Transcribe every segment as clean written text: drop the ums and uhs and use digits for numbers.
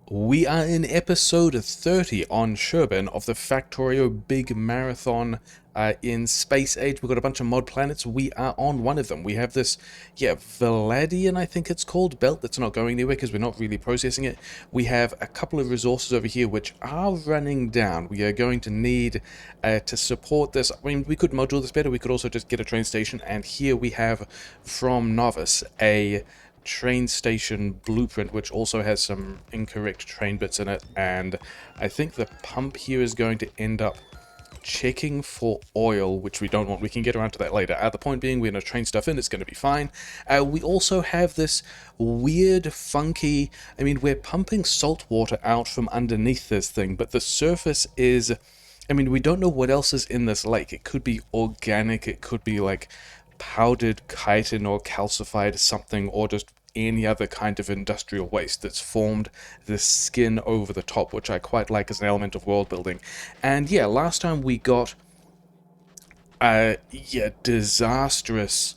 We are in episode 30 on Shchierbin of the Factorio Big Marathon in Space Age. We've got a bunch of mod planets. We are on one of them. We have this, Valadian, I think it's called, belt that's not going anywhere because we're not really processing it. We have a couple of resources over here which are running down. We are going to need to support this. I mean, we could module this better. We could also just get a train station. And here we have, from Novice, a train station blueprint which also has some incorrect train bits in it, and I think the pump here is going to end up checking for oil, which we don't want. We can get around to that later. The point being, we're going to train stuff in, it's going to be fine. We also have this weird, funky, I mean, we're pumping salt water out from underneath this thing, but the surface is, I mean, we don't know what else is in this lake. It could be organic, it could be like powdered chitin or calcified something, or just any other kind of industrial waste that's formed the skin over the top, which I quite like as an element of world building. And yeah, last time we got disastrous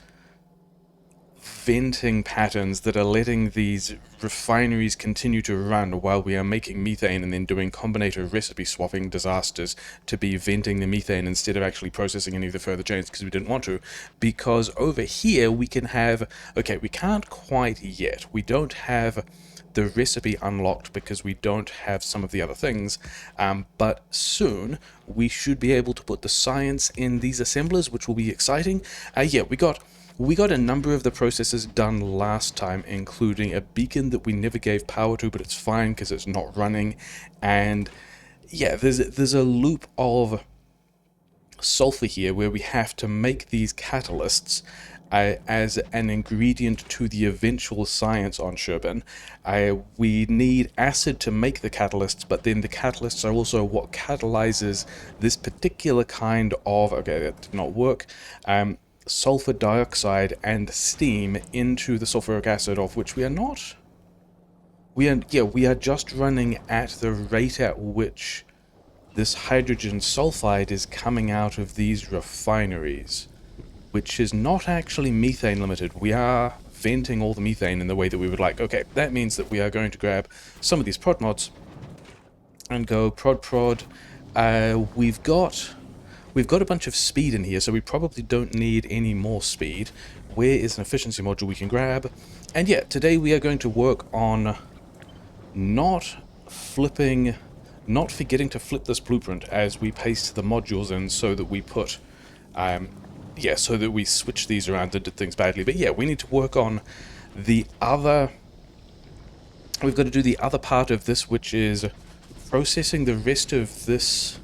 venting patterns that are letting these refineries continue to run while we are making methane and then doing combinator recipe swapping disasters to be venting the methane instead of actually processing any of the further chains because we didn't want to. Because over here we can have, okay, we can't quite yet. We don't have the recipe unlocked because we don't have some of the other things, but soon we should be able to put the science in these assemblers, which will be exciting. We got a number of the processes done last time, including a beacon that we never gave power to, but it's fine because it's not running. And yeah, there's a loop of sulfur here where we have to make these catalysts as an ingredient to the eventual science on Shchierbin. We need acid to make the catalysts, but then the catalysts are also what catalyzes this particular kind of, okay, that did not work, sulfur dioxide and steam into the sulfuric acid, of which we are not. We are just running at the rate at which this hydrogen sulfide is coming out of these refineries, which is not actually methane limited. We are venting all the methane in the way that we would like. Okay, that means that we are going to grab some of these prod mods and go prod. We've got a bunch of speed in here, so we probably don't need any more speed. Where is an efficiency module we can grab? And yeah, today we are going to work on not forgetting to flip this blueprint as we paste the modules in, so that we put, so that we switch these around and did things badly. But yeah, we need to work on the other, we've got to do the other part of this, which is processing the rest of this.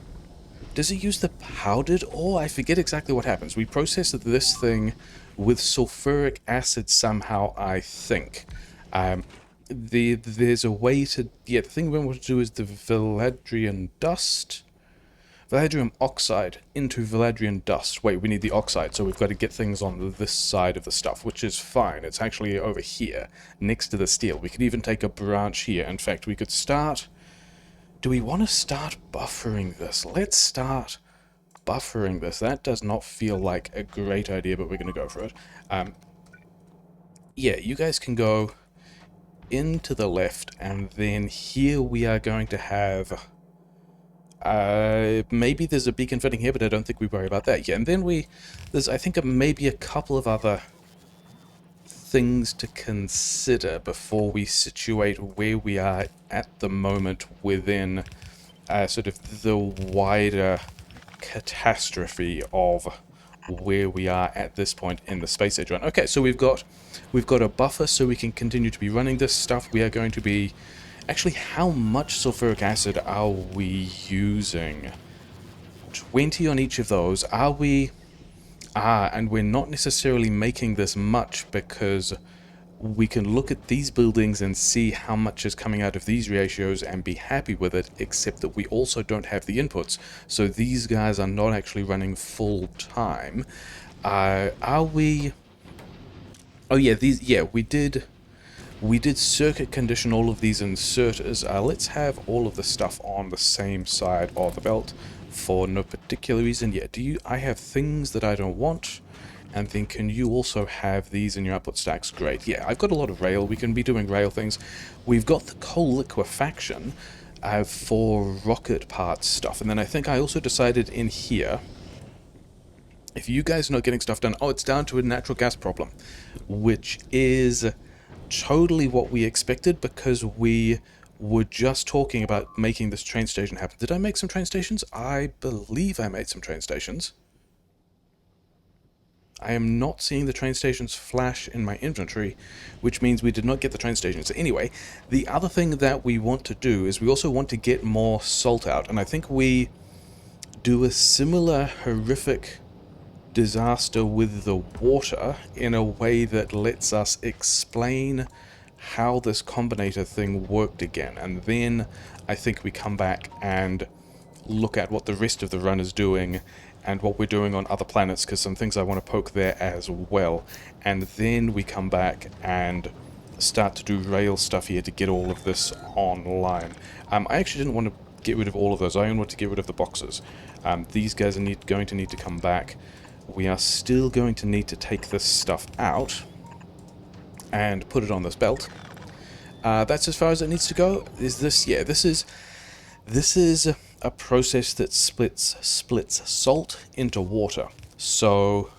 Does it use the powdered ore? I forget exactly what happens. We process this thing with sulfuric acid somehow, I think. There's a way to... Yeah, the thing we want to do is the Valadrian dust. Valadrium oxide into Valadrian dust. Wait, we need the oxide, so we've got to get things on this side of the stuff, which is fine. It's actually over here, next to the steel. We could even take a branch here. In fact, we could start... Do we want to start buffering this? Let's start buffering this. That does not feel like a great idea, but we're going to go for it. Yeah, you guys can go into the left, and then here we are going to have... maybe there's a beacon fitting here, but I don't think we worry about that. Yeah, and then there's, I think, maybe a couple of other things to consider before we situate where we are at the moment within sort of the wider catastrophe of where we are at this point in the space age run. Okay, so we've got a buffer so we can continue to be running this stuff. We are going to be... Actually, how much sulfuric acid are we using? 20 on each of those. Are we... and we're not necessarily making this much because we can look at these buildings and see how much is coming out of these ratios and be happy with it, except that we also don't have the inputs. So these guys are not actually running full time. Are we... Oh yeah, we did circuit condition all of these inserters. Let's have all of the stuff on the same side of the belt for no particular reason. Yeah, I have things that I don't want, And then can you also have these in your output stacks? Great. Yeah, I've got a lot of rail. We can be doing rail things. We've got the coal liquefaction for rocket parts stuff. And then I think I also decided in here, if you guys are not getting stuff done, oh, it's down to a natural gas problem, which is totally what we expected because we were just talking about making this train station happen. Did I make some train stations? I believe I made some train stations. I am not seeing the train stations flash in my inventory, which means we did not get the train stations. Anyway, the other thing that we want to do is we also want to get more salt out, and I think we do a similar horrific disaster with the water in a way that lets us explain how this combinator thing worked again, and then I think we come back and look at what the rest of the run is doing and what we're doing on other planets, because some things I want to poke there as well, and then we come back and start to do rail stuff here to get all of this online. I actually didn't want to get rid of all of those. I only want to get rid of the boxes. These guys are going to need to come back. We are still going to need to take this stuff out and put it on this belt. That's as far as it needs to go. Is this? Yeah, this is a process that splits salt into water. So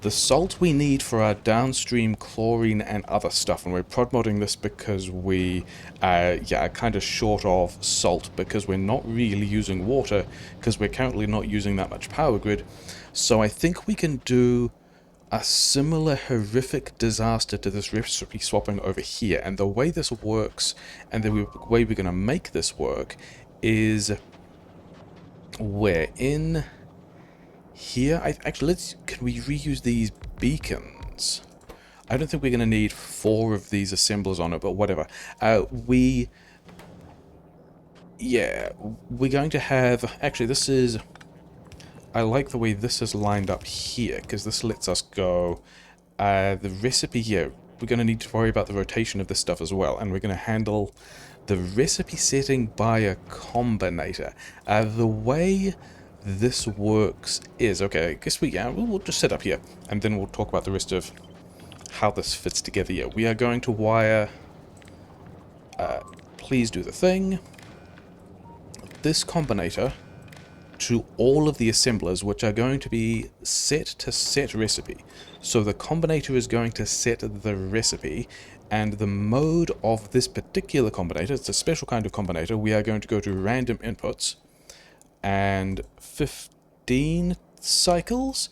the salt we need for our downstream chlorine and other stuff, and we're prod modding this because we are kind of short of salt because we're not really using water because we're currently not using that much power grid. So I think we can do a similar horrific disaster to this recipe swapping over here. And the way this works, and the way we're going to make this work, is we're in here. Actually, can we reuse these beacons? I don't think we're going to need 4 of these assemblers on it, but whatever. We're going to have... Actually, this is... I like the way this is lined up here, because this lets us go... the recipe here, we're going to need to worry about the rotation of this stuff as well, and we're going to handle the recipe setting by a combinator. The way this works is... Okay, I guess we'll just set up here, and then we'll talk about the rest of how this fits together here. We are going to wire... please do the thing. This combinator to all of the assemblers, which are going to be set to set recipe. So the combinator is going to set the recipe, and the mode of this particular combinator, it's a special kind of combinator, we are going to go to random inputs, and 15 cycles,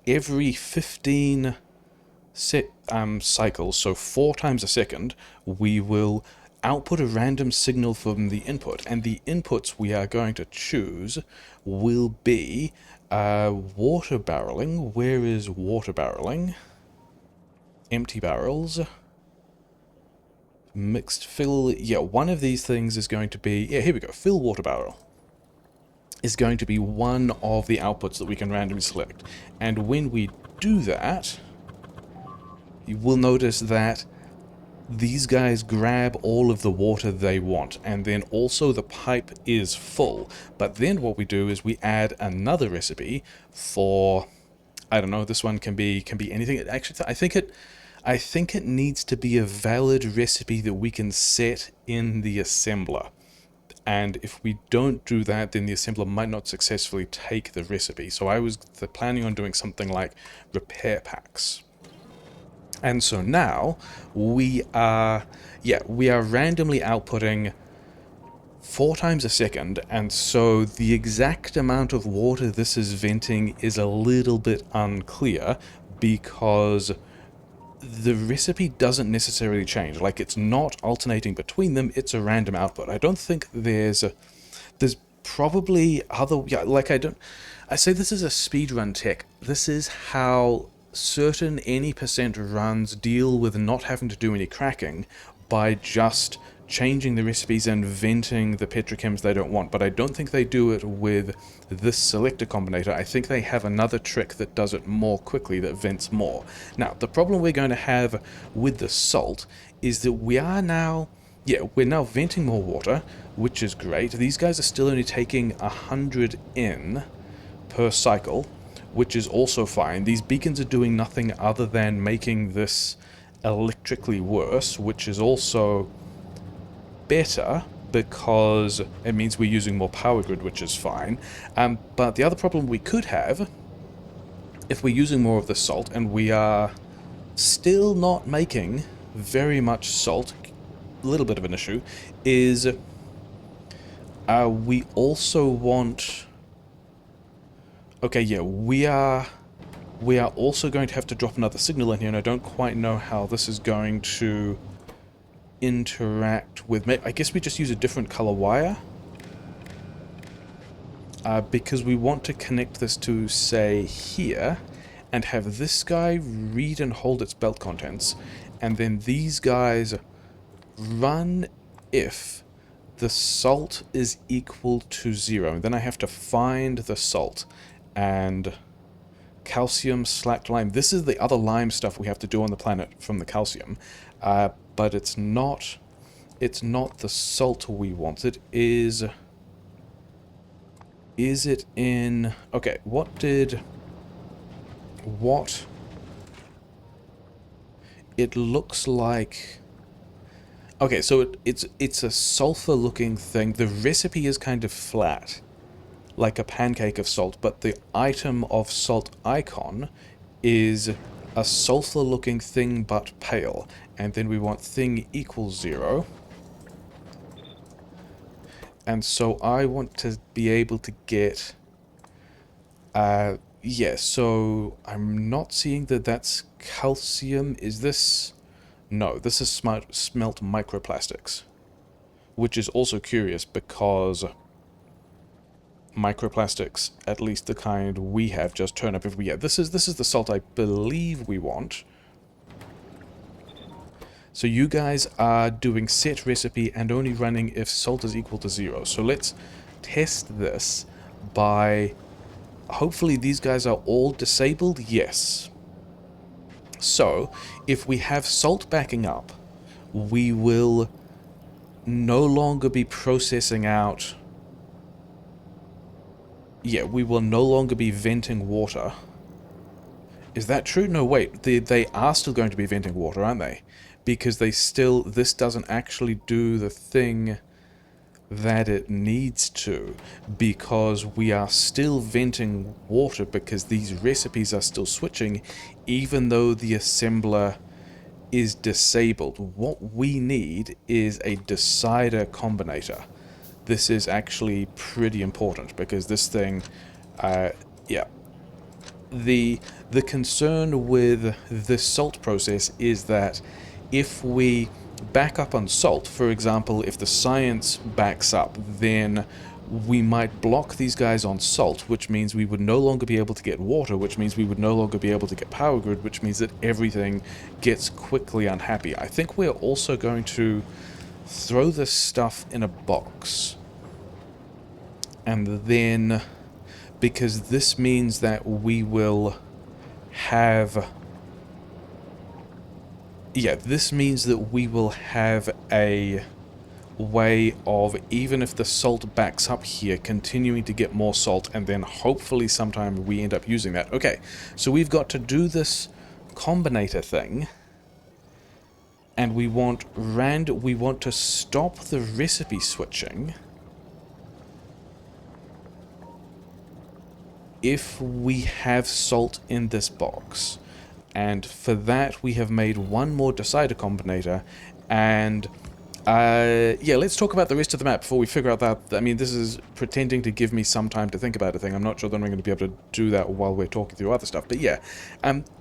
every 15 cycles, so 4 times a second, we will output a random signal from the input, and the inputs we are going to choose will be water barreling. Where is water barreling? Empty barrels. Mixed fill. Yeah, one of these things is going to be... Yeah, here we go. Fill water barrel is going to be one of the outputs that we can randomly select. And when we do that, you will notice that these guys grab all of the water they want, and then also the pipe is full. But then what we do is we add another recipe for, I don't know, this one can be anything. Actually, I think it needs to be a valid recipe that we can set in the assembler. And if we don't do that, then the assembler might not successfully take the recipe. So I was planning on doing something like repair packs. And so now we are randomly outputting 4 times a second, and so the exact amount of water this is venting is a little bit unclear because the recipe doesn't necessarily change. Like, it's not alternating between them, it's a random output. I don't think there's probably other... I say this is a speedrun tech. This is how certain any percent runs deal with not having to do any cracking by just changing the recipes and venting the petrochems they don't want. But I don't think they do it with this selector combinator. I think they have another trick that does it more quickly, that vents more. Now, the problem we're going to have with the salt is that we are now... we're now venting more water, which is great. These guys are still only taking 100 in per cycle, which is also fine. These beacons are doing nothing other than making this electrically worse, which is also better because it means we're using more power grid, which is fine. But the other problem we could have, if we're using more of the salt, and we are still not making very much salt, a little bit of an issue, is we also want... Okay, yeah, we are also going to have to drop another signal in here, and I don't quite know how this is going to interact with... I guess we just use a different color wire. Because we want to connect this to, say, here, and have this guy read and hold its belt contents, and then these guys run if the salt is equal to 0. And then I have to find the salt, and calcium, slacked lime. This is the other lime stuff we have to do on the planet from the calcium, but it's not the salt we want. It is... Is it in... Okay, what... It looks like... Okay, so it's a sulfur-looking thing. The recipe is kind of flat, like a pancake of salt, but the item of salt icon is a sulfur-looking thing but pale. And then we want thing equals 0. And so I want to be able to get... yeah, so I'm not seeing that that's calcium. Is this... No, this is smelt microplastics. Which is also curious because microplastics, at least the kind we have, just turn up every year. This is the salt I believe we want. So you guys are doing set recipe and only running if salt is equal to 0. So let's test this by... Hopefully these guys are all disabled. Yes. So if we have salt backing up, we will no longer be processing out... Yeah, we will no longer be venting water. Is that true? No, wait. They are still going to be venting water, aren't they? Because they still... This doesn't actually do the thing that it needs to, because we are still venting water because these recipes are still switching, even though the assembler is disabled. What we need is a decider combinator. This is actually pretty important because this thing... yeah. The concern with this salt process is that if we back up on salt, for example, if the science backs up, then we might block these guys on salt, which means we would no longer be able to get water, which means we would no longer be able to get power grid, which means that everything gets quickly unhappy. I think we're also going to throw this stuff in a box. And then... because this means that we will have... Yeah, this means that we will have a way of, even if the salt backs up here, continuing to get more salt, and then hopefully sometime we end up using that. Okay, so we've got to do this combinator thing, and we want to stop the recipe switching if we have salt in this box. And for that we have made one more decider combinator, and yeah, let's talk about the rest of the map before we figure out that. I mean, this is pretending to give me some time to think about a thing. I'm not sure that I'm going to be able to do that while we're talking through other stuff. But yeah,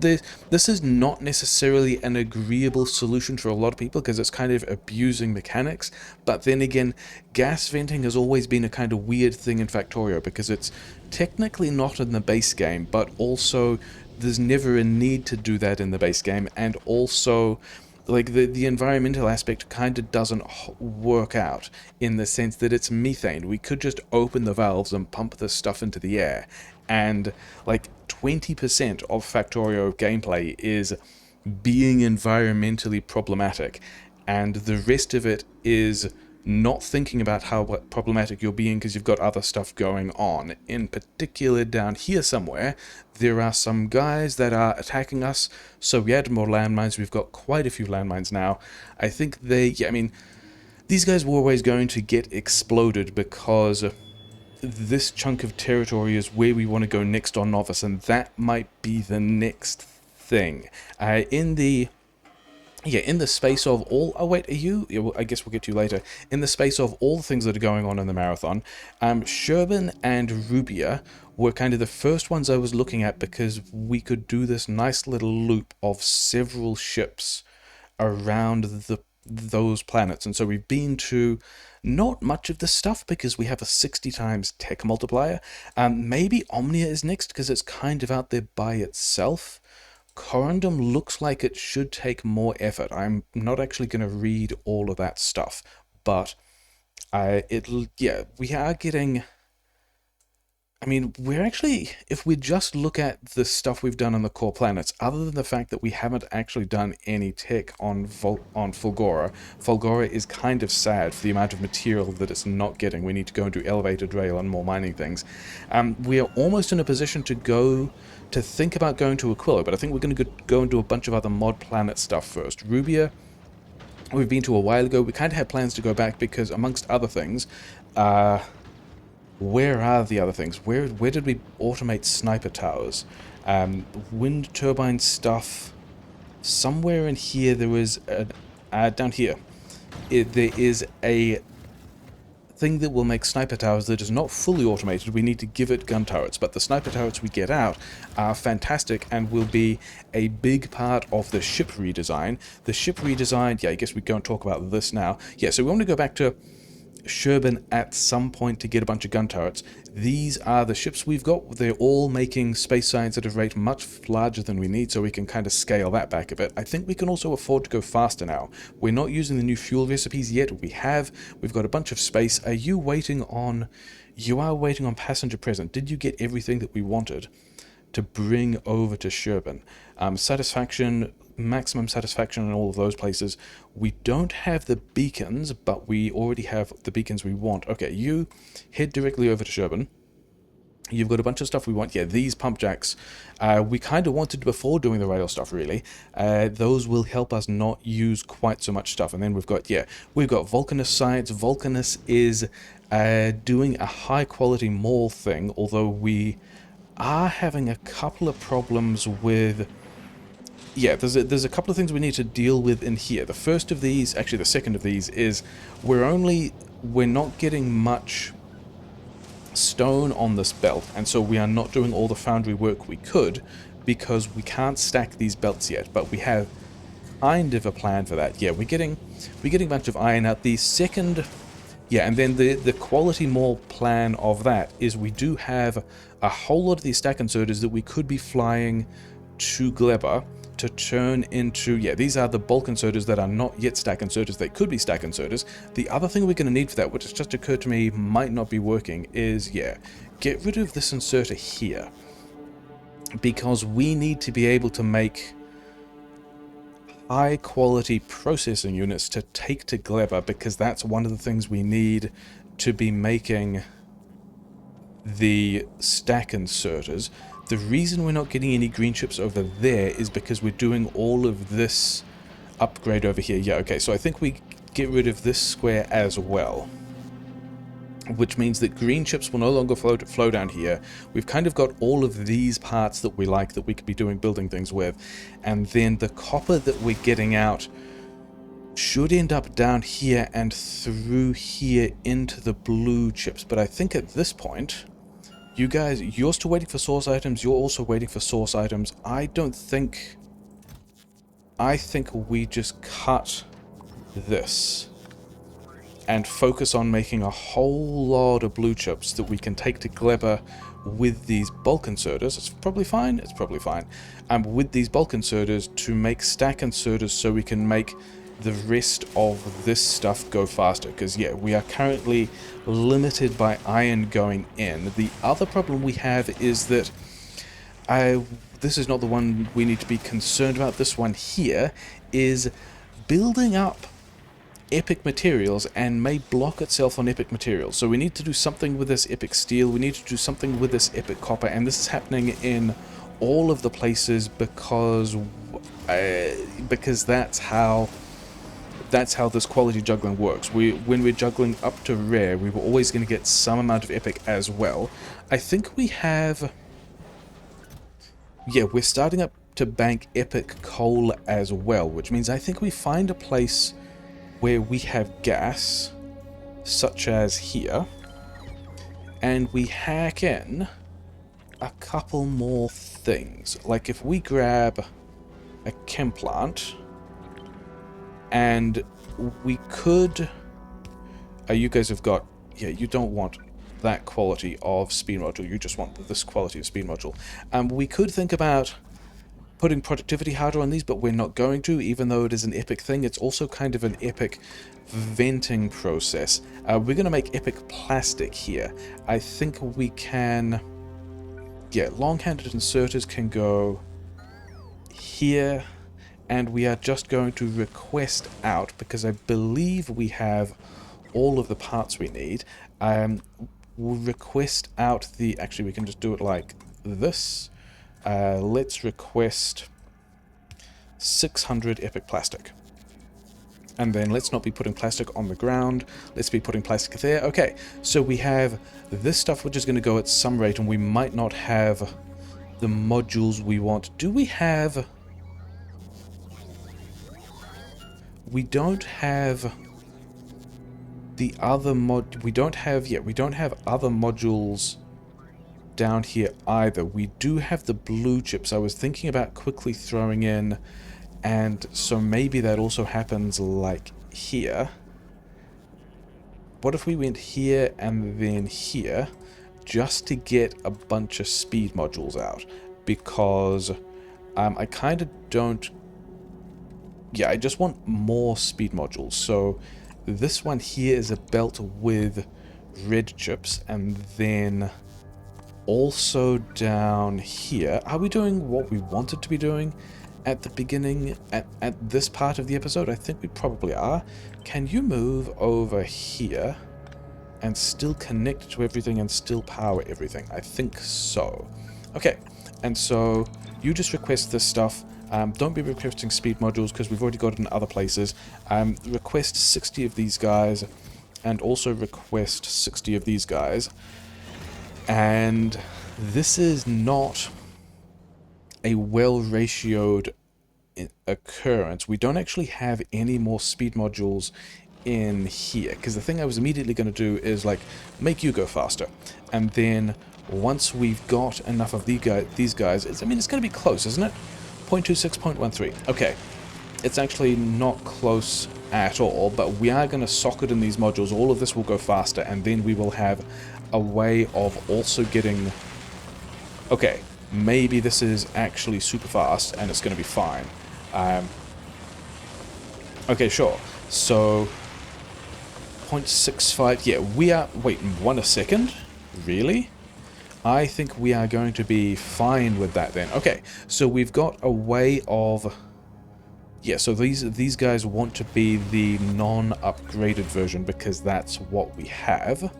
this is not necessarily an agreeable solution for a lot of people because it's kind of abusing mechanics. But then again, gas venting has always been a kind of weird thing in Factorio because it's technically not in the base game, but also there's never a need to do that in the base game, and also... like, the environmental aspect kind of doesn't work out in the sense that it's methane. We could just open the valves and pump this stuff into the air, and, like, 20% of Factorio gameplay is being environmentally problematic, and the rest of it is not thinking about how problematic you're being because you've got other stuff going on. In particular, down here somewhere, there are some guys that are attacking us, so we added more landmines. We've got quite a few landmines now. I think I mean, these guys were always going to get exploded because this chunk of territory is where we want to go next on Novice, and that might be the next thing. In the space of all... Oh, wait, are you... Yeah, well, I guess we'll get to you later. In the space of all the things that are going on in the marathon, Shchierbin and Rubia were kind of the first ones I was looking at because we could do this nice little loop of several ships around those planets. And so we've been to not much of the stuff because we have a 60 times tech multiplier. Maybe Omnia is next because it's kind of out there by itself. Corundum looks like it should take more effort. I'm not actually going to read all of that stuff, but we are getting... I mean, we're actually, if we just look at the stuff we've done on the core planets, other than the fact that we haven't actually done any tech on Fulgora, Fulgora is kind of sad for the amount of material that it's not getting. We need to go and do elevated rail and more mining things. We are almost in a position to think about going to Aquila, but I think we're going to go and do a bunch of other mod planet stuff first. Rubia, we've been to a while ago. We kind of had plans to go back because, amongst other things, where are the other things? Where did we automate sniper towers? Wind turbine stuff. Somewhere in here there was down here. There is a thing that will make sniper towers that is not fully automated. We need to give it gun turrets, but the sniper turrets we get out are fantastic and will be a big part of the ship redesign. The ship redesign, yeah, I guess we go and talk about this now. Yeah, so we want to go back to Shchierbin at some point to get a bunch of gun turrets. These are the ships we've got. They're all making space science at a rate much larger than we need, so we can kind of scale that back a bit. I think we can also afford to go faster now. We're not using the new fuel recipes yet. We've got a bunch of space. Are you waiting on... You are waiting on passenger present. Did you get everything that we wanted to bring over to Shchierbin? Satisfaction... Maximum satisfaction in all of those places. We don't have the beacons, but we already have the beacons we want. Okay, you head directly over to Shchierbin. You've got a bunch of stuff we want. Yeah, these pump jacks. We kind of wanted before doing the rail stuff, really. Those will help us not use quite so much stuff. And then we've got Vulcanus sites. Vulcanus is doing a high-quality mall thing, although we are having a couple of problems with... Yeah, there's a couple of things we need to deal with in here. The first of these, actually the second of these, is we're not getting much stone on this belt, and so we are not doing all the foundry work we could because we can't stack these belts yet, but we have kind of a plan for that. Yeah, we're getting a bunch of iron out. The second... Yeah, and then the quality mall plan of that is we do have a whole lot of these stack inserters that we could be flying to Gleba to turn into... Yeah, these are the bulk inserters that are not yet stack inserters. They could be stack inserters. The other thing we're going to need for that, which has just occurred to me might not be working, is, yeah, get rid of this inserter here. Because we need to be able to make high quality processing units to take to Gleba, because that's one of the things we need to be making the stack inserters. The reason we're not getting any green chips over there is because we're doing all of this upgrade over here. Yeah, okay, so I think we get rid of this square as well, which means that green chips will no longer flow down here. We've kind of got all of these parts that we like that we could be building things with, and then the copper that we're getting out should end up down here and through here into the blue chips. But I think at this point... You guys, you're still waiting for source items, you're also waiting for source items. I think we just cut this and focus on making a whole lot of blue chips that we can take to Gleba with these bulk inserters. It's probably fine, with these bulk inserters to make stack inserters so we can make the rest of this stuff go faster, because yeah, we are currently limited by iron going in. The other problem we have is that this is not the one we need to be concerned about. This one here is building up epic materials and may block itself on epic materials. So we need to do something with this epic steel, we need to do something with this epic copper, and this is happening in all of the places because that's how this quality juggling works. When we're juggling up to rare, we were always going to get some amount of epic as well. I think we have... yeah, we're starting up to bank epic coal as well, which means I think we find a place where we have gas, such as here, and we hack in a couple more things. Like if we grab a chem plant, and we could... you guys have got... yeah, you don't want that quality of speed module, you just want this quality of speed module. We could think about putting productivity harder on these, but we're not going to, even though it is an epic thing. It's also kind of an epic venting process. We're going to make epic plastic here. I think we can... yeah, long-handed inserters can go here, and we are just going to request out, because I believe we have all of the parts we need. We'll request out the... actually, we can just do it like this. Let's request 600 epic plastic. And then let's not be putting plastic on the ground. Let's be putting plastic there. Okay, so we have this stuff which is going to go at some rate, and we might not have the modules we want. Do we have... we don't have the other we don't have other modules down here either. We do have the blue chips. I was thinking about quickly throwing in, and so maybe that also happens like here. What if we went here and then here, just to get a bunch of speed modules out? Because I kind of don't... yeah, I just want more speed modules. So this one here is a belt with red chips, and then also down here... are we doing what we wanted to be doing at the beginning, at this part of the episode? I think we probably are. Can you move over here and still connect to everything and still power everything? I think so. Okay, and so you just request this stuff. Don't be requesting speed modules because we've already got it in other places. Request 60 of these guys, and also request 60 of these guys. And this is not a well-ratioed occurrence. We don't actually have any more speed modules in here, because the thing I was immediately going to do is like make you go faster, and then once we've got enough of these guys, it's going to be close, isn't it? 0.26, 0.13. Okay, it's actually not close at all, but we are going to socket in these modules. All of this will go faster, and then we will have a way of also getting... okay, maybe this is actually super fast and it's going to be fine. Okay, sure. So 0.65, yeah, we are... wait, 1 second? Really? I think we are going to be fine with that then. Okay, so we've got a way of... yeah, so these guys want to be the non-upgraded version because that's what we have.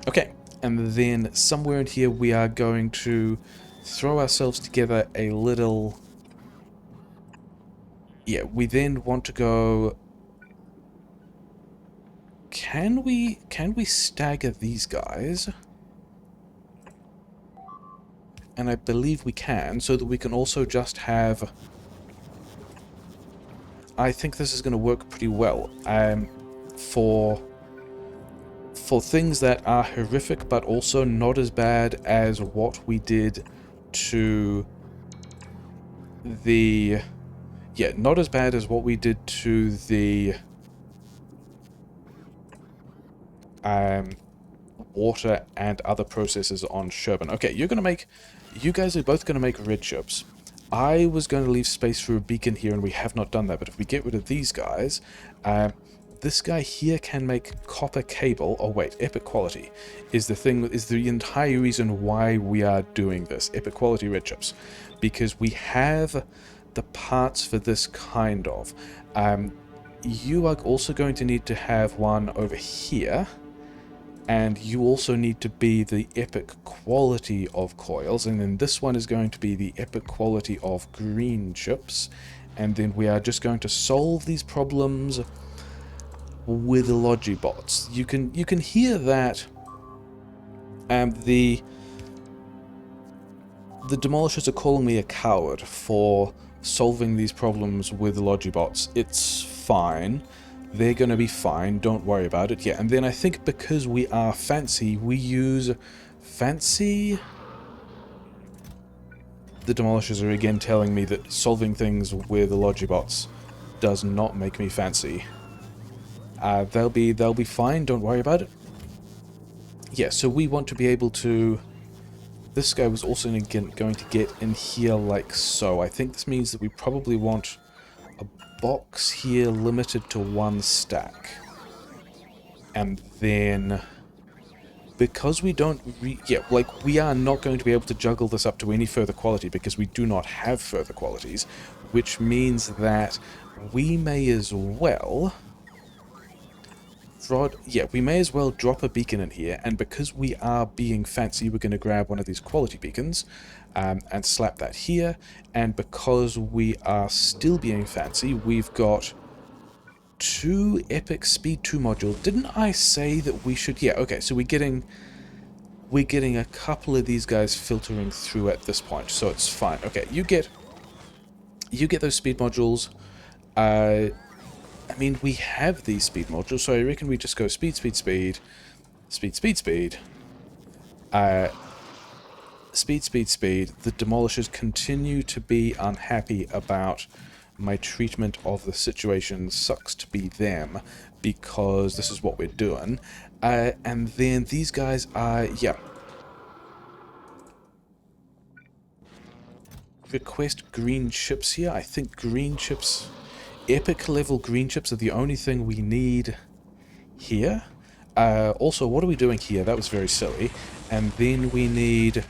Okay, and then somewhere in here we are going to throw ourselves together a little... yeah, we then want to go... Can we stagger these guys? And I believe we can, so that we can also just have... I think this is going to work pretty well. For things that are horrific, but also not as bad as what we did to the... yeah, not as bad as what we did to the... water and other processes on Shchierbin. Okay, you're going to make... you guys are both going to make red chips. I was going to leave space for a beacon here, and we have not done that, but if we get rid of these guys... this guy here can make copper cable. Oh wait, epic quality is the entire reason why we are doing this. Epic quality red chips. Because we have the parts for this kind of. You are also going to need to have one over here, and you also need to be the epic quality of coils, and then this one is going to be the epic quality of green chips, and then we are just going to solve these problems with logibots. You can hear that the demolishers are calling me a coward for solving these problems with logibots. It's fine. They're going to be fine. Don't worry about it. Yeah, and then I think because we are fancy, we use fancy. The demolishers are again telling me that solving things with logibots does not make me fancy. They'll be fine. Don't worry about it. Yeah, so we want to be able to. This guy was also going to get in here like so. I think this means that we probably want a box here limited to 1 stack. And then, because we don't we are not going to be able to juggle this up to any further quality because we do not have further qualities, which means that we may as well we may as well drop a beacon in here, and because we are being fancy, we're going to grab one of these quality beacons and slap that here, and because we are still being fancy, we've got 2 epic speed 2 modules. Didn't I say that we should... Yeah, okay, so we're getting a couple of these guys filtering through at this point, so it's fine. Okay, you get those speed modules. I mean, we have these speed modules, so I reckon we just go speed, speed, speed, speed, speed, speed, speed, speed, speed. The demolishers continue to be unhappy about my treatment of the situation. Sucks to be them, because this is what we're doing. And then these guys are, yeah. Request green chips here. I think green chips... Epic level green chips are the only thing we need here. Also, what are we doing here? That was very silly. And then we need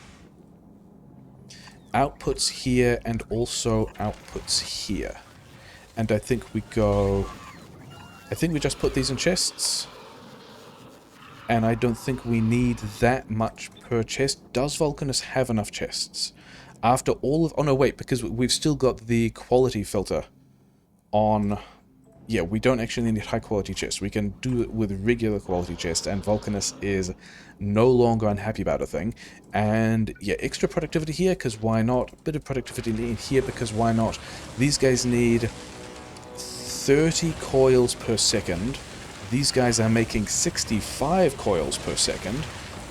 outputs here and also outputs here. And I think we go... I think we just put these in chests. And I don't think we need that much per chest. Does Vulcanus have enough chests? After all of... Oh no, wait, because we've still got the quality filter on... Yeah, we don't actually need high quality chests. We can do it with regular quality chests, and Vulcanus is no longer unhappy about a thing. And yeah, extra productivity here, because why not? A bit of productivity in here, because why not? These guys need 30 coils per second. These guys are making 65 coils per second.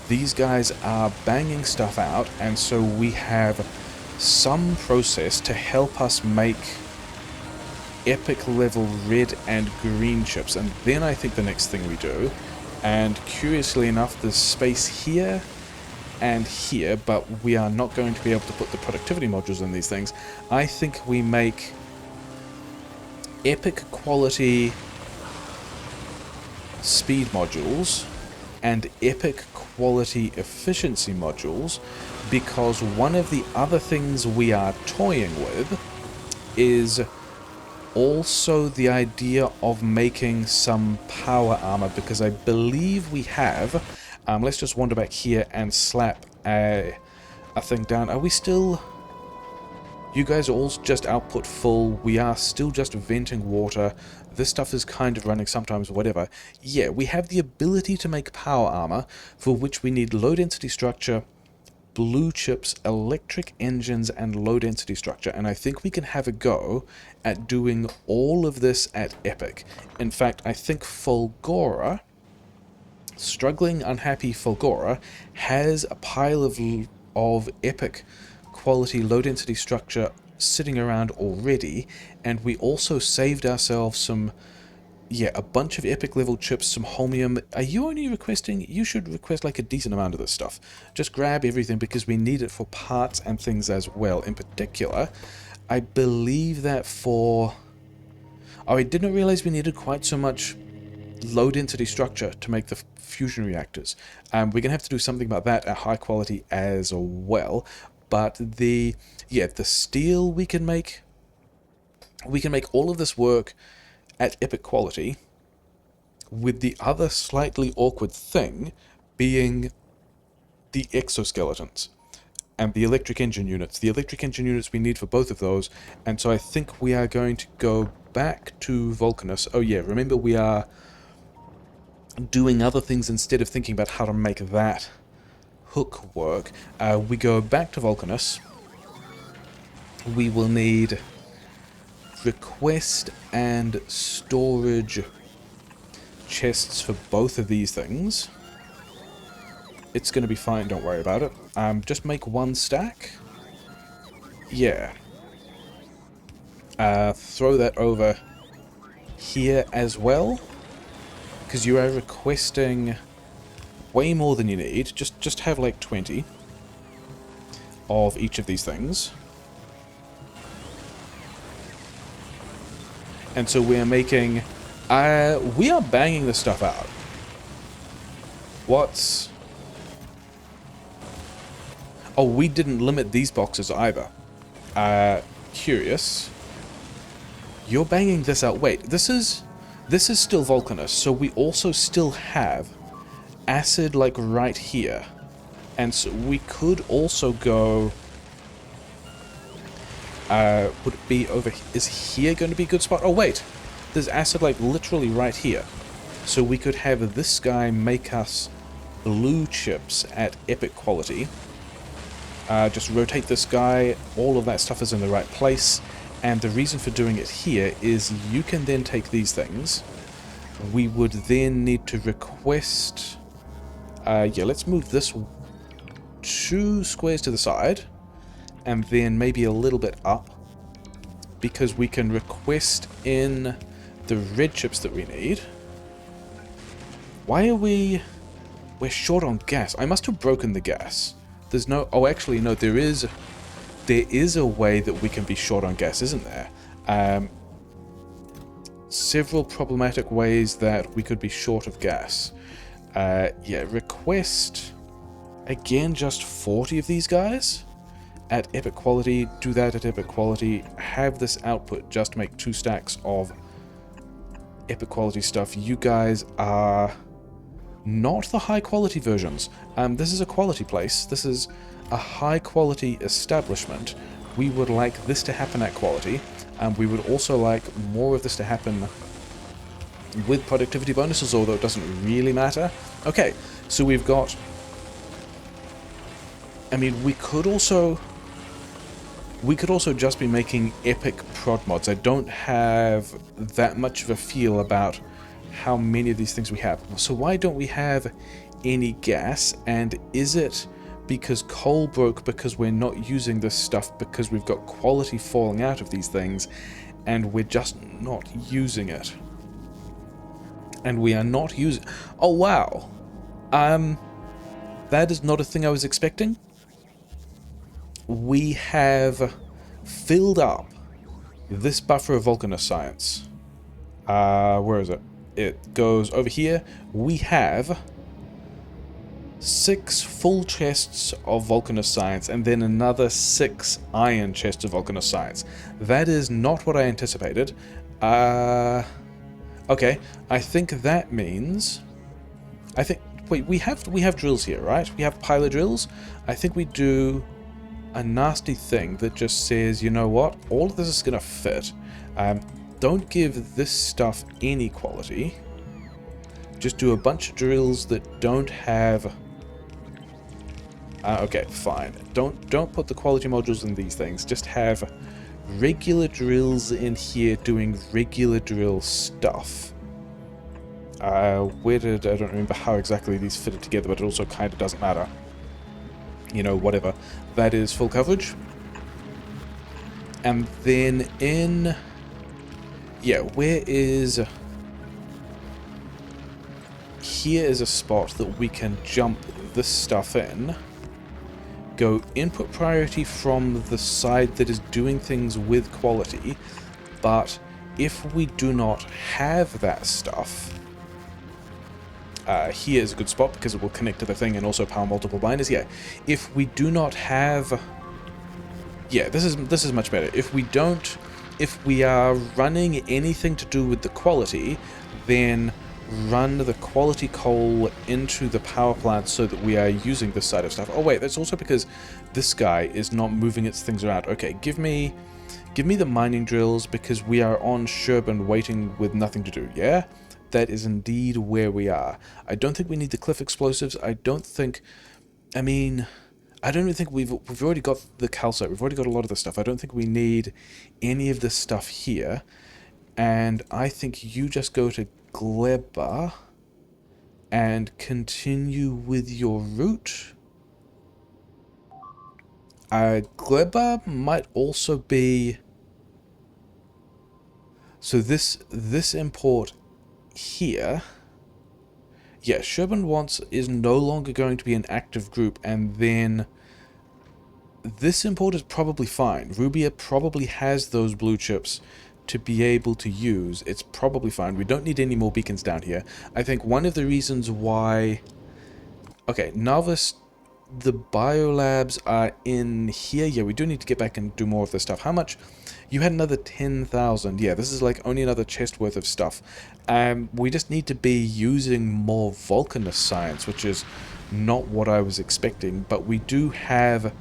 These guys are banging stuff out, and so we have some process to help us make epic level red and green chips. And then I think the next thing we do, and curiously enough, there's space here and here, but we are not going to be able to put the productivity modules in these things. I think we make epic quality speed modules and epic quality efficiency modules, because one of the other things we are toying with is also the idea of making some power armor, because I believe we have... let's just wander back here and slap a thing down. Are we still... You guys are all just output full. We are still just venting water. This stuff is kind of running sometimes, whatever. Yeah, we have the ability to make power armor, for which we need low density structure, blue chips, electric engines, and low density structure, and I think we can have a go at doing all of this at epic. In fact, I think Fulgora, struggling, unhappy Fulgora, has a pile of epic quality low density structure sitting around already, and we also saved ourselves some... Yeah, a bunch of epic level chips, some holmium. Are you only requesting? You should request like a decent amount of this stuff. Just grab everything, because we need it for parts and things as well. In particular, I believe that for... Oh, I didn't realize we needed quite so much low density structure to make the fusion reactors. We're going to have to do something about that at high quality as well. But the... Yeah, the steel we can make... we can make all of this work at epic quality, with the other slightly awkward thing being the exoskeletons and the electric engine units. The electric engine units we need for both of those, and so I think we are going to go back to Vulcanus. Oh yeah, remember we are doing other things instead of thinking about how to make that hook work. We go back to Vulcanus. We will need request and storage chests for both of these things. It's going to be fine, don't worry about it. Just make one stack. Yeah. Throw that over here as well, because you are requesting way more than you need. Just have like 20 of each of these things. And so we are making... we are banging this stuff out. What's... Oh, we didn't limit these boxes either. Curious. You're banging this out. Wait, this is still Vulcanus, so we also still have acid, like, right here. And so we could also go... would it be over... Is here going to be a good spot? Oh, wait. There's acid, like, literally right here. So we could have this guy make us blue chips at epic quality. Just rotate this guy. All of that stuff is in the right place. And the reason for doing it here is you can then take these things. We would then need to request... yeah, let's move this 2 squares to the side. And then maybe a little bit up. Because we can request in the red chips that we need. Why are we... We're short on gas. I must have broken the gas. There's no... Oh, actually, no, there is a way that we can be short on gas, isn't there? Several problematic ways that we could be short of gas. Yeah, request... Again, just 40 of these guys at epic quality. Do that at epic quality. Have this output just make 2 stacks of epic quality stuff. You guys are not the high quality versions. This is a quality place. This is a high quality establishment. We would like this to happen at quality. We would also like more of this to happen with productivity bonuses, although it doesn't really matter. Okay, so we've got... I mean, we could also just be making epic prod mods. I don't have that much of a feel about how many of these things we have. So why don't we have any gas? And is it because coal broke because we're not using this stuff because we've got quality falling out of these things and we're just not using it? And we are not using... Oh, wow. That is not a thing I was expecting. We have filled up this buffer of Vulcanus science. Where is it? It goes over here. We have 6 full chests of Vulcanus science and then another 6 iron chests of Vulcanus science. That is not what I anticipated. Okay, I think that means... Wait, we have drills here, right? We have pilot drills. I think we do a nasty thing that just says, you know what? All of this is going to fit. Don't give this stuff any quality. Just do a bunch of drills that don't have... okay, fine. Don't put the quality modules in these things. Just have regular drills in here doing regular drill stuff. I don't remember how exactly these fitted together, but it also kind of doesn't matter. You know, whatever. That is full coverage. And then in... Yeah, where is... Here is a spot that we can jump this stuff in. Go input priority from the side that is doing things with quality. But if we do not have that stuff... here is a good spot because it will connect to the thing and also power multiple binders. Yeah, if we do not have... Yeah, this is much better. If we don't if we are running anything to do with the quality, then run the quality coal into the power plant so that we are using this side of stuff. Oh wait, that's also because this guy is not moving its things around. Okay, give me the mining drills because we are on Shchierbin waiting with nothing to do, yeah? That is indeed where we are. I don't think we need the cliff explosives. I don't even think we've already got the calcite. We've already got a lot of the stuff. I don't think we need any of this stuff here. And I think you just go to Gleba and continue with your route. Gleba might also be... So this import here... Yeah, Shchierbin is no longer going to be an active group, and then this import is probably fine. Rubia probably has those blue chips to be able to use. It's probably fine. We don't need any more beacons down here. I think one of the reasons why... Okay, Novice, the biolabs are in here. Yeah, we do need to get back and do more of this stuff. How much? You had another 10,000. Yeah, this is like only another chest worth of stuff. We just need to be using more volcanist science, which is not what I was expecting. But we do have...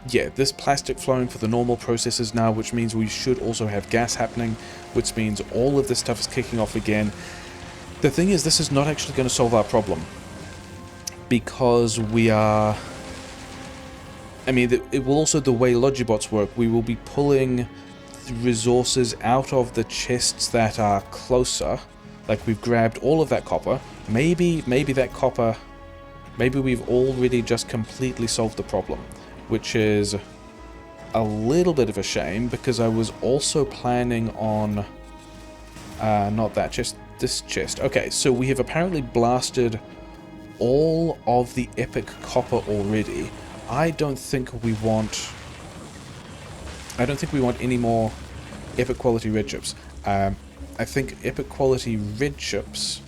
Yeah, this plastic flowing for the normal processes now, which means we should also have gas happening, which means all of this stuff is kicking off again. The thing is, this is not actually going to solve our problem. Because we are... I mean, it will also, the way Logibots work, we will be pulling resources out of the chests that are closer. Like, we've grabbed all of that copper. Maybe that copper... Maybe we've already just completely solved the problem. Which is a little bit of a shame, because I was also planning on... not that chest, this chest. Okay, so we have apparently blasted all of the epic copper already. I don't think we want any more epic quality red chips. I think epic quality red chips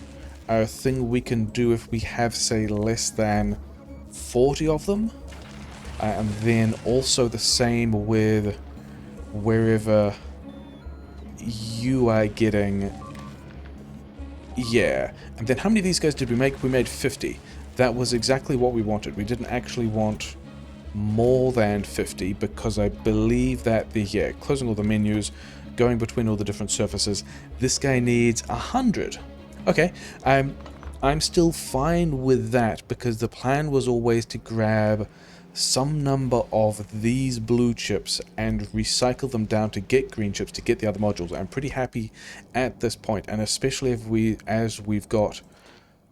are a thing we can do if we have, say, less than 40 of them. And then also the same with wherever you are getting... Yeah. And then how many of these guys did we make? We made 50. That was exactly what we wanted. We didn't actually want more than 50 because I believe that the... closing all the menus, going between all the different surfaces. This guy needs 100. Okay. I'm still fine with that because the plan was always to grab some number of these blue chips and recycle them down to get green chips to get the other modules. I'm pretty happy at this point, and especially if we've got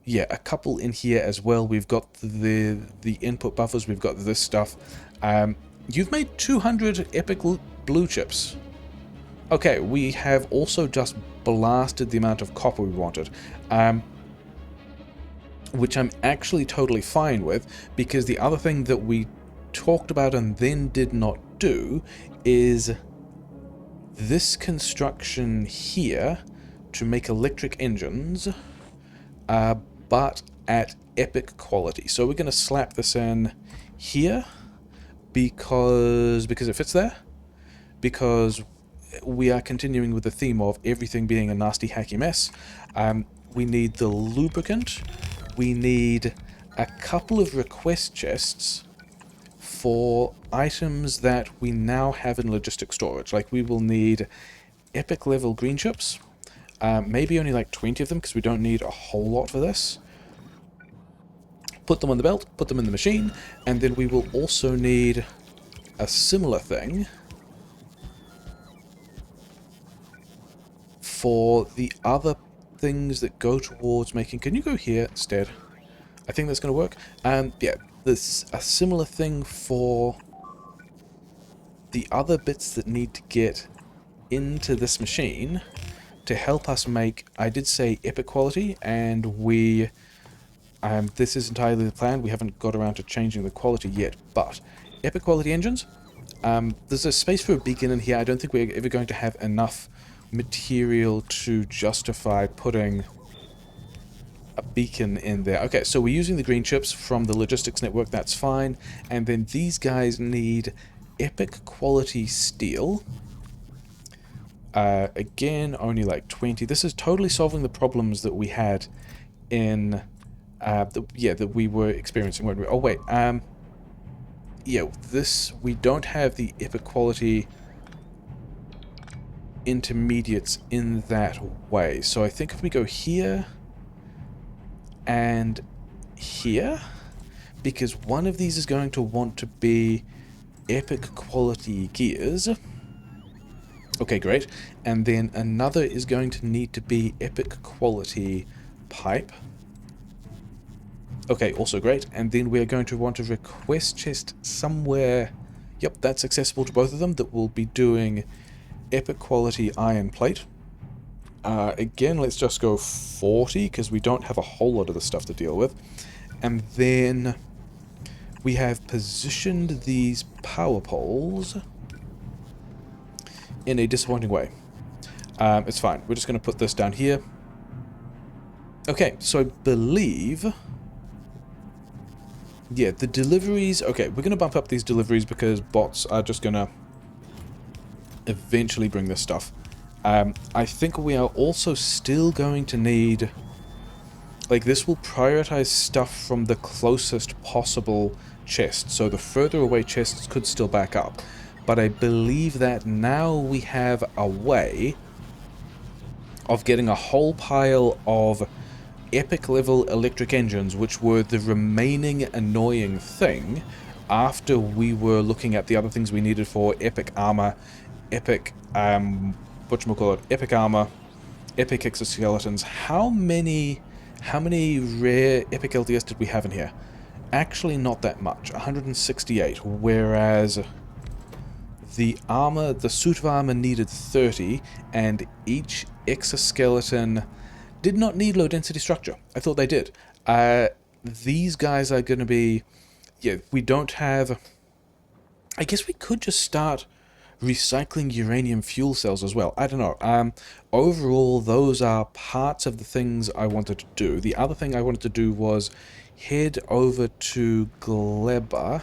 a couple in here as well. We've got the input buffers, we've got this stuff. You've made 200 epic blue chips. Okay, we have also just blasted the amount of copper we wanted. Which I'm actually totally fine with, because the other thing that we talked about and then did not do is this construction here to make electric engines, but at epic quality. So we're going to slap this in here because it fits there, because we are continuing with the theme of everything being a nasty hacky mess. We need the lubricant. We need a couple of request chests for items that we now have in logistic storage. Like, we will need epic level green chips, maybe only like 20 of them because we don't need a whole lot for this. Put them on the belt, put them in the machine, and then we will also need a similar thing for the other things that go towards making... Can you go here instead? I think that's going to work. Yeah, there's a similar thing for the other bits that need to get into this machine to help us make, I did say, epic quality, and we... this is entirely the plan. We haven't got around to changing the quality yet, but epic quality engines. There's a space for a beacon in here. I don't think we're ever going to have enough material to justify putting a beacon in there. Okay, so we're using the green chips from the logistics network. That's fine. And then these guys need epic quality steel, Again, only like 20. This is totally solving the problems that we had in, that we were experiencing when we... Oh, wait, yeah, this, we don't have the epic quality intermediates in that way. So I think if we go here and here, because one of these is going to want to be epic quality gears. Okay, great. And then another is going to need to be epic quality pipe. Okay, also great. And then we're going to want a request chest somewhere. Yep, that's accessible to both of them. That will be doing epic quality iron plate. Again, let's just go 40 because we don't have a whole lot of the stuff to deal with. And then we have positioned these power poles in a disappointing way. It's fine. We're just going to put this down here. Okay, so I believe... yeah, the deliveries... okay, we're going to bump up these deliveries because bots are just going to eventually bring this stuff. I think we are also still going to need... like, this will prioritize stuff from the closest possible chest. So the further away chests could still back up. But I believe that now we have a way of getting a whole pile of epic level electric engines, which were the remaining annoying thing after we were looking at the other things we needed for epic armor, epic, whatchamacallit, epic armor, epic exoskeletons. How many rare epic LDS did we have in here? Actually not that much, 168, whereas the armor, the suit of armor needed 30, and each exoskeleton did not need low density structure. I thought they did. These guys are going to be... yeah, we don't have... I guess we could just start recycling uranium fuel cells as well. I don't know. Overall, those are parts of the things I wanted to do. The other thing I wanted to do was head over to Gleba,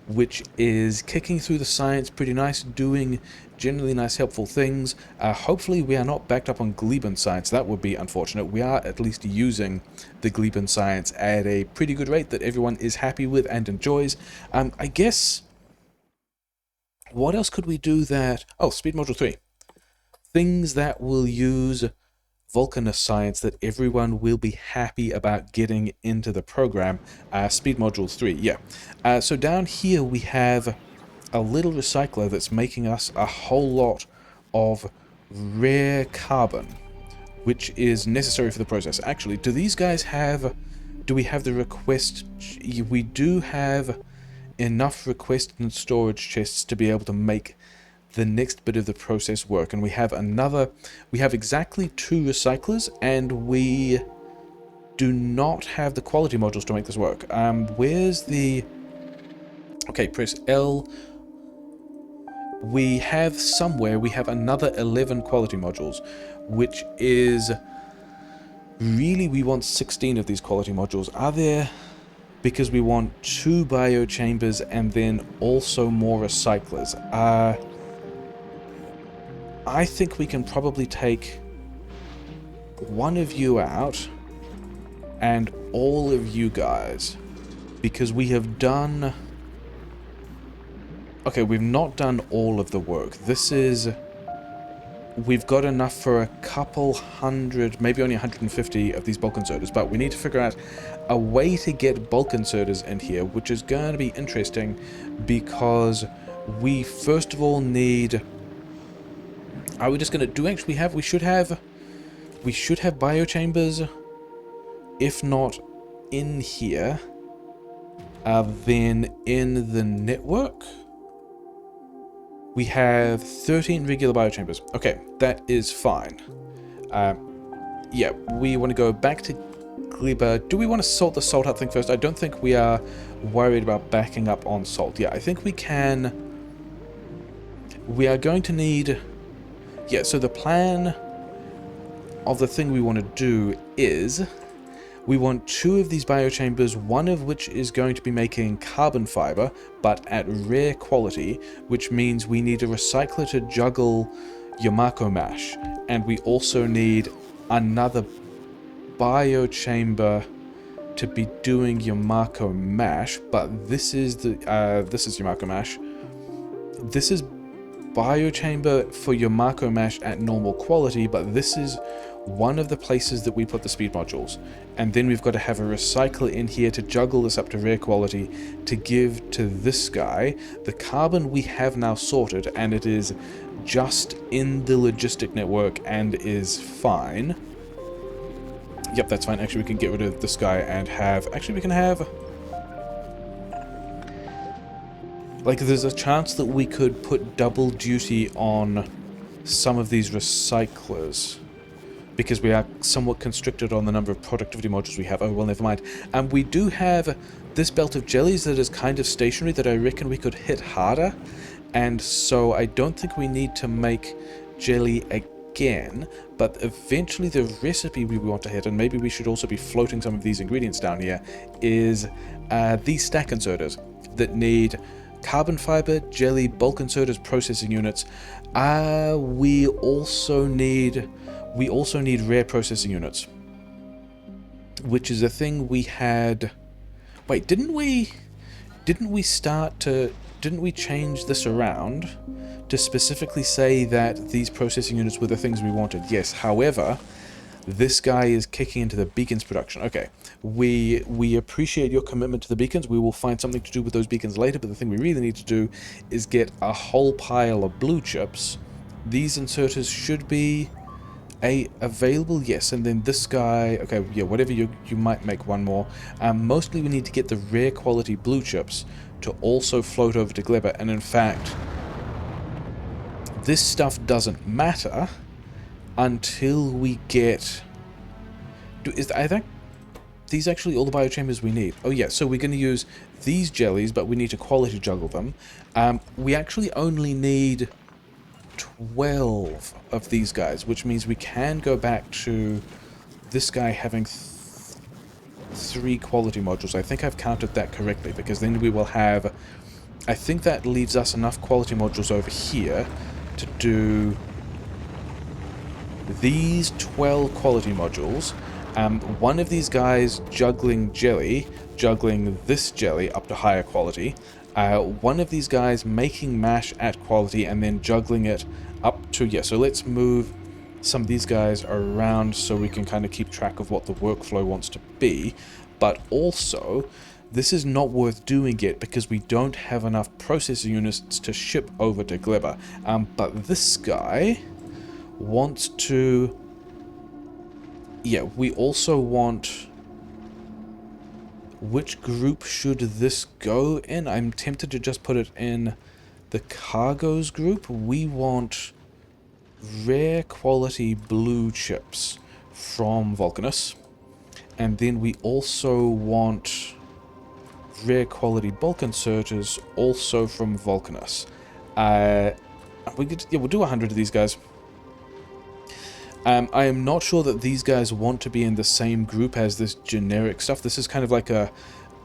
which is kicking through the science pretty nice, doing generally nice, helpful things. Hopefully we are not backed up on Gleben science. That would be unfortunate. We are at least using the Gleben science at a pretty good rate that everyone is happy with and enjoys. I guess... what else could we do that... oh, Speed Module 3. Things that will use Vulcanist science that everyone will be happy about getting into the program. Speed Module 3, yeah. So down here we have a little recycler that's making us a whole lot of rare carbon, which is necessary for the process. Actually, do these guys have... do we have the request... we do have enough request and storage chests to be able to make the next bit of the process work. And we have another... we have exactly 2 recyclers, and we do not have the quality modules to make this work. Where's the... okay, press L. We have somewhere, we have another 11 quality modules, which is... really, we want 16 of these quality modules. Are there... because we want 2 biochambers and then also more recyclers. I think we can probably take one of you out and all of you guys, because we have done... okay, we've not done all of the work. This is... we've got enough for a couple hundred, maybe only 150 of these bulk inserters, but we need to figure out a way to get bulk inserters in here, which is going to be interesting because we first of all need... are we just going to do... actually we should have biochambers, if not in here, then in the network. We have 13 regular biochambers. Okay, that is fine. Yeah, we want to go back to Gleba. Do we want to sort the salt out thing first? I don't think we are worried about backing up on salt. Yeah, I think we can... we are going to need... yeah, so the plan of the thing we want to do is... we want 2 of these biochambers, one of which is going to be making carbon fiber, but at rare quality, which means we need a recycler to juggle Yamako mash, and we also need another biochamber to be doing Yamako mash, but this is Yamako mash. This is biochamber for Yamako mash at normal quality, but this is one of the places that we put the speed modules. And then we've got to have a recycler in here to juggle this up to rare quality to give to this guy. The carbon we have now sorted, and it is just in the logistic network and is fine. Yep, that's fine. Actually, we can get rid of this guy and have... Actually, we can have... Like, there's a chance that we could put double duty on some of these recyclers, because we are somewhat constricted on the number of productivity modules we have. Oh, well, never mind. And we do have this belt of jellies that is kind of stationary that I reckon we could hit harder. And so I don't think we need to make jelly again, but eventually the recipe we want to hit, and maybe we should also be floating some of these ingredients down here, is these stack inserters that need carbon fiber, jelly, bulk inserters, processing units. We also need rare processing units, which is a thing we had. Wait, didn't we change this around to specifically say that these processing units were the things we wanted? Yes. However, this guy is kicking into the beacons production. Okay, we appreciate your commitment to the beacons. We will find something to do with those beacons later, but the thing we really need to do is get a whole pile of blue chips. These inserters should be available, yes, and then this guy, okay, yeah, whatever, you might make one more. Mostly we need to get the rare quality blue chips to also float over to Gleba, and in fact, this stuff doesn't matter until we get... I think these actually all the biochambers we need. Oh yeah, so we're going to use these jellies, but we need to quality juggle them. We actually only need 12 of these guys, which means we can go back to this guy having 3 quality modules. I think I've counted that correctly, because then we will have... I think that leaves us enough quality modules over here to do these 12 quality modules. One of these guys juggling this jelly up to higher quality. One of these guys making mash at quality and then juggling it up to... Yeah, so let's move some of these guys around so we can kind of keep track of what the workflow wants to be. But also, this is not worth doing yet because we don't have enough processing units to ship over to Gleba. But this guy wants to... Yeah, we also want... Which group should this go in? I'm tempted to just put it in the cargoes group. We want rare quality blue chips from Vulcanus. And then we also want rare quality bulk inserters also from Vulcanus. We'll do 100 of these guys. I am not sure that these guys want to be in the same group as this generic stuff. This is kind of like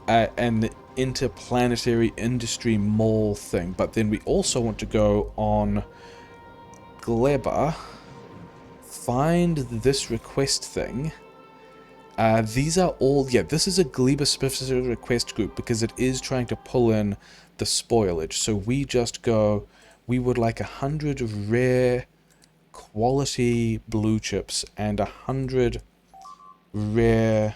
an interplanetary industry mall thing. But then we also want to go on Gleba, find this request thing. These are all... Yeah, this is a Gleba specific request group because it is trying to pull in the spoilage. So we just go... We would like 100 rare... quality blue chips and 100 rare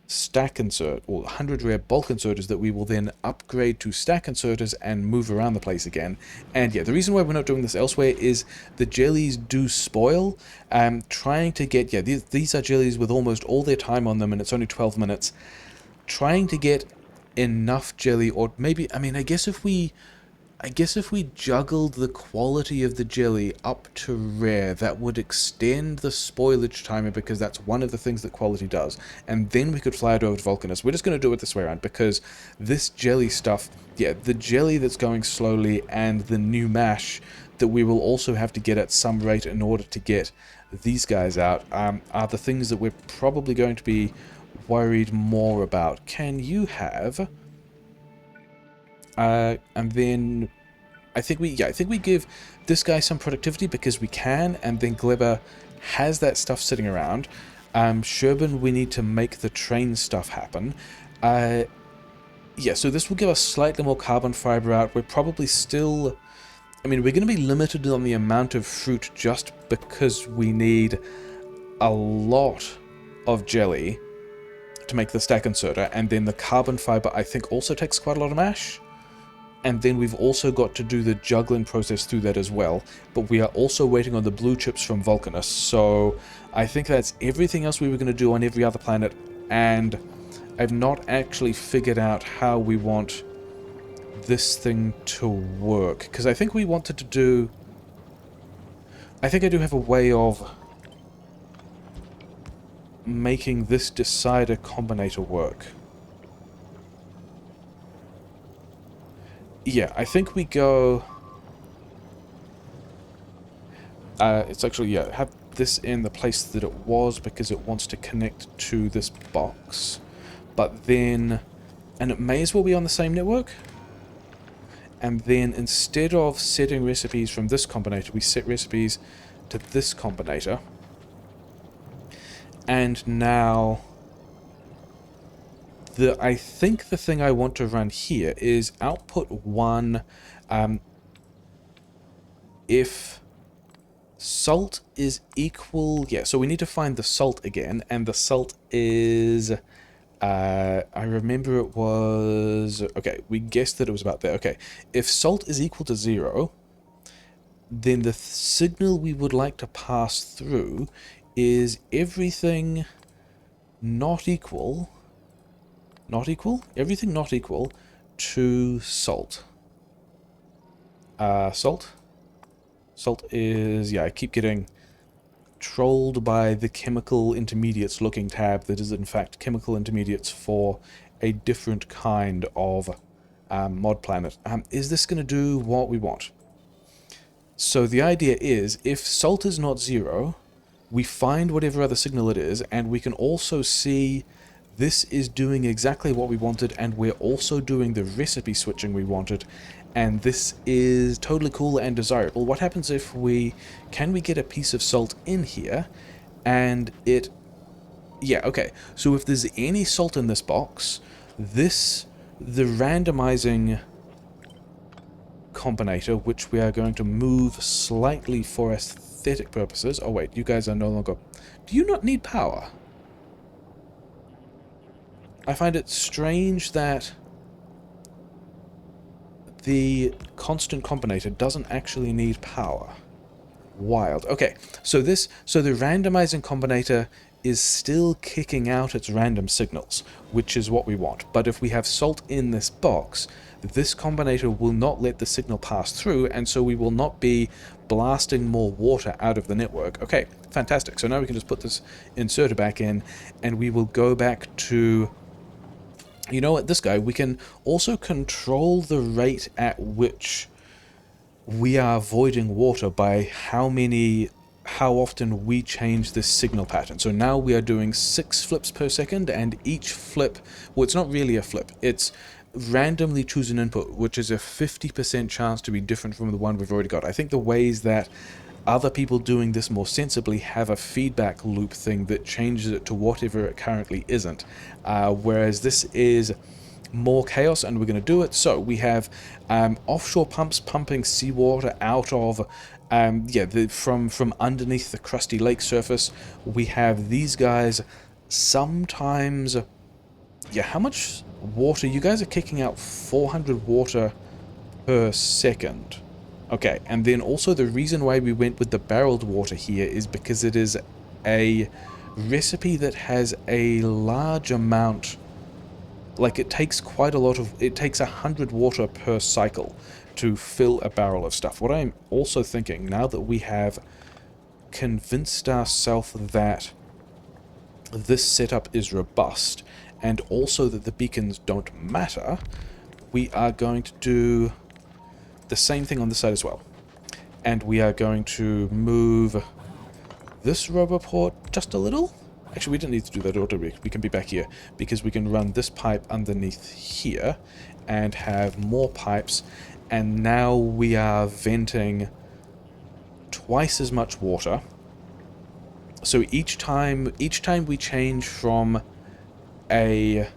stack insert, or 100 rare bulk inserters that we will then upgrade to stack inserters and move around the place again. And yeah, the reason why we're not doing this elsewhere is the jellies do spoil. Trying to get... Yeah, these are jellies with almost all their time on them and it's only 12 minutes. Trying to get enough jelly, or maybe... I mean, I guess if we juggled the quality of the jelly up to rare, that would extend the spoilage timer because that's one of the things that quality does. And then we could fly it over to Vulcanus. We're just going to do it this way around because this jelly stuff, yeah, the jelly that's going slowly and the new mash that we will also have to get at some rate in order to get these guys out are the things that we're probably going to be worried more about. Can you have... and then I think we give this guy some productivity because we can, and then Glibber has that stuff sitting around. Shchierbin, we need to make the train stuff happen. Yeah, so this will give us slightly more carbon fiber out. We're probably still... I mean, we're going to be limited on the amount of fruit just because we need a lot of jelly to make the stack inserter, and then the carbon fiber I think also takes quite a lot of mash. And then we've also got to do the juggling process through that as well. But we are also waiting on the blue chips from Vulcanus. So I think that's everything else we were going to do on every other planet. And I've not actually figured out how we want this thing to work. Because I think we wanted to do... I think I do have a way of making this decider combinator work. Yeah, I think we go... it's actually, yeah, have this in the place that it was because it wants to connect to this box. But then... And it may as well be on the same network. And then instead of setting recipes from this combinator, we set recipes to this combinator. And now... I think the thing I want to run here is output 1 if salt is equal... Yeah, so we need to find the salt again, and the salt is... I remember it was... Okay, we guessed that it was about there. Okay, if salt is equal to 0, then the signal we would like to pass through is everything not equal... Not equal? Everything not equal to salt. Salt? Salt is... Yeah, I keep getting trolled by the chemical intermediates looking tab that is in fact chemical intermediates for a different kind of mod planet. Is this going to do what we want? So the idea is, if salt is not 0, we find whatever other signal it is, and we can also see... This is doing exactly what we wanted, and we're also doing the recipe switching we wanted, and this is totally cool and desirable. What happens if we... Can we get a piece of salt in here, and it... Yeah, okay, so if there's any salt in this box, the randomizing combinator, which we are going to move slightly for aesthetic purposes... Oh wait, you guys are no longer... Do you not need power? I find it strange that the constant combinator doesn't actually need power. Wild. Okay, so the randomizing combinator is still kicking out its random signals, which is what we want. But if we have salt in this box, this combinator will not let the signal pass through, and so we will not be blasting more water out of the network. Okay, fantastic. So now we can just put this inserter back in, and we will go back to... You know what, this guy, we can also control the rate at which we are voiding water by how often we change this signal pattern. So now we are doing 6 flips per second, and each flip, well, it's not really a flip, it's randomly choose an input, which is a 50% chance to be different from the one we've already got. I think the ways that other people doing this more sensibly have a feedback loop thing that changes it to whatever it currently isn't, whereas this is more chaos, and we're going to do it. So we have offshore pumps pumping seawater out of from underneath the crusty lake surface. We have these guys sometimes... Yeah, how much water? You guys are kicking out 400 water per second. Okay, and then also the reason why we went with the barreled water here is because it is a recipe that has a large amount... Like, it takes quite a lot of... It takes 100 water per cycle to fill a barrel of stuff. What I'm also thinking, now that we have convinced ourselves that this setup is robust, and also that the beacons don't matter, we are going to do the same thing on this side as well. And we are going to move this roboport just a little. Actually, we didn't need to do that, or did we? We can be back here, because we can run this pipe underneath here and have more pipes. and now we are venting twice as much water. So each time we change from a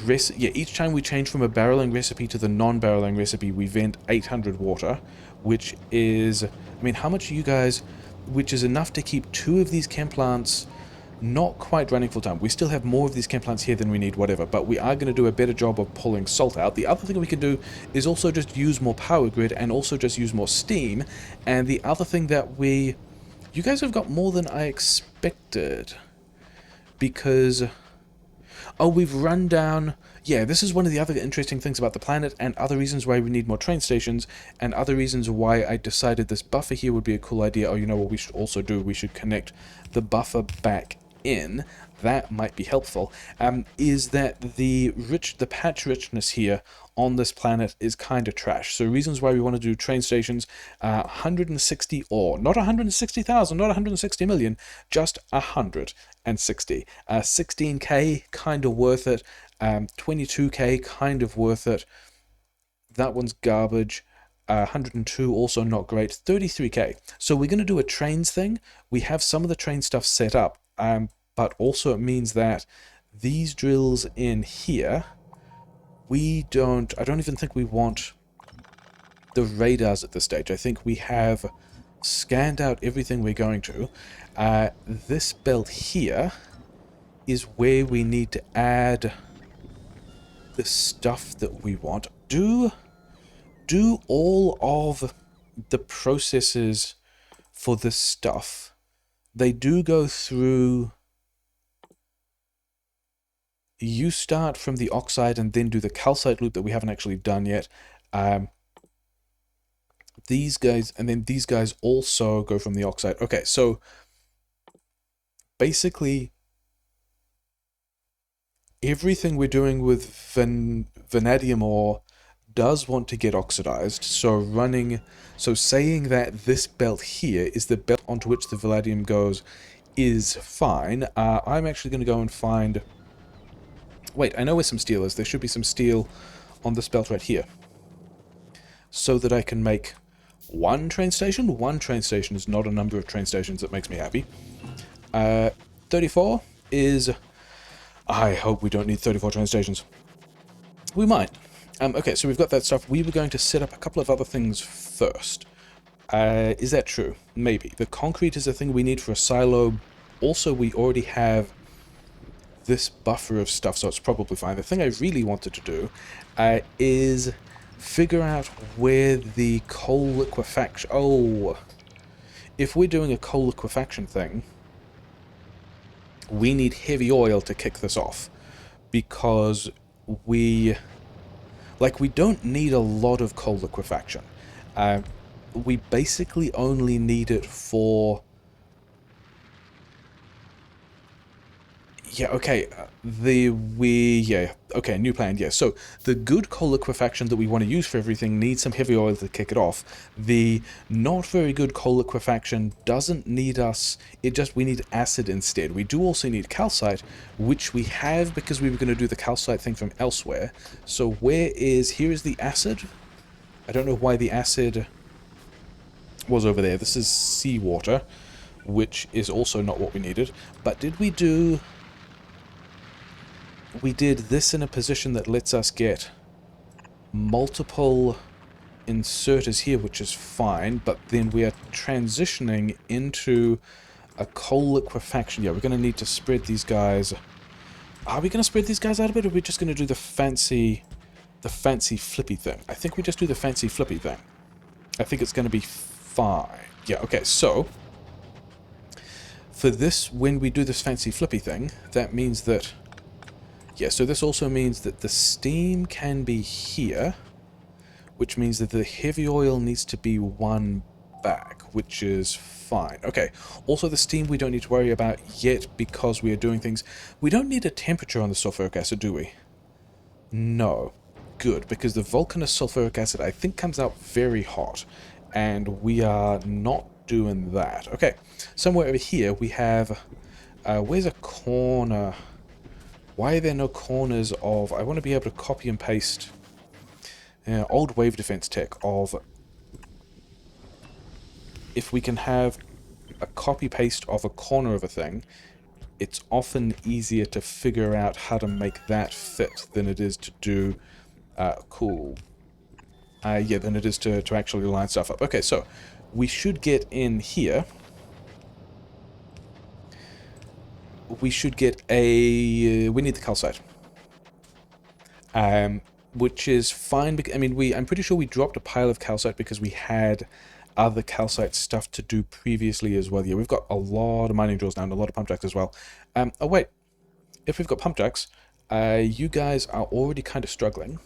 each time we change from a barreling recipe to the non-barreling recipe, we vent 800 water, which is, I mean, how much are you guys, which is enough to keep 2 of these chem plants not quite running full time. We still have more of these chem plants here than we need, whatever, but we are going to do a better job of pulling salt out. The other thing we can do is also just use more power grid and also just use more steam. And the other thing that you guys have got more than I expected, because oh, we've run down... Yeah, this is one of the other interesting things about the planet, and other reasons why we need more train stations, and other reasons why I decided this buffer here would be a cool idea. Oh, you know what we should also do? We should connect the buffer back in. That might be helpful. Is that the patch richness here on this planet is kind of trash. So reasons why we want to do train stations, 160 ore, not 160,000, not 160 million, just 160. 16k, kind of worth it. 22k, kind of worth it. That one's garbage. 102, also not great. 33k. So we're going to do a trains thing. We have some of the train stuff set up, but also it means that these drills in here, I don't even think we want the radars at this stage. I think we have scanned out everything we're going to. This belt here is where we need to add the stuff that we want. Do all of the processes for this stuff, they do go through... You start from the oxide and then do the calcite loop that we haven't actually done yet. These guys, and then these guys also go from the oxide. Okay, so basically everything we're doing with vanadium ore does want to get oxidized. So saying that this belt here is the belt onto which the vanadium goes is fine. I'm actually going to go and find... Wait, I know where some steel is. There should be some steel on this belt right here. So that I can make one train station. One train station is not a number of train stations that makes me happy. 34 is... I hope we don't need 34 train stations. We might. Okay, so we've got that stuff. We were going to set up a couple of other things first. Is that true? Maybe. The concrete is a thing we need for a silo. Also, we already have this buffer of stuff, so it's probably fine. The thing I really wanted to do is figure out where the coal liquefaction... Oh, if we're doing a coal liquefaction thing, we need heavy oil to kick this off, because we don't need a lot of coal liquefaction. We basically only need it for... Yeah, okay, new plan, yeah. So, the good coal liquefaction that we want to use for everything needs some heavy oil to kick it off. The not very good coal liquefaction doesn't need us, we need acid instead. We do also need calcite, which we have because we were going to do the calcite thing from elsewhere. So here is the acid. I don't know why the acid was over there. This is seawater, which is also not what we needed. But did we do... We did this in a position that lets us get multiple inserters here, which is fine, but then we are transitioning into a coal liquefaction. Yeah, we're going to need to spread these guys. Are we going to spread these guys out a bit, or are we just going to do the fancy flippy thing? I think we just do the fancy flippy thing. I think it's going to be fine. Yeah, okay, so for this, when we do this fancy flippy thing, that means that... Yeah, so this also means that the steam can be here, which means that the heavy oil needs to be one back, which is fine. Okay, also the steam we don't need to worry about yet because we are doing things... We don't need a temperature on the sulfuric acid, do we? No. Good, because the volcanous sulfuric acid I think comes out very hot, and we are not doing that. Okay, somewhere over here we have... where's a corner... Why are there no corners of... I want to be able to copy and paste old wave defense tech of if we can have a copy-paste of a corner of a thing, it's often easier to figure out how to make that fit than it is to do... cool. Yeah, than it is to actually line stuff up. Okay, so we should get in here. We should get a... we need the calcite. Which is fine. I mean, I'm pretty sure we dropped a pile of calcite because we had other calcite stuff to do previously as well. Yeah, we've got a lot of mining drills now and a lot of pump jacks as well. Oh, wait. If we've got pump jacks, you guys are already kind of struggling.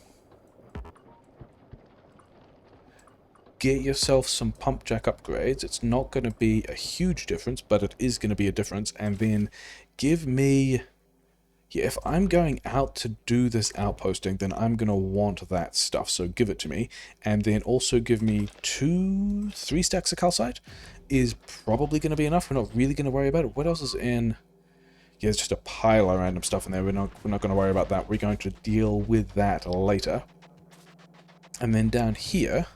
Get yourself some pump jack upgrades. It's not going to be a huge difference, but it is going to be a difference. And then give me... yeah, if I'm going out to do this outposting, then I'm going to want that stuff. So give it to me. And then also give me 3 stacks of calcite is probably going to be enough. We're not really going to worry about it. What else is in... yeah, there's just a pile of random stuff in there. We're not going to worry about that. We're going to deal with that later. And then down here...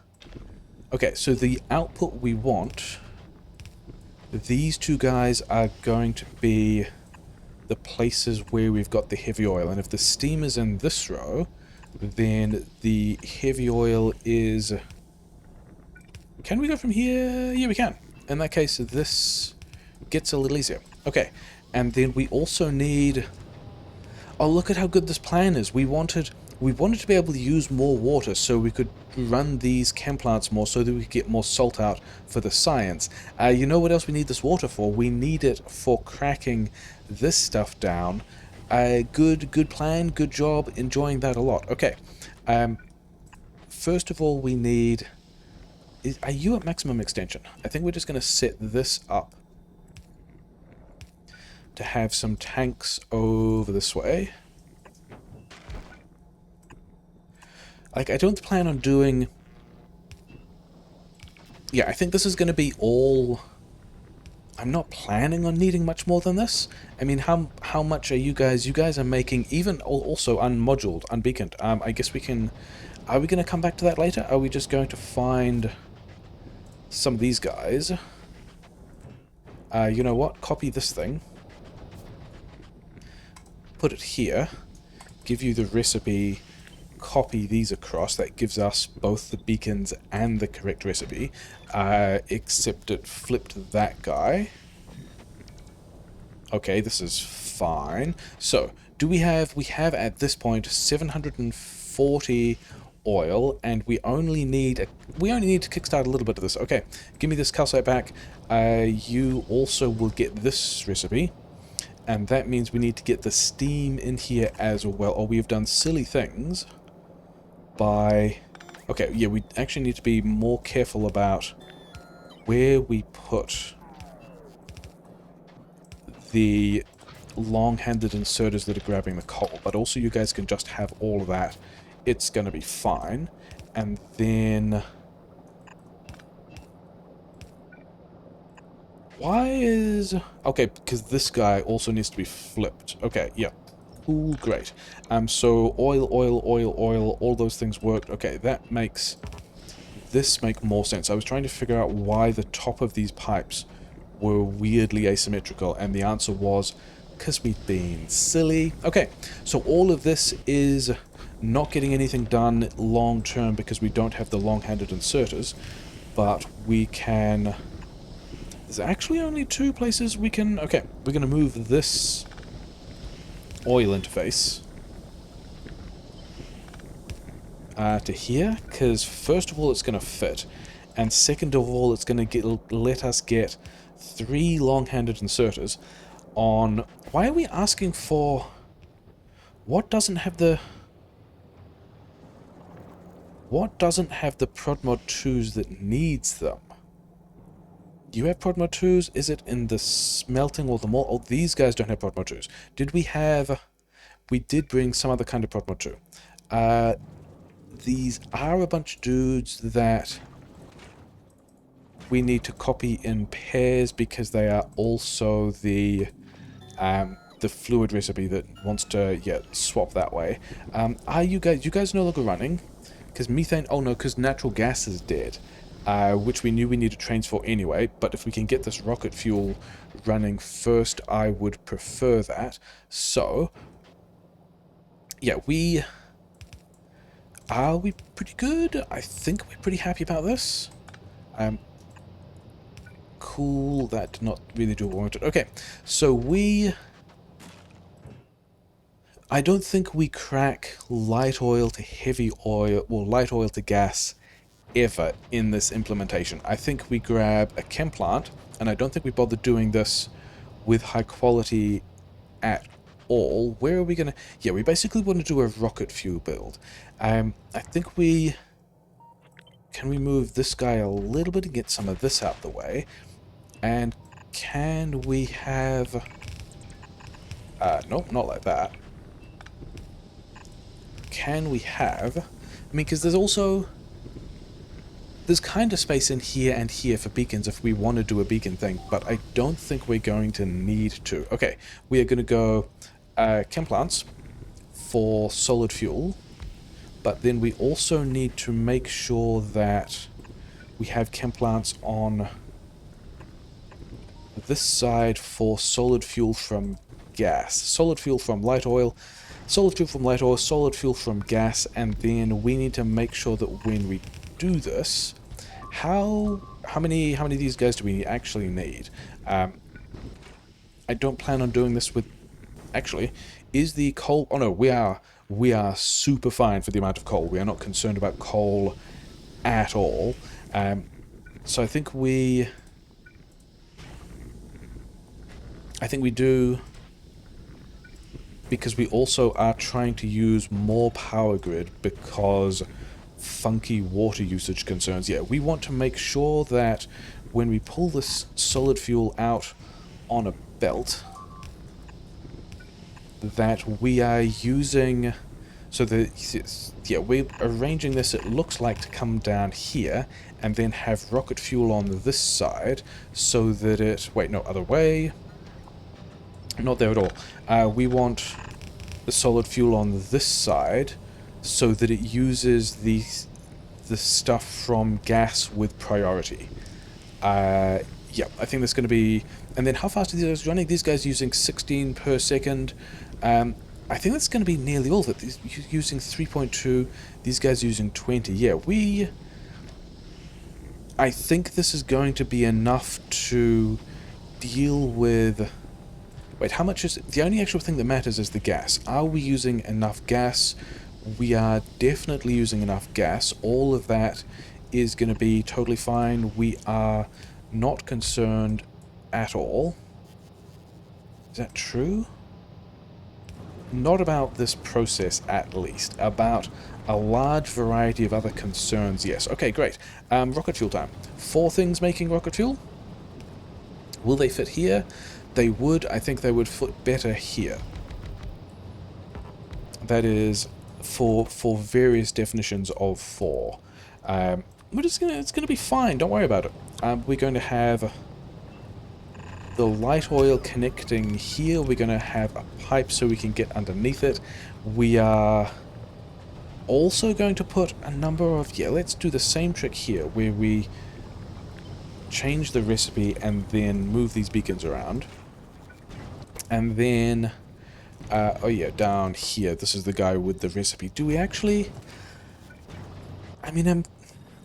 okay, so the output we want... these 2 guys are going to be... the places where we've got the heavy oil, and if the steam is in this row, then the heavy oil is... can we go from here? Yeah, we can. In that case, this gets a little easier. Okay, and then we also need... oh, look at how good this plan is. We wanted to be able to use more water so we could run these chem plants more so that we could get more salt out for the science. You know what else we need this water for? We need it for cracking this stuff down. Good plan, good job, enjoying that a lot. Okay, first of all we need... are you at maximum extension? I think we're just going to set this up to have some tanks over this way. Like, I don't plan on doing... yeah, I think this is going to be all... I'm not planning on needing much more than this. I mean, how much are you guys... you guys are making, even also unmoduled, unbeaconed. I guess we can... are we going to come back to that later? Are we just going to find some of these guys? You know what? Copy this thing. Put it here. Give you the recipe... copy these across. That gives us both the beacons and the correct recipe, except it flipped that guy. Okay, this is fine. So, we have at this point 740 oil, and we only need to kickstart a little bit of this. Okay, give me this calcite back. You also will get this recipe, and that means we need to get the steam in here as well. Or we've done silly things by... okay, yeah, we actually need to be more careful about where we put the long-handed inserters that are grabbing the coal, but also you guys can just have all of that. It's going to be fine. And then... why is... okay, because this guy also needs to be flipped. Okay, yeah. Cool, great. So oil, all those things worked. Okay, that makes this make more sense. I was trying to figure out why the top of these pipes were weirdly asymmetrical, and the answer was because we've been silly. Okay, so all of this is not getting anything done long term because we don't have the long-handed inserters, but we can... there's actually only 2 places we can... okay, we're going to move this oil interface to here, because first of all it's going to fit, and second of all it's going to let us get 3 long-handed inserters on... why are we asking for... what doesn't have the prod mod 2s that needs them? Do you have prod mod 2s? Is it in the smelting or the malt? Oh, these guys don't have prod mod 2s. Did we have... we did bring some other kind of prod mod 2. These are a bunch of dudes that we need to copy in pairs because they are also the fluid recipe that wants to, yeah, swap that way. Are you guys no longer running? Because methane... Oh no, because natural gas is dead. Which we knew we needed trains for anyway, but if we can get this rocket fuel running first, I would prefer that. So, yeah, are we pretty good? I think we're pretty happy about this. Cool, that did not really do what I wanted. Okay, so I don't think we crack light oil to heavy oil, or light oil to gas, ever in this implementation. I think we grab a chem plant, and I don't think we bother doing this with high quality at all. Where are we gonna... Yeah, we basically want to do a rocket fuel build. I think we... Can we move this guy a little bit and get some of this out the way? And can we have... nope, not like that. Can we have... I mean, because there's also... There's kind of space in here and here for beacons if we want to do a beacon thing, but I don't think we're going to need to. Okay, we are going to go chem plants for solid fuel, but then we also need to make sure that we have chem plants on this side for solid fuel from gas. Solid fuel from light oil, solid fuel from light oil, solid fuel from gas, and then we need to make sure that when we do this, how many of these guys do we actually need? I don't plan on doing this with... Actually, is the coal... Oh no, we are super fine for the amount of coal. We are not concerned about coal at all. So I think we do, because we also are trying to use more power grid because funky water usage concerns. Yeah, we want to make sure that when we pull this solid fuel out on a belt, that we are using... So yeah, we're arranging this, it looks like, to come down here and then have rocket fuel on this side so that it... Wait, no, other way. Not there at all. We want the solid fuel on this side so that it uses the stuff from gas with priority. Yeah, I think that's going to be... And then how fast are these guys running? These guys using 16 per second. I think that's going to be nearly all of it. These using 3.2, these guys using 20. Yeah, I think this is going to be enough to deal with... Wait, how much is... The only actual thing that matters is the gas. Are we using enough gas? We are definitely using enough gas. All of that is going to be totally fine. We are not concerned at all. Is that true? Not about this process, at least. About a large variety of other concerns, yes. Okay, great. Rocket fuel time. 4 things making rocket fuel. Will they fit here? They would. I think they would fit better here. That is for various definitions of 4. It's gonna be fine. Don't worry about it. We're going to have the light oil connecting here. We're going to have a pipe so we can get underneath it. We are also going to put a number of... Yeah, let's do the same trick here, where we change the recipe and then move these beacons around. And then... oh yeah, down here. This is the guy with the recipe. Do we actually... I mean,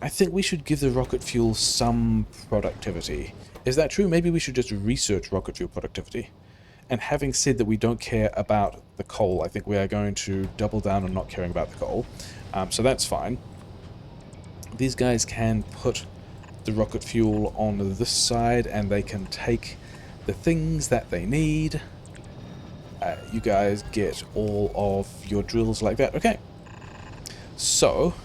I think we should give the rocket fuel some productivity. Is that true? Maybe we should just research rocket fuel productivity. And having said that we don't care about the coal, I think we are going to double down on not caring about the coal. So that's fine. These guys can put the rocket fuel on this side and they can take the things that they need. You guys get all of your drills like that. Okay. So,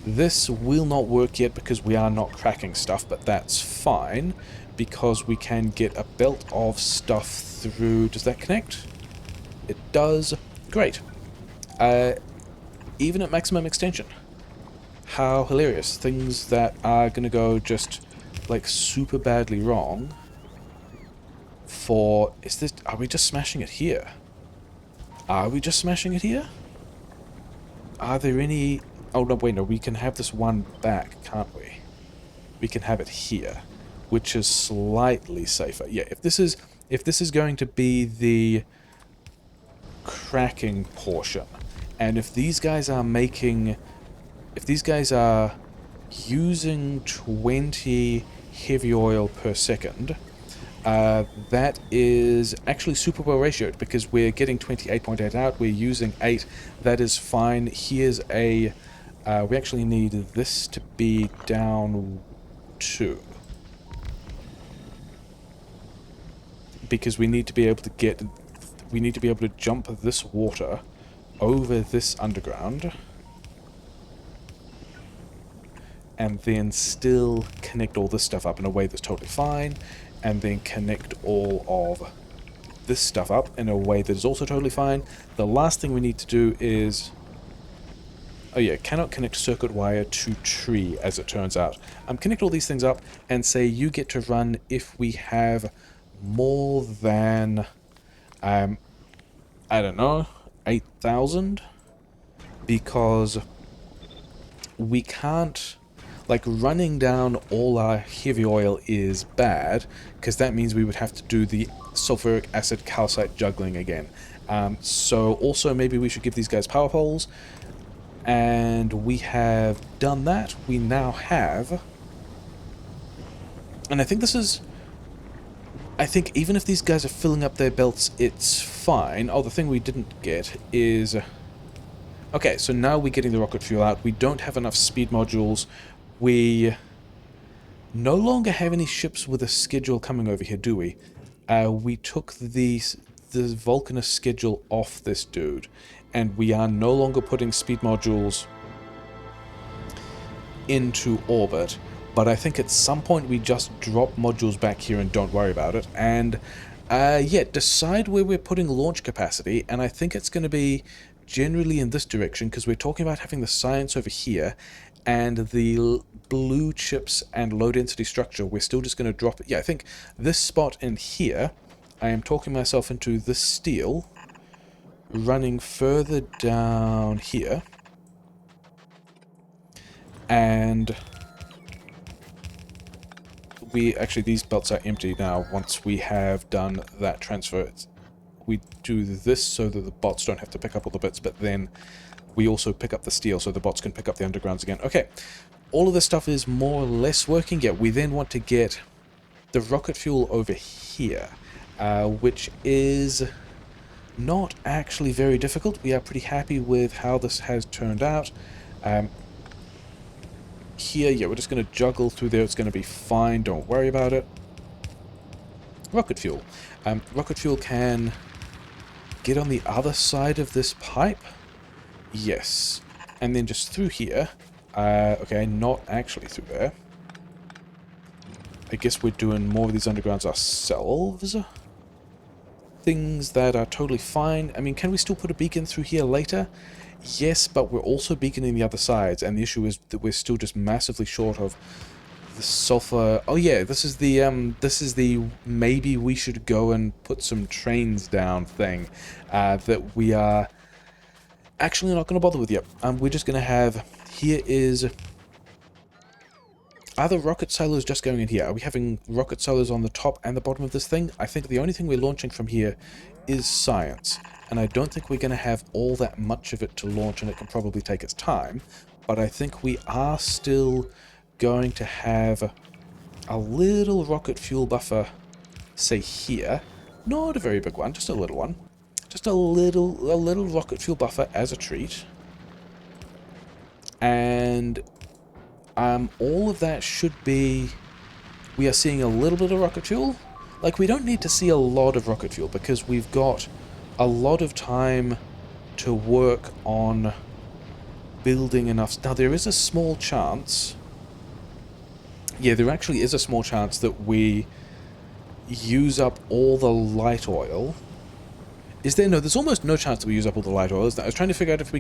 this will not work yet because we are not cracking stuff, but that's fine because we can get a belt of stuff through... Does that connect? It does. Great. Even at maximum extension. How hilarious. Things that are going to go just, like, super badly wrong for... Is this... Are we just smashing it here? Are we just smashing it here? Are there any Oh, no, wait, no, we can have this one back, can't we? We can have it here, which is slightly safer. Yeah, if this is going to be the cracking portion, and if these guys are using 20 heavy oil per second, that is actually super well ratioed because we're getting 28.8 out, we're using 8, that is fine. Here's a, we actually need this to be down 2. Because we need to be able to jump this water over this underground and then still connect all this stuff up in a way that's totally fine, and then connect all of this stuff up in a way that is also totally fine. The last thing we need to do is... oh yeah, cannot connect circuit wire to tree, as it turns out. Connect all these things up and say you get to run if we have more than, I don't know, 8,000? Because we can't... like, running down all our heavy oil is bad, because that means we would have to do the sulfuric acid calcite juggling again. So also maybe we should give these guys power poles, and we have done that. We now have... and I think this is... I think even if these guys are filling up their belts, it's fine. Oh, the thing we didn't get is... okay, so now we're getting the rocket fuel out. We don't have enough speed modules. We no longer have any ships with a schedule coming over here, do we? We took the Vulcanist schedule off this dude, and we are no longer putting speed modules into orbit. But I think at some point we just drop modules back here and don't worry about it. And yeah, decide where we're putting launch capacity, and I think it's going to be generally in this direction, because we're talking about having the science over here, and the blue chips and low density structure, we're still just going to drop it. Yeah, I think this spot in here, I am talking myself into this steel, running further down here, and we actually, these belts are empty now. Once we have done that transfer, we do this so that the bots don't have to pick up all the bits, but then we also pick up the steel so the bots can pick up the undergrounds again. Okay, all of this stuff is more or less working. Yeah, we then want to get the rocket fuel over here, which is not actually very difficult. We are pretty happy with how this has turned out. Here, yeah, we're just going to juggle through there. It's going to be fine. Don't worry about it. Rocket fuel. Rocket fuel can get on the other side of this pipe. Yes. And then just through here. Okay, not actually through there. I guess we're doing more of these undergrounds ourselves. Things that are totally fine. I mean, can we still put a beacon through here later? Yes, but we're also beaconing the other sides, and the issue is that we're still just massively short of the sulfur. Oh yeah, this is the maybe we should go and put some trains down thing that we are actually not going to bother with yet. We're just going to have, here is, are the rocket silos just going in here? Are we having rocket silos on the top and the bottom of this thing? I think the only thing we're launching from here is science, and I don't think we're going to have all that much of it to launch, and it can probably take its time, but I think we are still going to have a little rocket fuel buffer, say here. Not a very big one, just a little one. Just a little rocket fuel buffer as a treat. And all of that should be... we are seeing a little bit of rocket fuel. Like, we don't need to see a lot of rocket fuel because we've got a lot of time to work on building enough. Now, there is a small chance... yeah, there actually is a small chance that we use up all the light oil. Is there? No, there's almost no chance that we use up all the light oil. I was trying to figure out if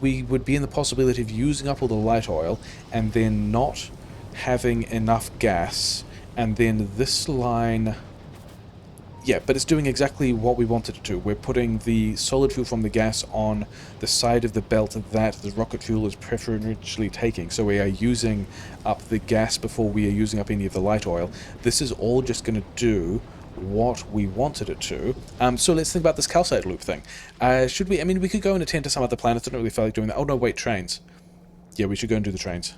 we would be in the possibility of using up all the light oil and then not having enough gas, and then this line... Yeah, but it's doing exactly what we wanted it to. We're putting the solid fuel from the gas on the side of the belt that the rocket fuel is preferentially taking. So we are using up the gas before we are using up any of the light oil. This is all just going to do what we wanted it to. So let's think about this calcite loop thing. Should we? I mean, we could go and attend to some other planets. I don't really feel like doing that. Oh no, wait, trains. Yeah, we should go and do the trains.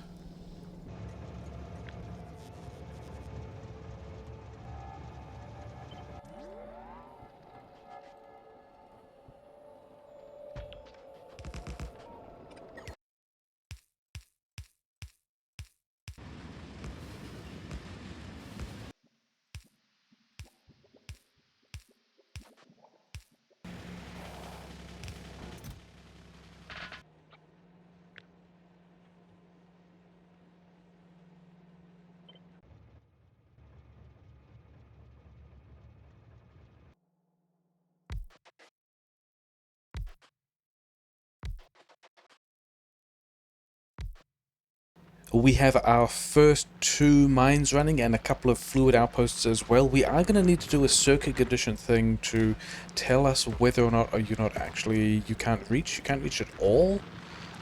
We have our first 2 mines running and a couple of fluid outposts as well. We are going to need to do a circuit condition thing to tell us whether or not you're not actually, you can't reach at all.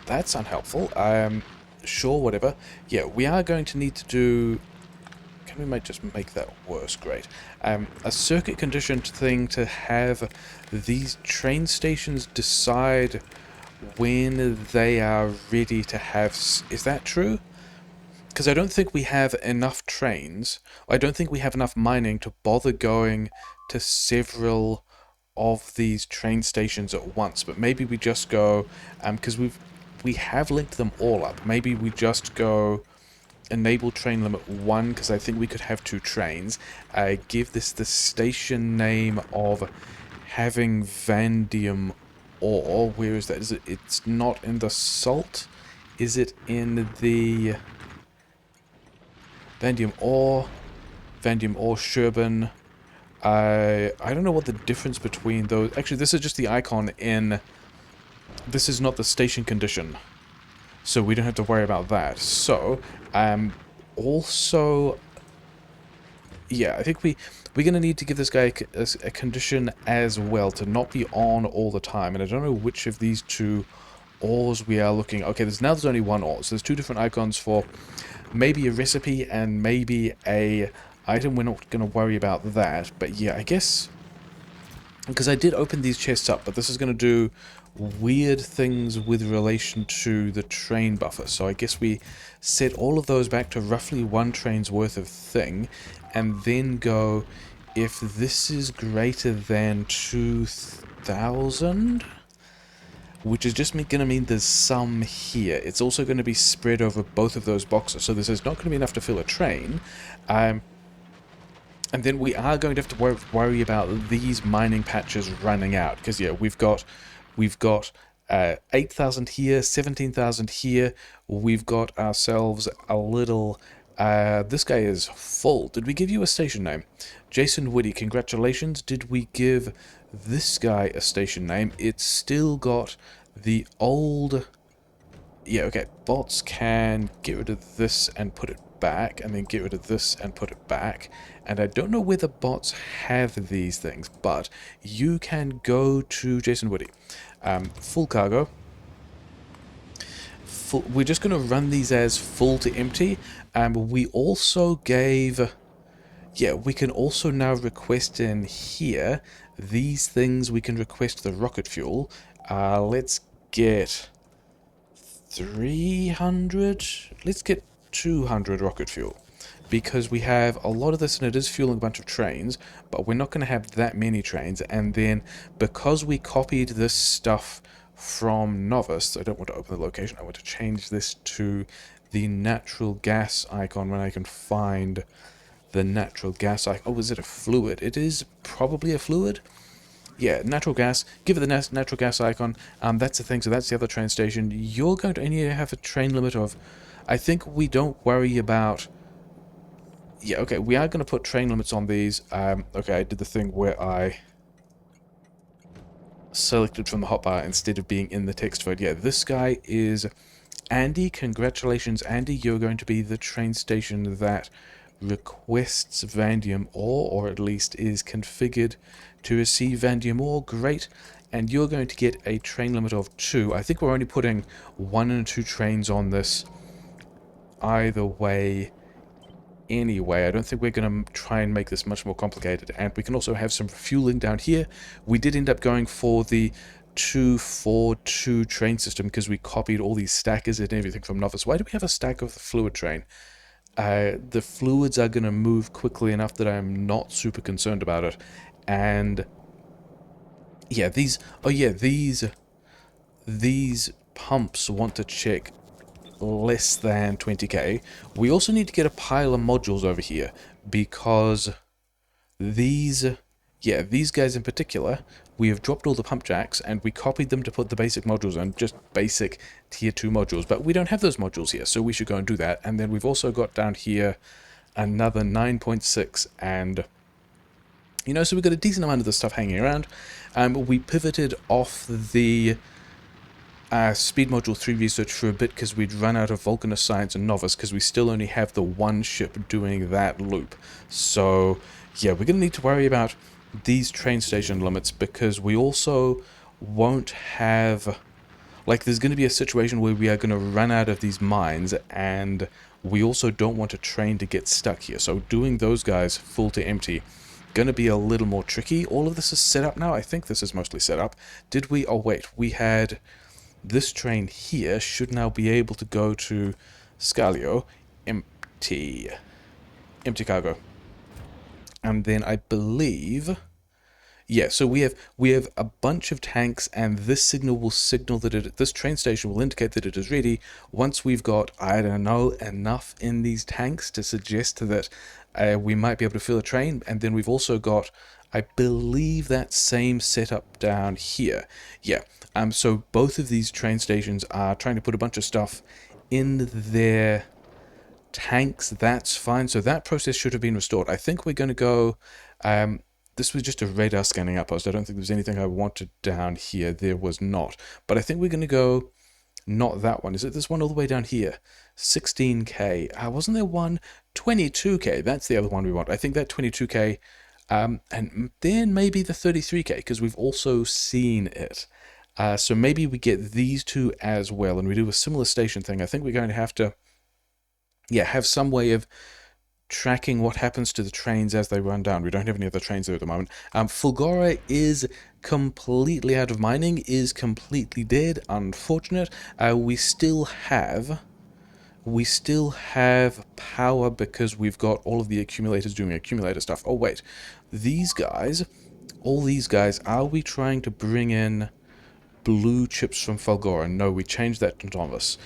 That's unhelpful. Sure, whatever. Yeah, we are going to need to do, can we might just make that worse? Great. A circuit conditioned thing to have these train stations decide when they are ready to have, is that true? Because I don't think we have enough trains. I don't think we have enough mining to bother going to several of these train stations at once. But maybe we just go, because we have linked them all up. Maybe we just go enable train limit 1, because I think we could have 2 trains. Give this the station name of having vanadium ore. Where is that? Is it? It's not in the salt. Is it in the Vanadium ore, Shchierbin. I don't know what the difference between those... Actually, this is just the icon in... This is not the station condition, so we don't have to worry about that. So, also... Yeah, I think we're going to need to give this guy a condition as well, to not be on all the time. And I don't know which of these 2 ores we are looking... Okay, there's only 1 ore, so there's 2 different icons for... Maybe a recipe and maybe a item. We're not going to worry about that. But yeah, I guess... Because I did open these chests up, but this is going to do weird things with relation to the train buffer. So I guess we set all of those back to roughly 1 train's worth of thing. And then go, if this is greater than 2,000... which is just going to mean there's some here. It's also going to be spread over both of those boxes, so this is not going to be enough to fill a train. And then we are going to have to worry about these mining patches running out, because yeah, we've got 8,000 here, 17,000 here. We've got ourselves a little... this guy is full. Did we give you a station name? Jason Woody, congratulations. Did we give this guy a station name? It's still got the old... Yeah, okay. Bots can get rid of this and put it back, and then get rid of this and put it back. And I don't know whether bots have these things, but you can go to Jason Woody. Full cargo. We're just going to run these as full to empty. We also gave... Yeah, we can also now request in here these things. We can request the rocket fuel. Let's get 300. Let's get 200 rocket fuel, because we have a lot of this and it is fueling a bunch of trains, but we're not going to have that many trains. And then because we copied this stuff from Novice, I don't want to open the location. I want to change this to the natural gas icon when I can find the natural gas icon. Oh, is it a fluid? It is probably a fluid. Yeah, natural gas. Give it the natural gas icon. That's the thing. So that's the other train station. You're going to only have a train limit of... I think we don't worry about... Yeah, okay. We are going to put train limits on these. Okay, I did the thing where I selected from the hotbar instead of being in the text mode. Yeah, this guy is Andy. Congratulations, Andy. You're going to be the train station that requests vanadium ore, or at least is configured to receive vanadium ore. Great. And you're going to get a train limit of 2. I think we're only putting 1 and 2 trains on this either way anyway. I don't think we're going to try and make this much more complicated. And we can also have some fueling down here. We did end up going for the 2-4-2 train system because we copied all these stackers and everything from Novice. Why do we have a stack of the fluid train? The fluids are going to move quickly enough that I'm not super concerned about it. And yeah, these pumps want to check less than 20k. We also need to get a pile of modules over here because these guys in particular, we have dropped all the pump jacks and we copied them to put the basic modules on, just basic tier 2 modules, but we don't have those modules here, so we should go and do that. And then we've also got down here another 9.6, and you know, so we've got a decent amount of this stuff hanging around. We pivoted off the Speed Module 3 research for a bit because we'd run out of Vulcanist Science and Novice because we still only have the one ship doing that loop. So yeah, we're going to need to worry about these train station limits because we also won't have... Like, there's going to be a situation where we are going to run out of these mines, and we also don't want a train to get stuck here. So doing those guys full to empty going to be a little more tricky. All of this is set up now. I think this is mostly set up. Did we... Oh, wait. We had... This train here should now be able to go to Scalio empty. Empty cargo. And then I believe... Yeah, so we have a bunch of tanks, and this signal will signal that this train station will indicate that it is ready once we've got, I don't know, enough in these tanks to suggest that we might be able to fill a train. And then we've also got, I believe, that same setup down here. Yeah, so both of these train stations are trying to put a bunch of stuff in their tanks. That's fine. So that process should have been restored. I think we're going to go... This was just a radar scanning outpost. I don't think there's anything I wanted down here. There was not. But I think we're going to go... Not that one. Is it this one all the way down here? 16k. Wasn't there one? 22k. That's the other one we want. I think that 22k... and then maybe the 33k, because we've also seen it. So maybe we get these two as well, and we do a similar station thing. I think we're going to have to... Yeah, have some way of tracking what happens to the trains as they run down. We don't have any other trains there at the moment. Fulgora is completely out of mining, is completely dead. Unfortunate. We still have power because we've got all of the accumulators doing accumulator stuff. Oh wait, these guys, all these guys, are we trying to bring in blue chips from Fulgora? No, we changed that to Novice.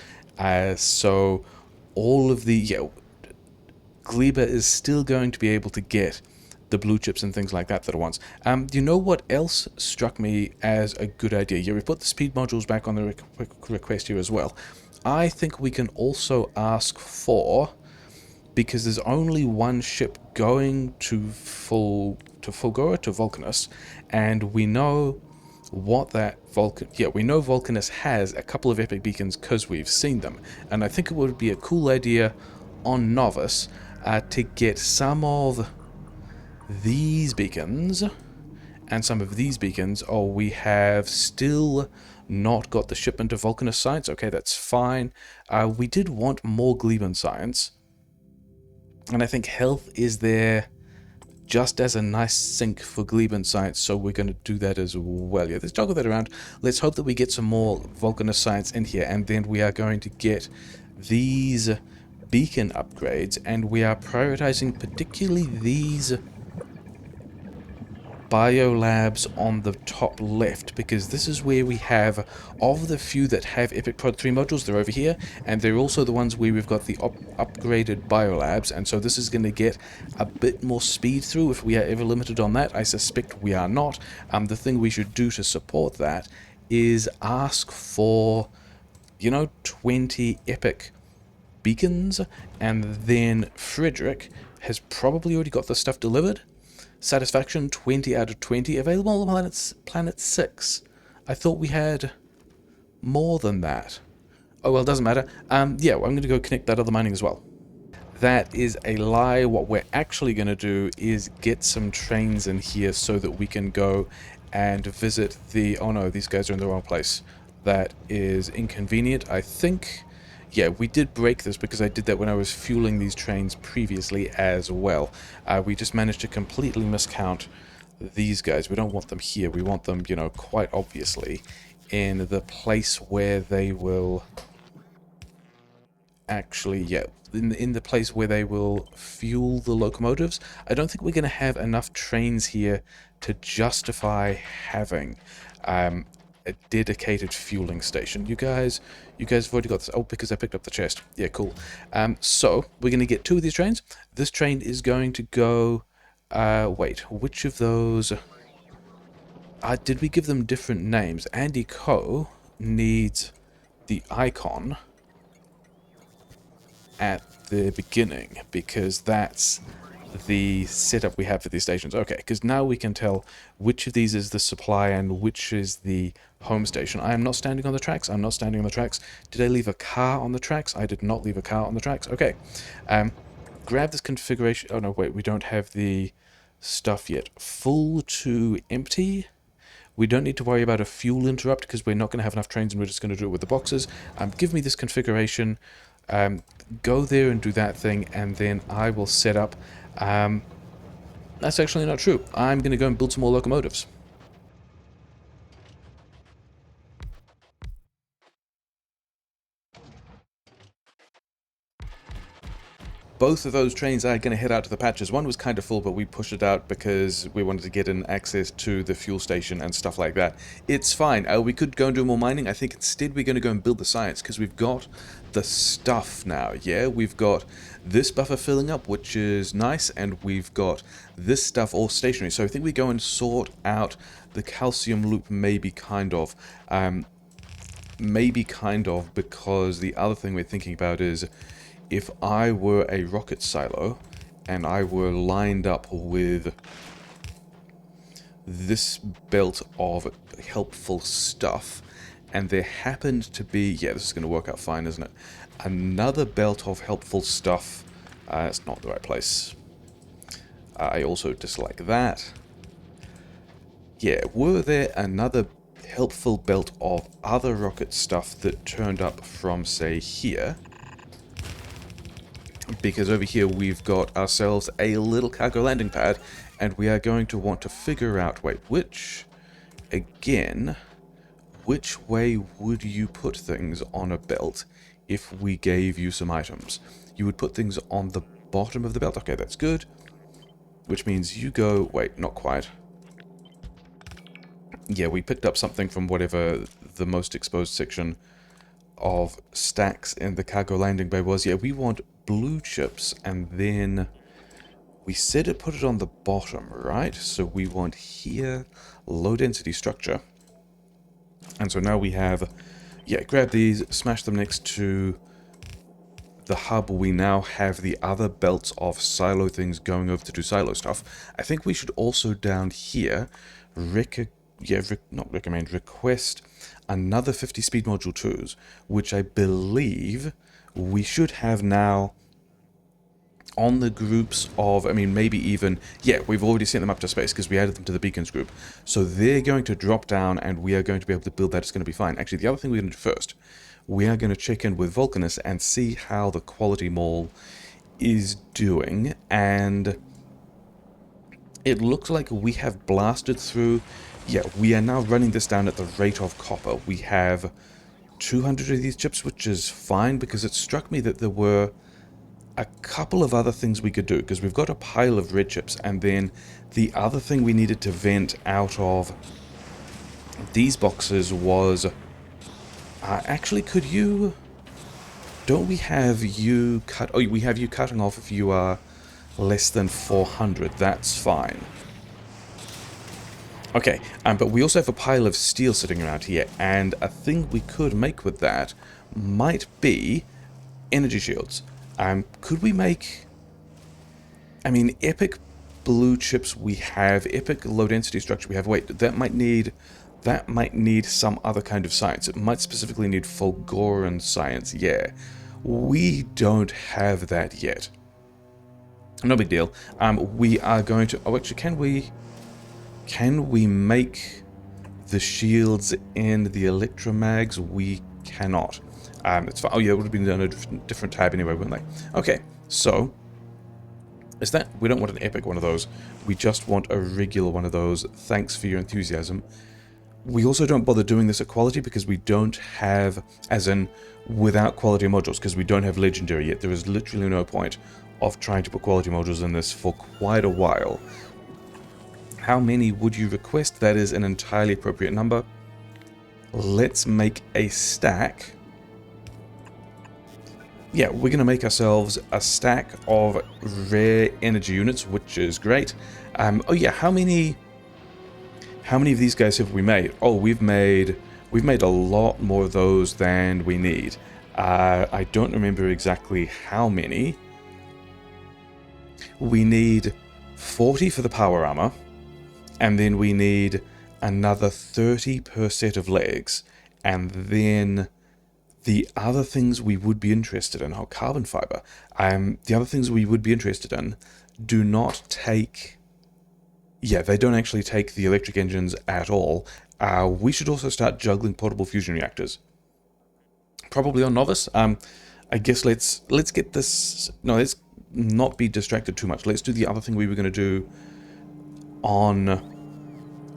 So all of the... Yeah, Gleba is still going to be able to get the blue chips and things like that that it wants. You know what else struck me as a good idea? Yeah, we put the speed modules back on the request here as well. I think we can also ask for, because there's only one ship going to Fulgora, to Vulcanus, and we know what that we know Vulcanus has a couple of epic beacons because we've seen them, and I think it would be a cool idea on Novice to get some of these beacons and some of these beacons. Oh, we have still not got the shipment of Vulcanist science. Okay, that's fine. We did want more Gleben science, and I think health is there just as a nice sink for Gleben science, so we're going to do that as well. Yeah, let's juggle that around. Let's hope that we get some more Vulcanist science in here, and then we are going to get these beacon upgrades, and we are prioritizing particularly these biolabs on the top left, because this is where we have, of the few that have Epic Prod 3 modules, they're over here, and they're also the ones where we've got the upgraded biolabs, and so this is going to get a bit more speed through if we are ever limited on that. I suspect we are not. The thing we should do to support that is ask for, 20 Epic beacons, and then Frederick has probably already got the stuff delivered. Satisfaction 20 out of 20 available on planet 6. I thought we had more than that. Oh well, doesn't matter. Yeah, well, I'm going to go connect that other mining as well. That is a lie. What we're actually going to do is get some trains in here so that we can go and visit the... Oh no, these guys are in the wrong place. That is inconvenient. I think... Yeah, we did break this because I did that when I was fueling these trains previously as well. We just managed to completely miscount these guys. We don't want them here. We want them, you know, quite obviously in the place where they will... Actually, yeah, in the place where they will fuel the locomotives. I don't think we're going to have enough trains here to justify having a dedicated fueling station. You guys have already got this. Oh, because I picked up the chest. Yeah, cool. So we're going to get 2 of these trains. This train is going to go... wait, which of those... did we give them different names? Andy Co. needs the icon at the beginning, because that's the setup we have for these stations. Okay, because now we can tell which of these is the supply and which is the home station. I am not standing on the tracks. I'm not standing on the tracks. Did I leave a car on the tracks? I did not leave a car on the tracks. Okay. Grab this configuration. Oh, no, wait. We don't have the stuff yet. Full to empty. We don't need to worry about a fuel interrupt because we're not going to have enough trains and we're just going to do it with the boxes. Give me this configuration. Go there and do that thing, and then I will set up... that's actually not true. I'm going to go and build some more locomotives. Both of those trains are going to head out to the patches. One was kind of full, but we pushed it out because we wanted to get in access to the fuel station and stuff like that. It's fine. We could go and do more mining. I think instead we're going to go and build the science because we've got the stuff now, yeah? We've got this buffer filling up, which is nice, and we've got this stuff all stationary. So I think we go and sort out the calcium loop, maybe kind of. Because the other thing we're thinking about is... If I were a rocket silo and I were lined up with this belt of helpful stuff, and there happened to be... Yeah, this is going to work out fine, isn't it? Another belt of helpful stuff. It's not the right place. I also dislike that. Yeah, were there another helpful belt of other rocket stuff that turned up from, say, here... Because over here we've got ourselves a little cargo landing pad, and we are going to want to figure out, wait, which way would you put things on a belt if we gave you some items? You would put things on the bottom of the belt. Okay, that's good. Which means you go, wait, not quite. Yeah, we picked up something from whatever the most exposed section of stacks in the cargo landing bay was. Yeah, we want blue chips, and then we said it put it on the bottom, right? So we want here low density structure, and so now we have, yeah, grab these, smash them next to the hub. We now have the other belts of silo things going over to do silo stuff. I think we should also down here request another 50 speed module 2s, which I believe we should have now on the groups of, I mean, maybe even, yeah, we've already sent them up to space because we added them to the beacons group. So they're going to drop down and we are going to be able to build that. It's going to be fine. Actually, the other thing we're going to do first, we are going to check in with Vulcanus and see how the quality mall is doing. And it looks like we have blasted through. Yeah, we are now running this down at the rate of copper. We have 200 of these chips, which is fine, because it struck me that there were a couple of other things we could do, because we've got a pile of red chips, and then the other thing we needed to vent out of these boxes was... actually, could you... Don't we have you cut... Oh, we have you cutting off if you are less than 400. That's fine. Okay, but we also have a pile of steel sitting around here, and a thing we could make with that might be energy shields. Could we make... I mean, epic blue chips we have, epic low density structure we have. Wait, that might need some other kind of science. It might specifically need Fulgoran science, yeah. We don't have that yet. No big deal. We are going to... Oh, actually, can we make the shields and the electromags? We cannot. It's fine. Oh, yeah, it would have been on a different tab anyway, wouldn't they? Okay, so... Is that... We don't want an epic one of those. We just want a regular one of those. Thanks for your enthusiasm. We also don't bother doing this at quality because we don't have, as in without quality modules, because we don't have legendary yet. There is literally no point of trying to put quality modules in this for quite a while. How many would you request? That is an entirely appropriate number. Let's make a stack. Yeah, we're going to make ourselves a stack of rare energy units, which is great. Oh yeah, how many of these guys have we made? Oh, we've made a lot more of those than we need. I don't remember exactly how many. We need 40 for the power armor, and then we need another 30 per set of legs, and then the other things we would be interested in, oh, carbon fiber. The other things we would be interested in do not take... Yeah, they don't actually take the electric engines at all. We should also start juggling portable fusion reactors. Probably on Novice. I guess let's get this... No, let's not be distracted too much. Let's do the other thing we were going to do on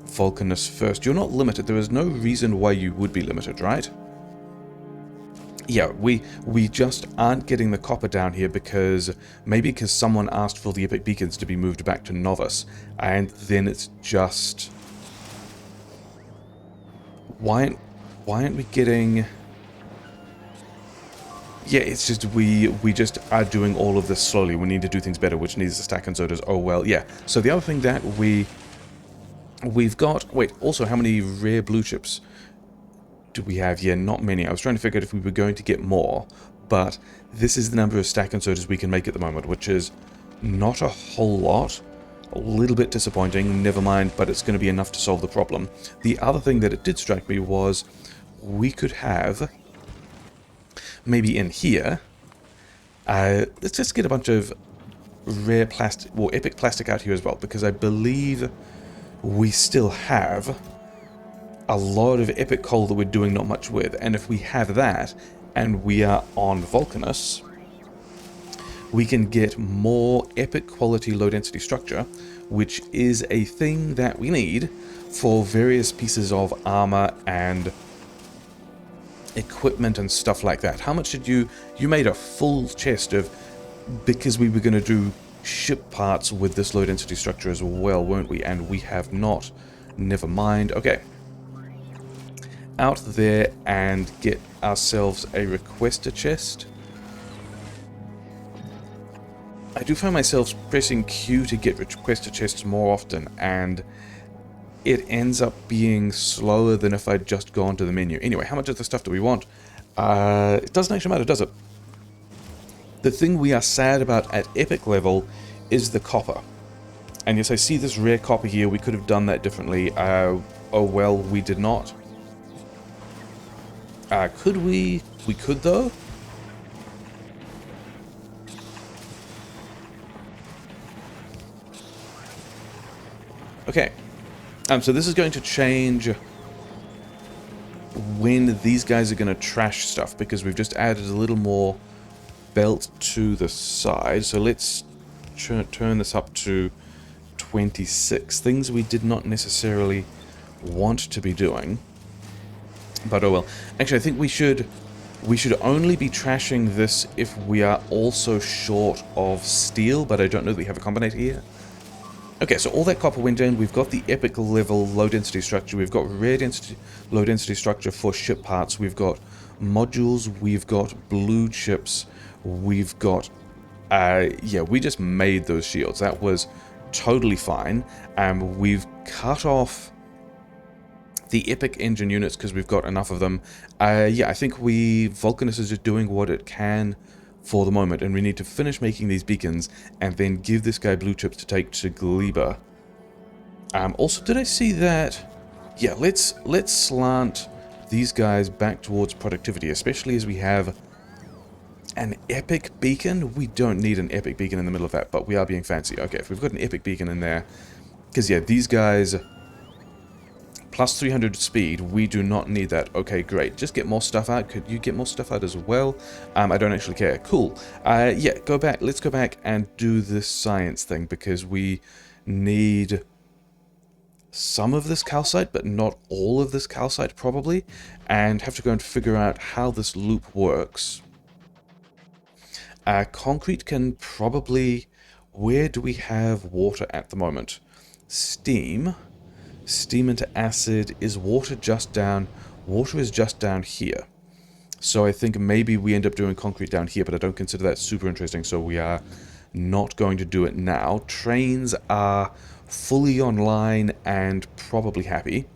Vulcanus first. You're not limited. There is no reason why you would be limited, right? Yeah, we just aren't getting the copper down here because someone asked for the epic beacons to be moved back to Novice, and then it's just... Why aren't we getting... Yeah, it's just we just are doing all of this slowly. We need to do things better, which needs a stack and sodas. Oh well, yeah. So the other thing that we've got... Wait, also how many rare blue chips do we have? Yeah, not many. I was trying to figure out if we were going to get more, but this is the number of stack and sodas we can make at the moment, which is not a whole lot. A little bit disappointing, never mind, but it's going to be enough to solve the problem. The other thing that it did strike me was we could have, maybe in here, let's just get a bunch of rare plastic, well, epic plastic out here as well, because I believe we still have a lot of epic coal that we're doing not much with, and if we have that, and we are on Vulcanus, we can get more epic quality low density structure, which is a thing that we need for various pieces of armor and equipment and stuff like that. How much did you made a full chest of, because we were going to do ship parts with this low density structure as well, weren't we? And we have not. Never mind. Okay. Out there and get ourselves a requester chest. I do find myself pressing Q to get requester chests more often, and it ends up being slower than if I'd just gone to the menu. Anyway, how much of the stuff do we want? It doesn't actually matter, does it? The thing we are sad about at epic level is the copper. And yes, I see this rare copper here. We could have done that differently. Oh well, we did not. Could we? We could, though. Okay. So this is going to change when these guys are going to trash stuff, because we've just added a little more belt to the side. So let's turn this up to 26. Things we did not necessarily want to be doing. But oh well. Actually, I think we should only be trashing this if we are also short of steel, but I don't know that we have a combinator here. Okay, so all that copper went in. We've got the epic level low density structure. We've got rare density, low density structure for ship parts. We've got modules. We've got blue chips. We've got, yeah, we just made those shields. That was totally fine. We've cut off the epic engine units because we've got enough of them. Yeah, I think Vulcanus is just doing what it can for the moment, and we need to finish making these beacons and then give this guy blue chips to take to Gleba. Also, did I see that? Yeah, let's slant these guys back towards productivity, especially as we have An epic beacon? We don't need an epic beacon in the middle of that, but we are being fancy. Okay, if we've got an epic beacon in there, because yeah, these guys, plus 300 speed, we do not need that. Okay, great. Just get more stuff out. Could you get more stuff out as well? I don't actually care. Cool. Yeah, go back. Let's go back and do this science thing, because we need some of this calcite, but not all of this calcite, probably, and have to go and figure out how this loop works. Concrete can probably... Where do we have water at the moment? Steam. Steam into acid. Is water just down? Water is just down here. So I think maybe we end up doing concrete down here, but I don't consider that super interesting, so we are not going to do it now. Trains are fully online and probably happy.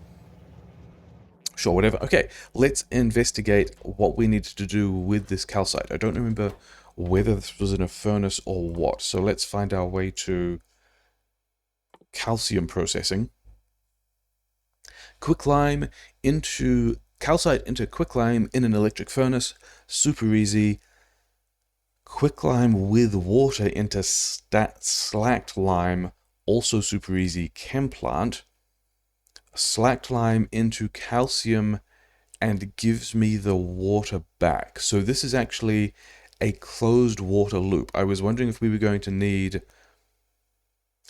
Sure, whatever. Okay, let's investigate what we need to do with this calcite. I don't remember whether this was in a furnace or what, so let's find our way to calcium processing. Quicklime into calcite into quicklime in an electric furnace, super easy. Quicklime with water into slacked lime, also super easy. Chem plant. Slacked lime into calcium and gives me the water back. So this is actually a closed water loop. I was wondering if we were going to need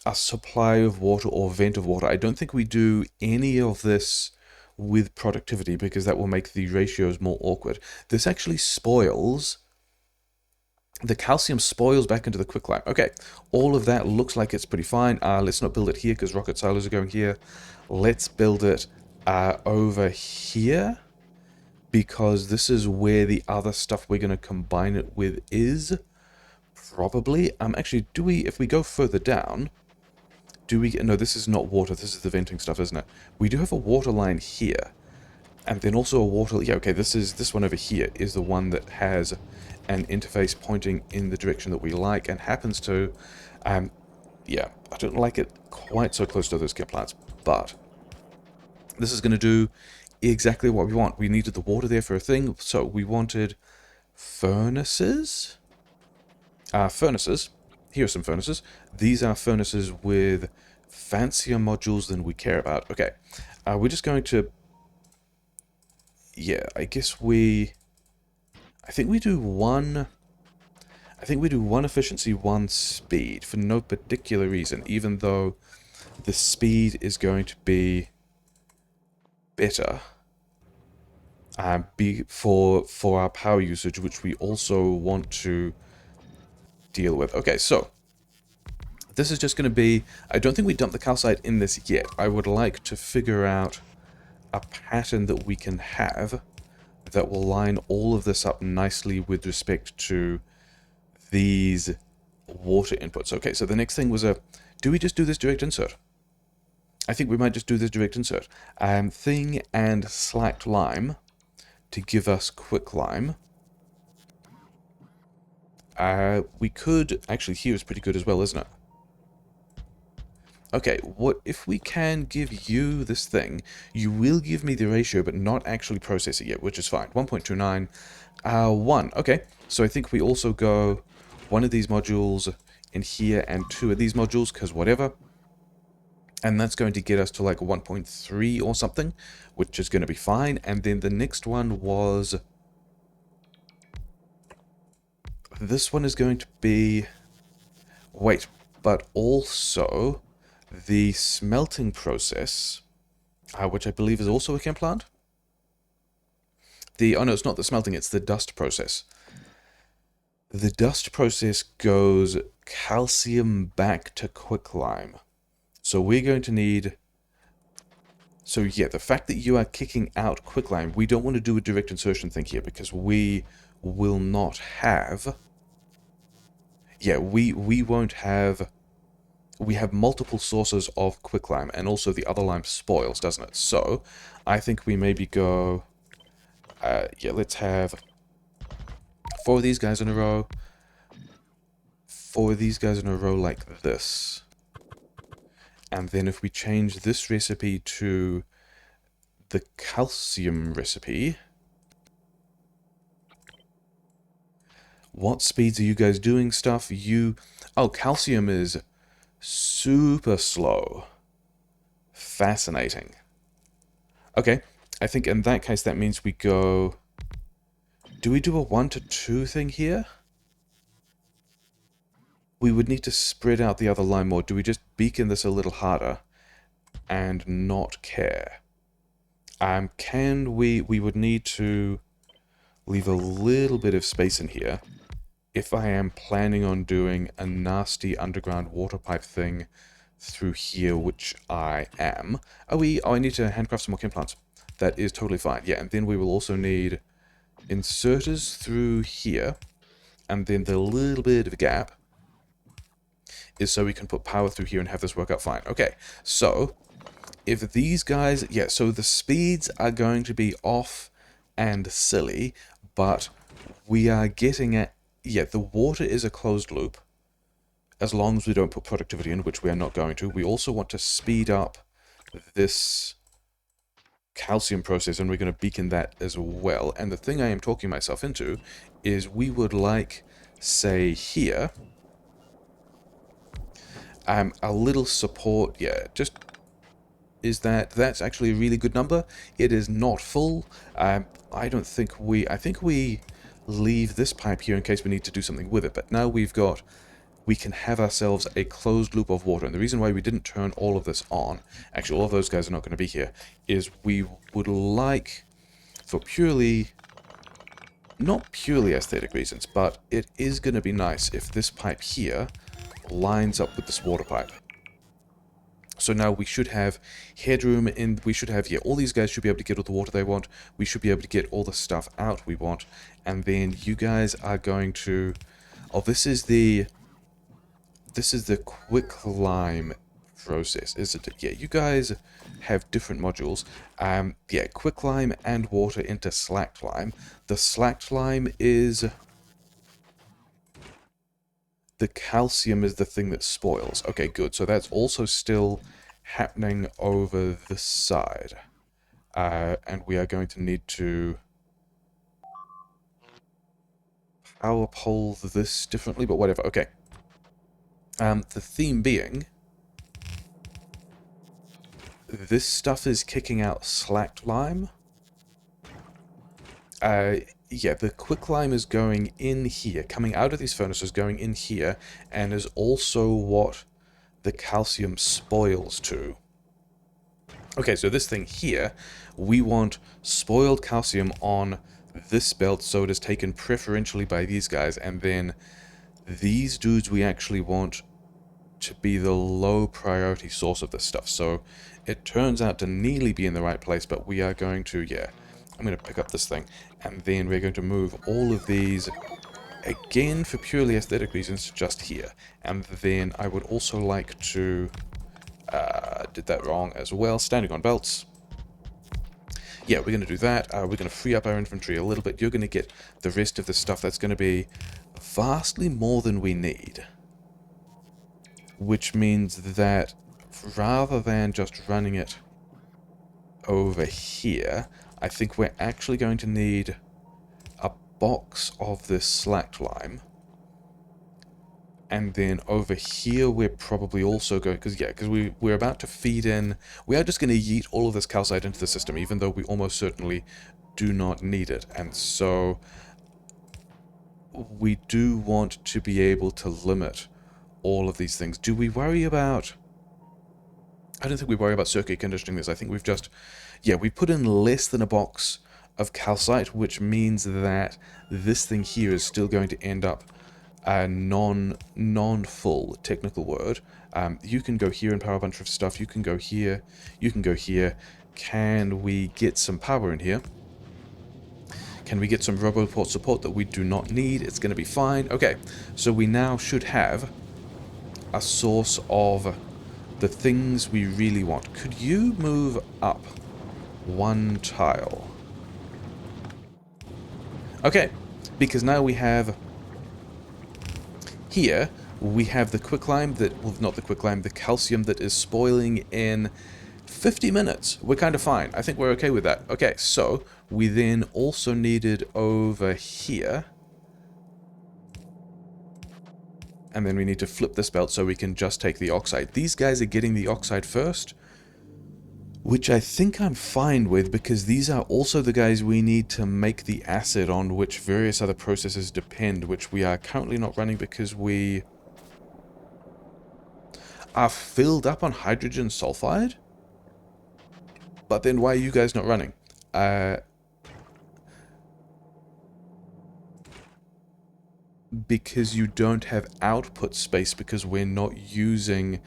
a supply of water or vent of water. I don't think we do any of this with productivity, because that will make the ratios more awkward. This actually spoils... The calcium spoils back into the quicklime. Okay, all of that looks like it's pretty fine. Let's not build it here, because rocket silos are going here. Let's build it over here, because this is where the other stuff we're going to combine it with is. Probably. Actually, do we... If we go further down... Do we... No, this is not water. This is the venting stuff, isn't it? We do have a water line here. And then also a water... Yeah, okay, this one over here is the one that has an interface pointing in the direction that we like, and happens to... yeah, I don't like it quite so close to those chem plants, but this is going to do exactly what we want. We needed the water there for a thing, so we wanted furnaces. Furnaces. Here are some furnaces. These are furnaces with fancier modules than we care about. Okay, we're just going to... Yeah, I guess we... I think we do one efficiency, one speed, for no particular reason, even though the speed is going to be better for our power usage, which we also want to deal with. Okay, so this is just going to be... I don't think we dump the calcite in this yet. I would like to figure out a pattern that we can have that will line all of this up nicely with respect to these water inputs. Okay, so the next thing was do we just do this direct insert? I think we might just do this direct insert. Thing and slacked lime to give us quick lime. We could... Actually, here is pretty good as well, isn't it? Okay, what if we can give you this thing? You will give me the ratio, but not actually process it yet, which is fine. 1.29, 1. Okay, so I think we also go one of these modules in here and two of these modules, because whatever. And that's going to get us to like 1.3 or something, which is going to be fine. And then the next one was... This one is going to be... Wait, but also... The smelting process, which I believe is also a chem plant. Oh no, it's not the smelting, it's the dust process. The dust process goes calcium back to quicklime. So we're going to need... So yeah, the fact that you are kicking out quicklime, we don't want to do a direct insertion thing here, because we will not have... Yeah, we won't have... We have multiple sources of quicklime, and also the other lime spoils, doesn't it? So, I think we maybe go... yeah, let's have 4 of these guys in a row. 4 of these guys in a row like this. And then if we change this recipe to the calcium recipe... What speeds are you guys doing stuff? Oh, calcium is super slow. Fascinating. Okay, I think in that case that means we go... Do we do a 1 to 2 thing here? We would need to spread out the other line more. Do we just beacon this a little harder and not care? We would need to leave a little bit of space in here if I am planning on doing a nasty underground water pipe thing through here, which I am. Oh, I need to handcraft some more chem plants. That is totally fine. Yeah, and then we will also need inserters through here, and then the little bit of a gap is so we can put power through here and have this work out fine. Okay, so if these guys... Yeah, so the speeds are going to be off and silly, but we are getting at... Yeah, the water is a closed loop, as long as we don't put productivity in, which we are not going to. We also want to speed up this calcium process, and we're going to beacon that as well. And the thing I am talking myself into is we would like, say, here, a little support. Yeah, just... That's actually a really good number. It is not full. I don't think we... I think we leave this pipe here in case we need to do something with it. But now we can have ourselves a closed loop of water. And the reason why we didn't turn all of this on, actually all of those guys are not going to be here, is we would like, for not purely aesthetic reasons, but it is going to be nice if this pipe here lines up with this water pipe. So now we should have headroom in, we should have, yeah, all these guys should be able to get all the water they want. We should be able to get all the stuff out we want. And then you guys are going to, oh, this is the quick lime process, isn't it? Yeah, you guys have different modules. Yeah, quick lime and water into slacked lime. The slacked lime is... The calcium is the thing that spoils. Okay, good. So that's also still happening over the side. And we are going to need to power pole this differently, but whatever. Okay. The theme being... This stuff is kicking out slacked lime. Yeah, the quick lime is going in here, coming out of these furnaces, going in here, and is also what the calcium spoils to. Okay, so this thing here, we want spoiled calcium on this belt, so it is taken preferentially by these guys, and then these dudes we actually want to be the low priority source of this stuff. So it turns out to nearly be in the right place, but we are going to, yeah, I'm going to pick up this thing, and then we're going to move all of these, again, for purely aesthetic reasons, just here. And then I would also like to, did that wrong as well, standing on belts. Yeah, we're going to do that. We're going to free up our inventory a little bit. You're going to get the rest of the stuff that's going to be vastly more than we need. Which means that rather than just running it over here, I think we're actually going to need a box of this slacked lime. And then over here we're probably also going... Because we're about to feed in... We are just going to yeet all of this calcite into the system, even though we almost certainly do not need it. And so we do want to be able to limit all of these things. Do we worry about... I don't think we worry about circuit conditioning this. I think we've just... Yeah, we put in less than a box of calcite, which means that this thing here is still going to end up a non-full technical word. You can go here and power a bunch of stuff. You can go here. You can go here. Can we get some power in here? Can we get some roboport support that we do not need? It's going to be fine. Okay, so we now should have a source of the things we really want. Could you move up one tile? Okay, because now we have here, we have the quicklime that, well, not the quicklime, the calcium that is spoiling in 50 minutes. We're kind of fine. I think we're okay with that. Okay, so we then also needed over here And then we need to flip this belt so we can just take the oxide. These guys are getting the oxide first, which I think I'm fine with, because these are also the guys we need to make the acid on which various other processes depend, which we are currently not running because we are filled up on hydrogen sulfide. But then why are you guys not running? Because you don't have output space because we're not using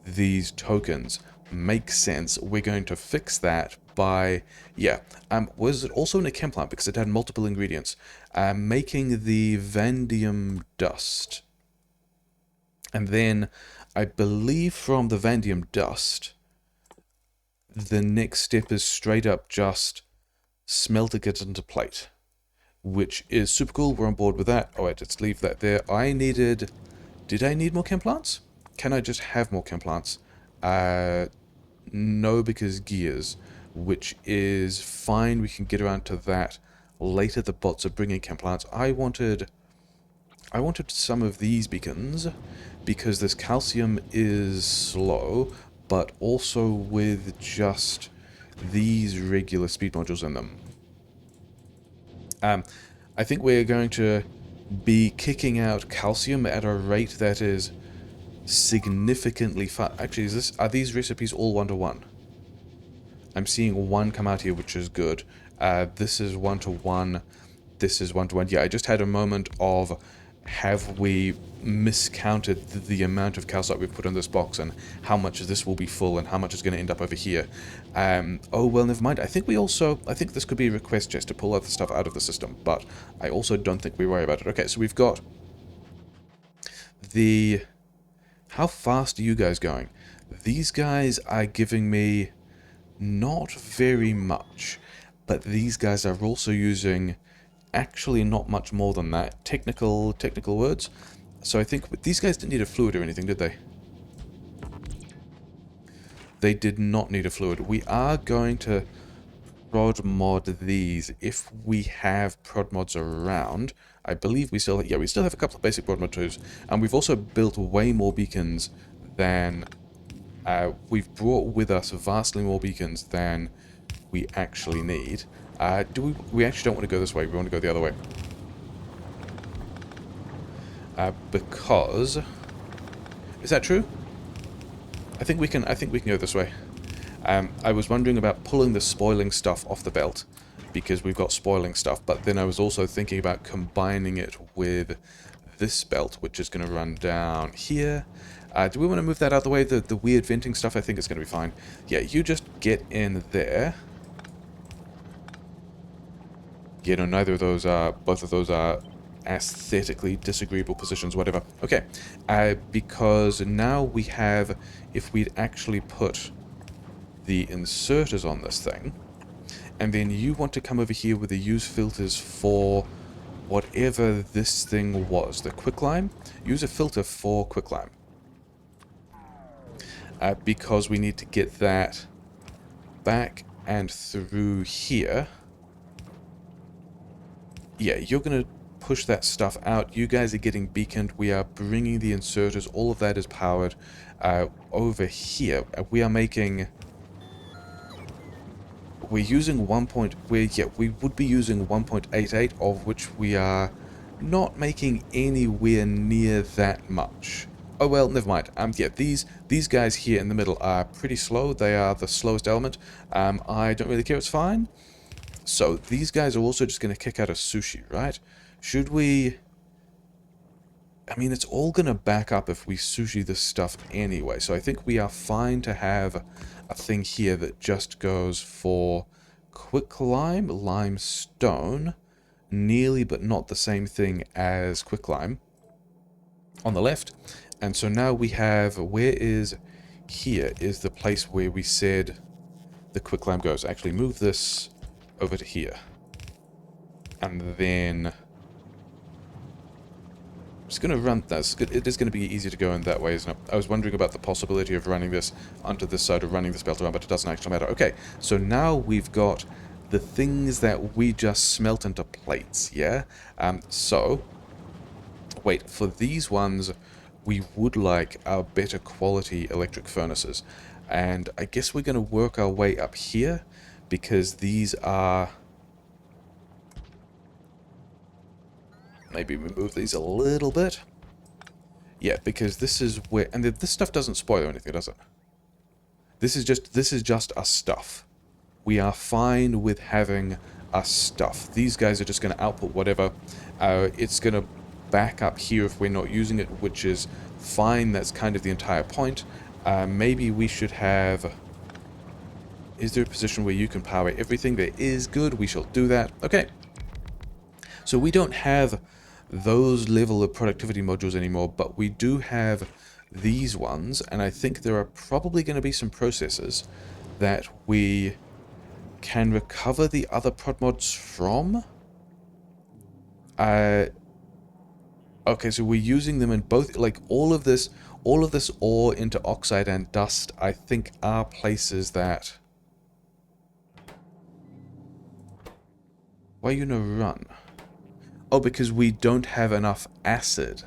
these tokens. Makes sense. We're going to fix that by, yeah, was it also in a chem plant because it had multiple ingredients? Making the vanadium dust. And then I believe from the vanadium dust, the next step is straight up just smelting it into plate, which is super cool. We're on board with that. Oh wait, let's leave that there. Did I need more chem plants? Can I just have more chem plants? No, because gears, which is fine. We can get around to that later. The bots are bringing chem plants. I wanted some of these beacons because this calcium is slow, but also with just these regular speed modules in them. I think we're going to be kicking out calcium at a rate that is significantly fast. Actually, are these recipes all 1-to-1? I'm seeing one come out here, which is good. This is 1-to-1. This is 1-to-1. Yeah, I just had a moment of, have we miscounted the amount of calcite we've put in this box and how much of this will be full and how much is going to end up over here. Oh, well, never mind. I think this could be a request chest to pull other stuff out of the system, but I also don't think we worry about it. Okay, so we've got the... How fast are you guys going? These guys are giving me not very much, but these guys are also using actually not much more than that. Technical words. So I think these guys didn't need a fluid or anything, did they? They did not need a fluid. We are going to prod mod these if we have prod mods around. I believe we still have a couple of basic prod mod tools, and we've also built way more beacons than we've brought with us vastly more beacons than we actually need. We actually don't want to go this way. We want to go the other way. Because is that true? I think we can go this way. I was wondering about pulling the spoiling stuff off the belt because we've got spoiling stuff, but then I was also thinking about combining it with this belt, which is going to run down here. Do we want to move that out of the way? The weird venting stuff, I think it's going to be fine. Yeah, you just get in there. You know, neither of those are, both of those are aesthetically disagreeable positions, whatever. Okay, because now we have, if we'd actually put the inserters on this thing, and then you want to come over here with the use filters for whatever this thing was, the quicklime, use a filter for quicklime. Because we need to get that back and through here. Yeah, you're going to push that stuff out. You guys are getting beaconed. We are bringing the inserters. All of that is powered. Over here, we are making... We're using we would be using 1.88, of which we are not making anywhere near that much. Oh well, never mind. Yeah, these guys here in the middle are pretty slow. They are the slowest element. I don't really care. It's fine. So these guys are also just going to kick out a sushi, right? Should we... I mean, it's all going to back up if we sushi this stuff anyway. So I think we are fine to have a thing here that just goes for quicklime, limestone, nearly but not the same thing as quicklime on the left. And so now we have, here is the place where we said the quicklime goes. Actually, move this over to here. And then... I'm just going to run this. It is going to be easier to go in that way, isn't it? I was wondering about the possibility of running this onto this side or running this belt around, but it doesn't actually matter. Okay, so now we've got the things that we just smelt into plates, yeah? So, wait, for these ones, we would like our better quality electric furnaces. And I guess we're going to work our way up here, because these are... Maybe we move these a little bit. Yeah, because this is where... And this stuff doesn't spoil or anything, does it? This is just our stuff. We are fine with having our stuff. These guys are just going to output whatever. It's going to back up here if we're not using it, which is fine. That's kind of the entire point. Maybe we should have... Is there a position where you can power everything? There is. Good, we shall do that. Okay. So we don't have those level of productivity modules anymore, but we do have these ones, and I think there are probably going to be some processes that we can recover the other prod mods from. Okay, so we're using them in both, like all of this ore into oxide and dust, I think are places that... Why you no run? Oh, because we don't have enough acid.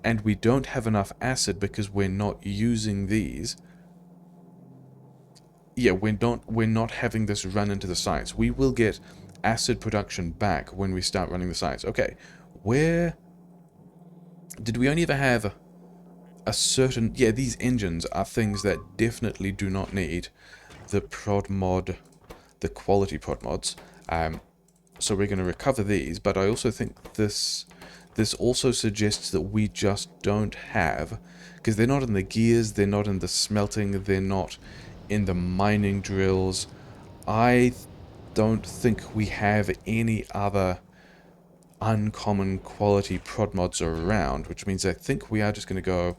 And we don't have enough acid because we're not using these. Yeah, we're not having this run into the science. We will get acid production back when we start running the science. Okay, where... Did we only ever have a certain... Yeah, these engines are things that definitely do not need the prod mod, the quality prod mods. So we're going to recover these, but I also think this also suggests that we just don't have, because they're not in the gears, they're not in the smelting, they're not in the mining drills. I don't think we have any other uncommon quality prod mods around, which means I think we are just going to go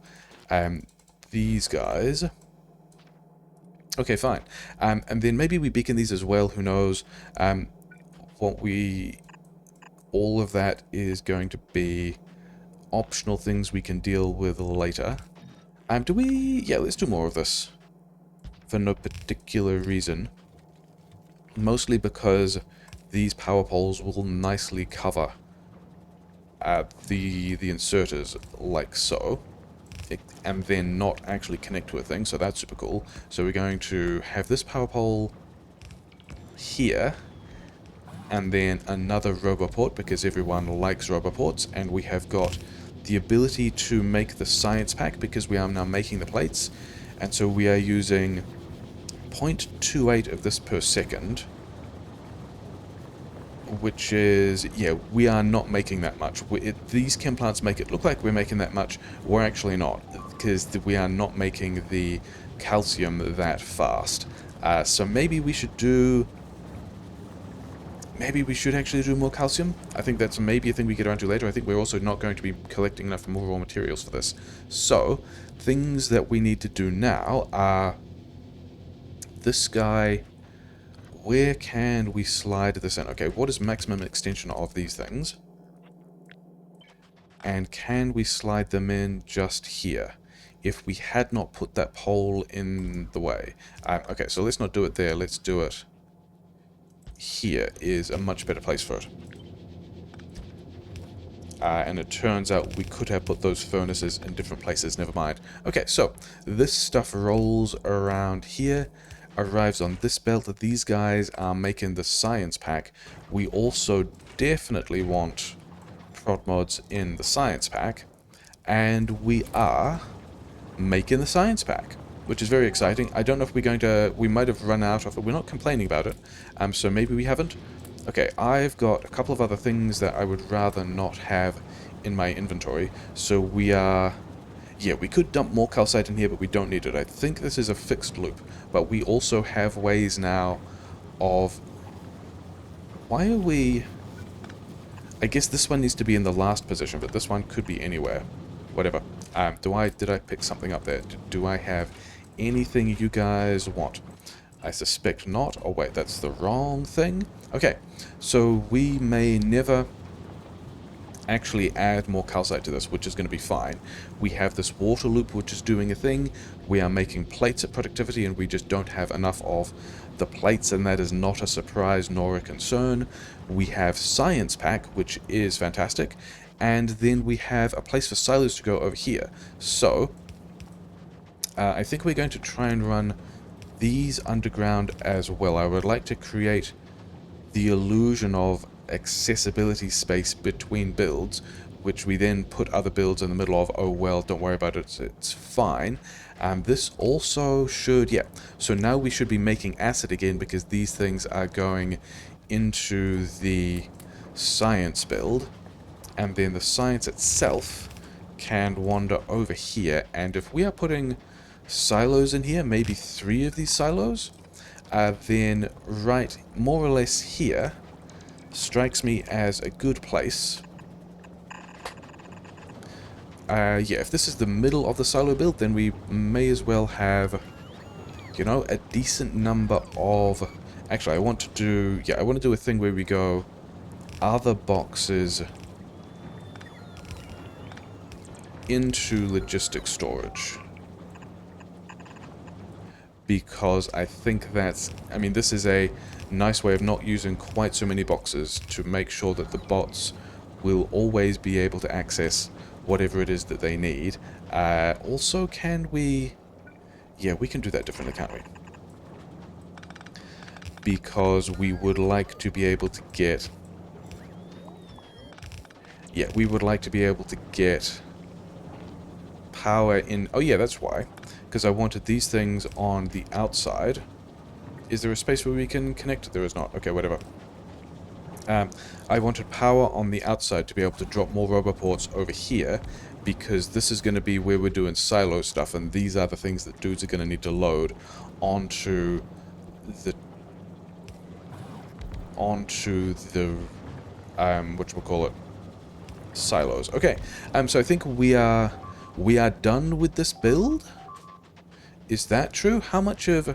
these guys. Okay, fine. And then maybe we beacon these as well, who knows. All of that is going to be optional things we can deal with later. Yeah, let's do more of this. For no particular reason. Mostly because these power poles will nicely cover the inserters like so. And then not actually connect to a thing, so that's super cool. So we're going to have this power pole here. And then another roboport, because everyone likes roboports, and we have got the ability to make the science pack, because we are now making the plates, and so we are using 0.28 of this per second, which is, yeah, we are not making that much. These chem plants make it look like we're making that much. We're actually not, because we are not making the calcium that fast. So maybe we should do... Maybe we should actually do more calcium. I think that's maybe a thing we get around to later. I think we're also not going to be collecting enough more raw materials for this. So, things that we need to do now are... This guy... Where can we slide this in? Okay, what is maximum extension of these things? And can we slide them in just here? If we had not put that pole in the way. Okay, so let's not do it there. Let's do it... Here is a much better place for it. And it turns out we could have put those furnaces in different places, never mind. Okay, so this stuff rolls around here, arrives on this belt. These guys are making the science pack. We also definitely want prod mods in the science pack, and we are making the science pack, which is very exciting. I don't know if we're going to... We might have run out of it. We're not complaining about it, so maybe we haven't. Okay, I've got a couple of other things that I would rather not have in my inventory. So we are... Yeah, we could dump more calcite in here, but we don't need it. I think this is a fixed loop, but we also have ways now of... Why are we... I guess this one needs to be in the last position, but this one could be anywhere. Whatever. Did I pick something up there? Do I have anything you guys want? I suspect not. Oh wait, that's the wrong thing. Okay, so we may never actually add more calcite to this, which is going to be fine. We have this water loop which is doing a thing. We are making plates at productivity, and we just don't have enough of the plates, and that is not a surprise nor a concern. We have science pack, which is fantastic, and then we have a place for silos to go over here. So, I think we're going to try and run these underground as well. I would like to create the illusion of accessibility space between builds, which we then put other builds in the middle of. Oh well, don't worry about it, it's fine. This also should, yeah, so now we should be making acid again because these things are going into the science build, and then the science itself can wander over here. And if we are putting silos in here, maybe 3 of these silos, then right more or less here strikes me as a good place. Yeah, if this is the middle of the silo build, then we may as well have, you know, a decent number of... Actually, I want to do... Yeah, I want to do a thing where we go other boxes into logistics storage. Because I think that's... I mean, this is a nice way of not using quite so many boxes to make sure that the bots will always be able to access whatever it is that they need. Also, can we... Yeah, we can do that differently, can't we? Because we would like to be able to get... Yeah, we would like to be able to get power in... Oh yeah, that's why. Because I wanted these things on the outside. Is there a space where we can connect? There is not. Okay, whatever. I wanted power on the outside to be able to drop more roboports over here, because this is going to be where we're doing silo stuff, and these are the things that dudes are going to need to load onto the whatchamacallit, silos. Okay, so I think we are done with this build. Is that true? How much of...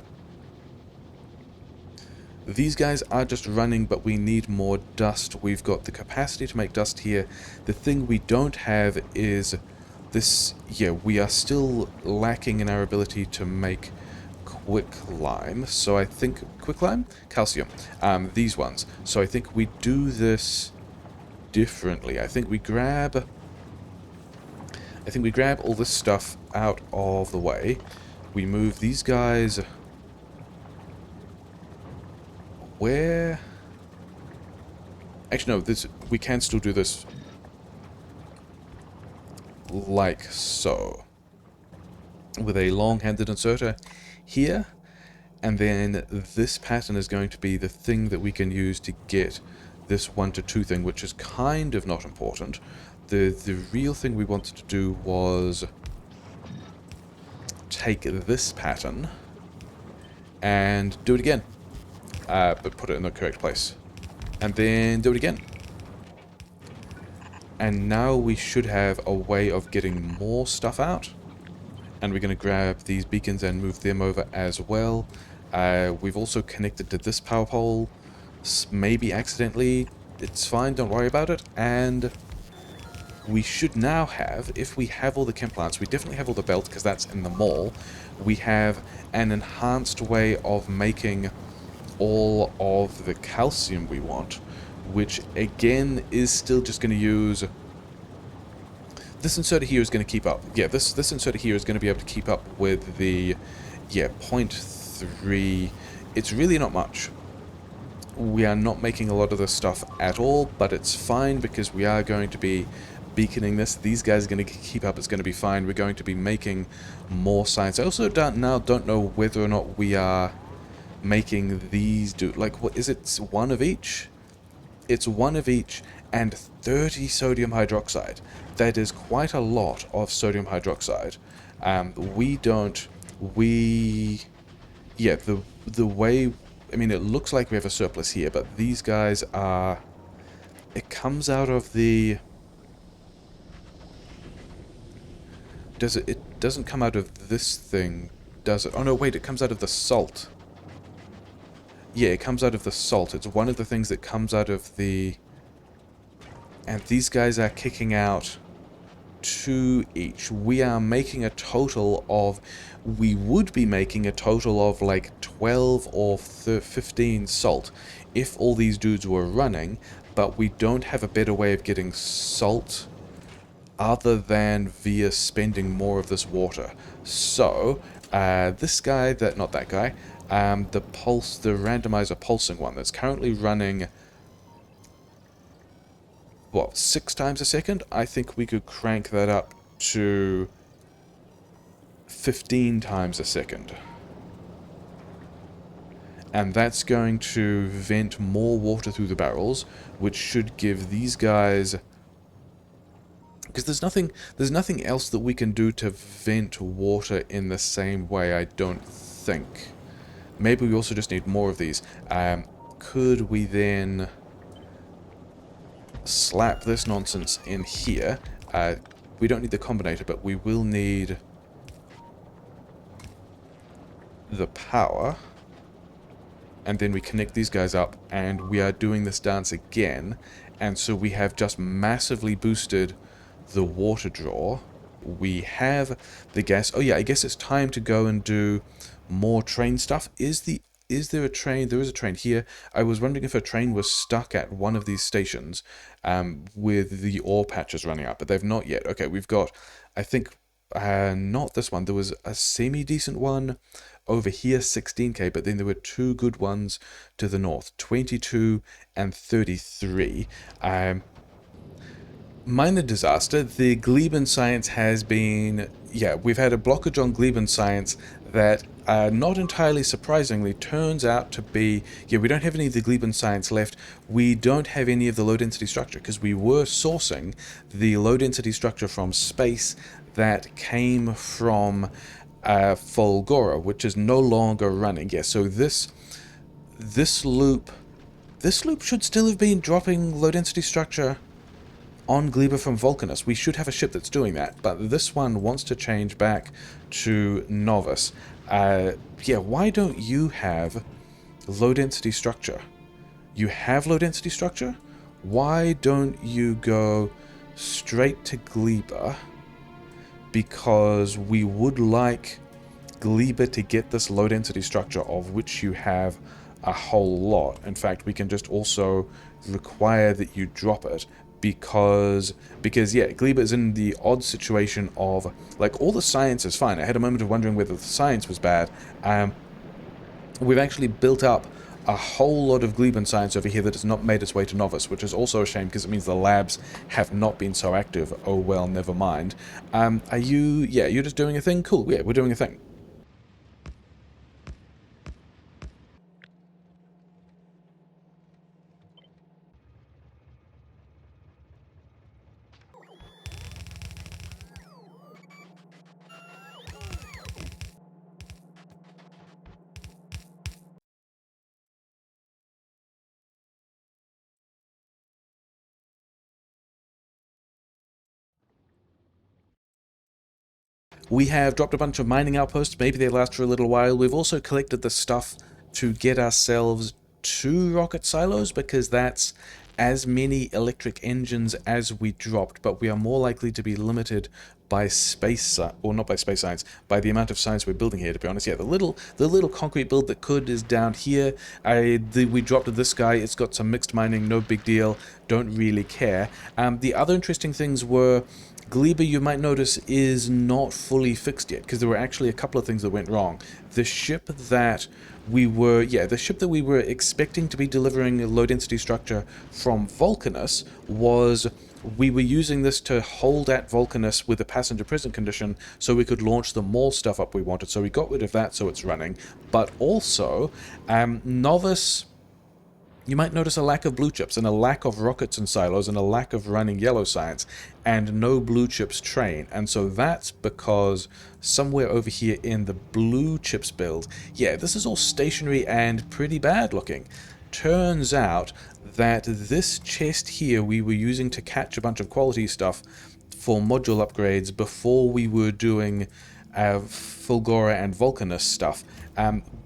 These guys are just running, but we need more dust. We've got the capacity to make dust here. The thing we don't have is this... Yeah, we are still lacking in our ability to make quicklime. So I think... Quicklime? Calcium. These ones. So I think we do this differently. I think we grab all this stuff out of the way. We move these guys... Where? Actually, no, this, we can still do this like so. With a long-handed inserter here, and then this pattern is going to be the thing that we can use to get this 1 to 2 thing, which is kind of not important. The real thing we wanted to do was take this pattern and do it again. But put it in the correct place. And then do it again. And now we should have a way of getting more stuff out. And we're going to grab these beacons and move them over as well. We've also connected to this power pole. Maybe accidentally. It's fine, don't worry about it. And we should now have, if we have all the chem plants, we definitely have all the belt because that's in the mall. We have an enhanced way of making all of the calcium we want, which again is still just going to use... This inserter here is going to keep up. Yeah, this inserter here is going to be able to keep up with the... Yeah, 0.3. It's really not much. We are not making a lot of this stuff at all, but it's fine because we are going to be beaconing this. These guys are going to keep up. It's going to be fine. We're going to be making more science. I also don't know whether or not we are making these do... Like, what is it? 1 of each? It's 1 of each and 30 sodium hydroxide. That is quite a lot of sodium hydroxide. Yeah, the way... I mean, it looks like we have a surplus here, but these guys are... It comes out of the... Does it... It doesn't come out of this thing, does it? Oh, no, wait, it comes out of the salt. Yeah, it comes out of the salt. It's one of the things that comes out of the... And these guys are kicking out 2 each. We are making a total of... We would be making a total of like 12 or 15 salt if all these dudes were running, but we don't have a better way of getting salt other than via spending more of this water. So, this guy, not that guy, the randomizer pulsing one that's currently running, what, 6 times a second? I think we could crank that up to 15 times a second. And that's going to vent more water through the barrels, which should give these guys... Because there's nothing else that we can do to vent water in the same way, I don't think. Maybe we also just need more of these. Could we then slap this nonsense in here? We don't need the combinator, but we will need the power. And then we connect these guys up, and we are doing this dance again. And so we have just massively boosted the water draw. We have the gas. Oh yeah, I guess it's time to go and do more train stuff. Is there a train? There is a train here. I was wondering if a train was stuck at one of these stations with the ore patches running out, but they've not yet. Okay, we've got, I think, not this one. There was a semi-decent one over here, 16k, but then there were two good ones to the north, 22 and 33. Minor disaster. The Gleben science has been... Yeah, we've had a blockage on Gleben science that, not entirely surprisingly, turns out to be... Yeah, we don't have any of the Gleben science left. We don't have any of the low-density structure, because we were sourcing the low-density structure from space that came from Fulgora, which is no longer running. Yeah, so this loop should still have been dropping low-density structure on Gleba from Vulcanus. We should have a ship that's doing that, but this one wants to change back to Novus. Yeah, why don't you have low-density structure? You have low-density structure? Why don't you go straight to Gleba? Because we would like Gleba to get this low-density structure, of which you have a whole lot. In fact, we can just also require that you drop it, because yeah, Gleba is in the odd situation of, like, all the science is fine. I had a moment of wondering whether the science was bad. We've actually built up a whole lot of Gleben science over here that has not made its way to Novus, which is also a shame because it means the labs have not been so active. Oh well, never mind. Are you... Yeah, you're just doing a thing? Cool, yeah, we're doing a thing. We have dropped a bunch of mining outposts. Maybe they last for a little while. We've also collected the stuff to get ourselves 2 rocket silos, because that's as many electric engines as we dropped, but we are more likely to be limited by space, or not by space science, by the amount of science we're building here, to be honest. Yeah, the little concrete build that could is down here. We dropped this guy. It's got some mixed mining, no big deal, don't really care. The other interesting things were... Gleba, you might notice, is not fully fixed yet, because there were actually a couple of things that went wrong. The ship that we were expecting to be delivering a low-density structure from Vulcanus was... We were using this to hold at Vulcanus with a passenger prison condition so we could launch the more stuff up we wanted. So we got rid of that, so it's running. But also, Novus... You might notice a lack of blue chips, and a lack of rockets and silos, and a lack of running yellow science, and no blue chips train. And so that's because somewhere over here in the blue chips build, yeah, this is all stationary and pretty bad looking. Turns out that this chest here we were using to catch a bunch of quality stuff for module upgrades before we were doing Fulgora and Vulcanus stuff.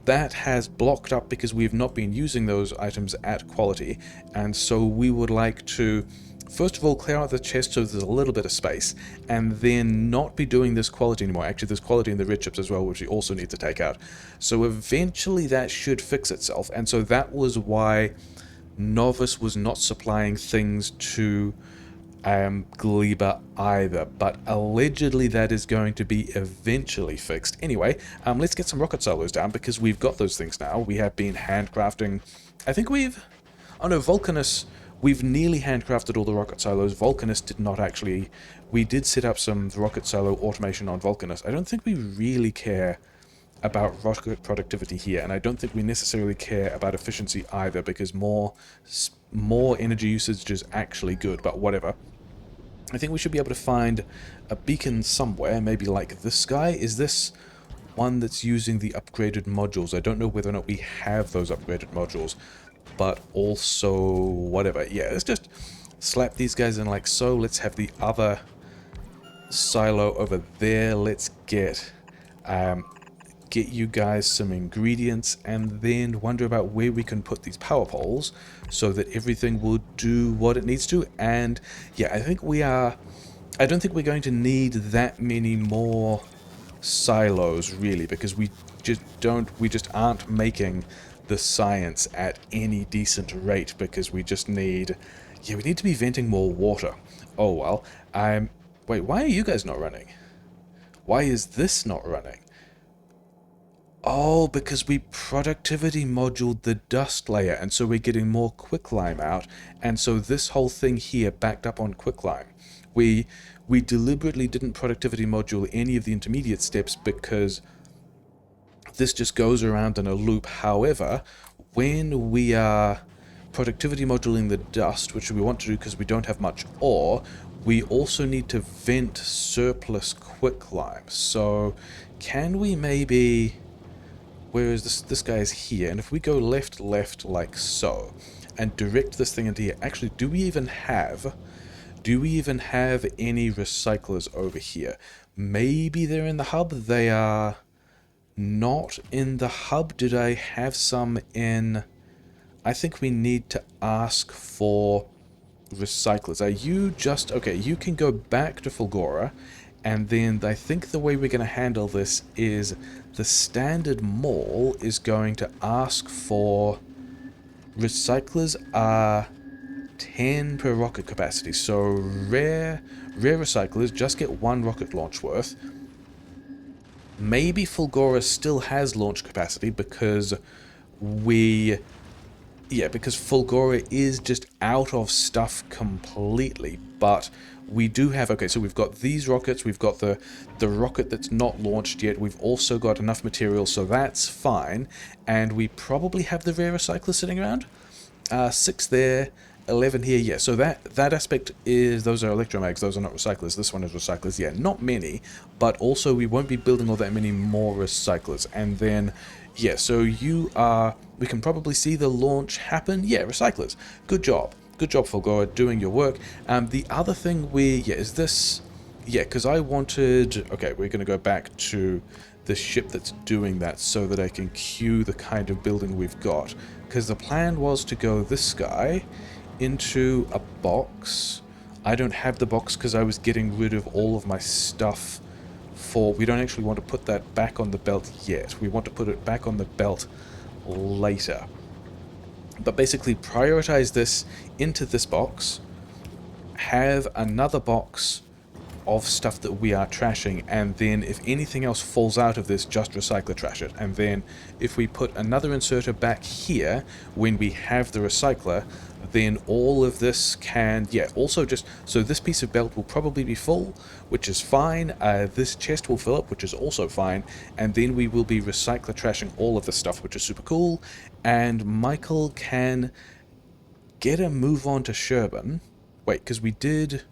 That has blocked up because we have not been using those items at quality, and so we would like to first of all clear out the chest so there's a little bit of space, and then not be doing this quality anymore. Actually, there's quality in the red chips as well, which we also need to take out. So eventually that should fix itself, and so that was why Novus was not supplying things to Gleba either, but allegedly that is going to be eventually fixed. Anyway, let's get some rocket silos down because we've got those things now. We have been handcrafting. I think we've... Oh no, Vulcanus... We've nearly handcrafted all the rocket silos. Vulcanus did not actually... We did set up some rocket silo automation on Vulcanus. I don't think we really care about rocket productivity here, and I don't think we necessarily care about efficiency either, because more energy usage is actually good, but whatever. I think we should be able to find a beacon somewhere, maybe like this guy. Is this one that's using the upgraded modules? I don't know whether or not we have those upgraded modules, but also whatever. Yeah, let's just slap these guys in like so. Let's have the other silo over there. Let's get you guys some ingredients, and then wonder about where we can put these power poles so that everything will do what it needs to. And yeah, I don't think we're going to need that many more silos really, because we just aren't making the science at any decent rate, because we just need, yeah, we need to be venting more water. Oh well. Wait, why are you guys not running? Why is this not running? Oh, because we productivity moduled the dust layer, and so we're getting more quicklime out, and so this whole thing here backed up on quicklime. We deliberately didn't productivity module any of the intermediate steps because this just goes around in a loop. However, when we are productivity moduling the dust, which we want to do because we don't have much ore, we also need to vent surplus quicklime. So can we maybe... Where is this guy is here, and if we go left like so, and direct this thing into here, actually, do we even have any recyclers over here? Maybe they're in the hub. They are not in the hub. Did I have some in... I think we need to ask for recyclers. Are you just... Okay, you can go back to Fulgora, and then I think the way we're going to handle this is the standard mall is going to ask for... Recyclers are 10 per rocket capacity, so rare recyclers just get 1 rocket launch worth. Maybe Fulgora still has launch capacity because because Fulgora is just out of stuff completely, but we do have... Okay, so we've got these rockets, we've got the rocket that's not launched yet, we've also got enough material, so that's fine, and we probably have the rare recyclers sitting around. 6 there, 11 here, yeah, so that aspect is... Those are electromags, those are not recyclers, this one is recyclers, yeah, not many, but also we won't be building all that many more recyclers, and then... Yeah, so you are... We can probably see the launch happen. Yeah, recyclers. Good job. Good job, Fulgora, doing your work. The other thing is this... Yeah, because I wanted... Okay, we're going to go back to the ship that's doing that so that I can cue the kind of building we've got. Because the plan was to go this guy into a box. I don't have the box because I was getting rid of all of my stuff... We don't actually want to put that back on the belt yet. We want to put it back on the belt later. But basically prioritize this into this box, have another box of stuff that we are trashing, and then if anything else falls out of this, just recycler trash it. And then if we put another inserter back here when we have the recycler, then all of this can... Yeah, also just... So this piece of belt will probably be full, which is fine. This chest will fill up, which is also fine. And then we will be recycler trashing all of this stuff, which is super cool. And Michael can get a move on to Shchierbin. Wait, because we did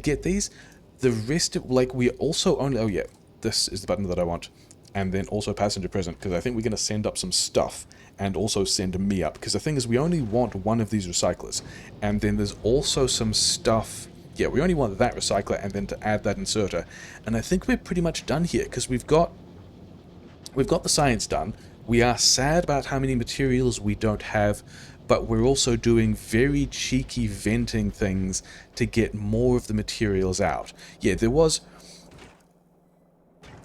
get these. The rest, like, we also only... Oh, yeah, this is the button that I want. And then also passenger present, because I think we're going to send up some stuff and also send me up. Because the thing is, we only want one of these recyclers. And then there's also some stuff... Yeah, we only want that recycler and then to add that inserter. And I think we're pretty much done here, because we've got the science done. We are sad about how many materials we don't have, but we're also doing very cheeky venting things to get more of the materials out. Yeah, there was...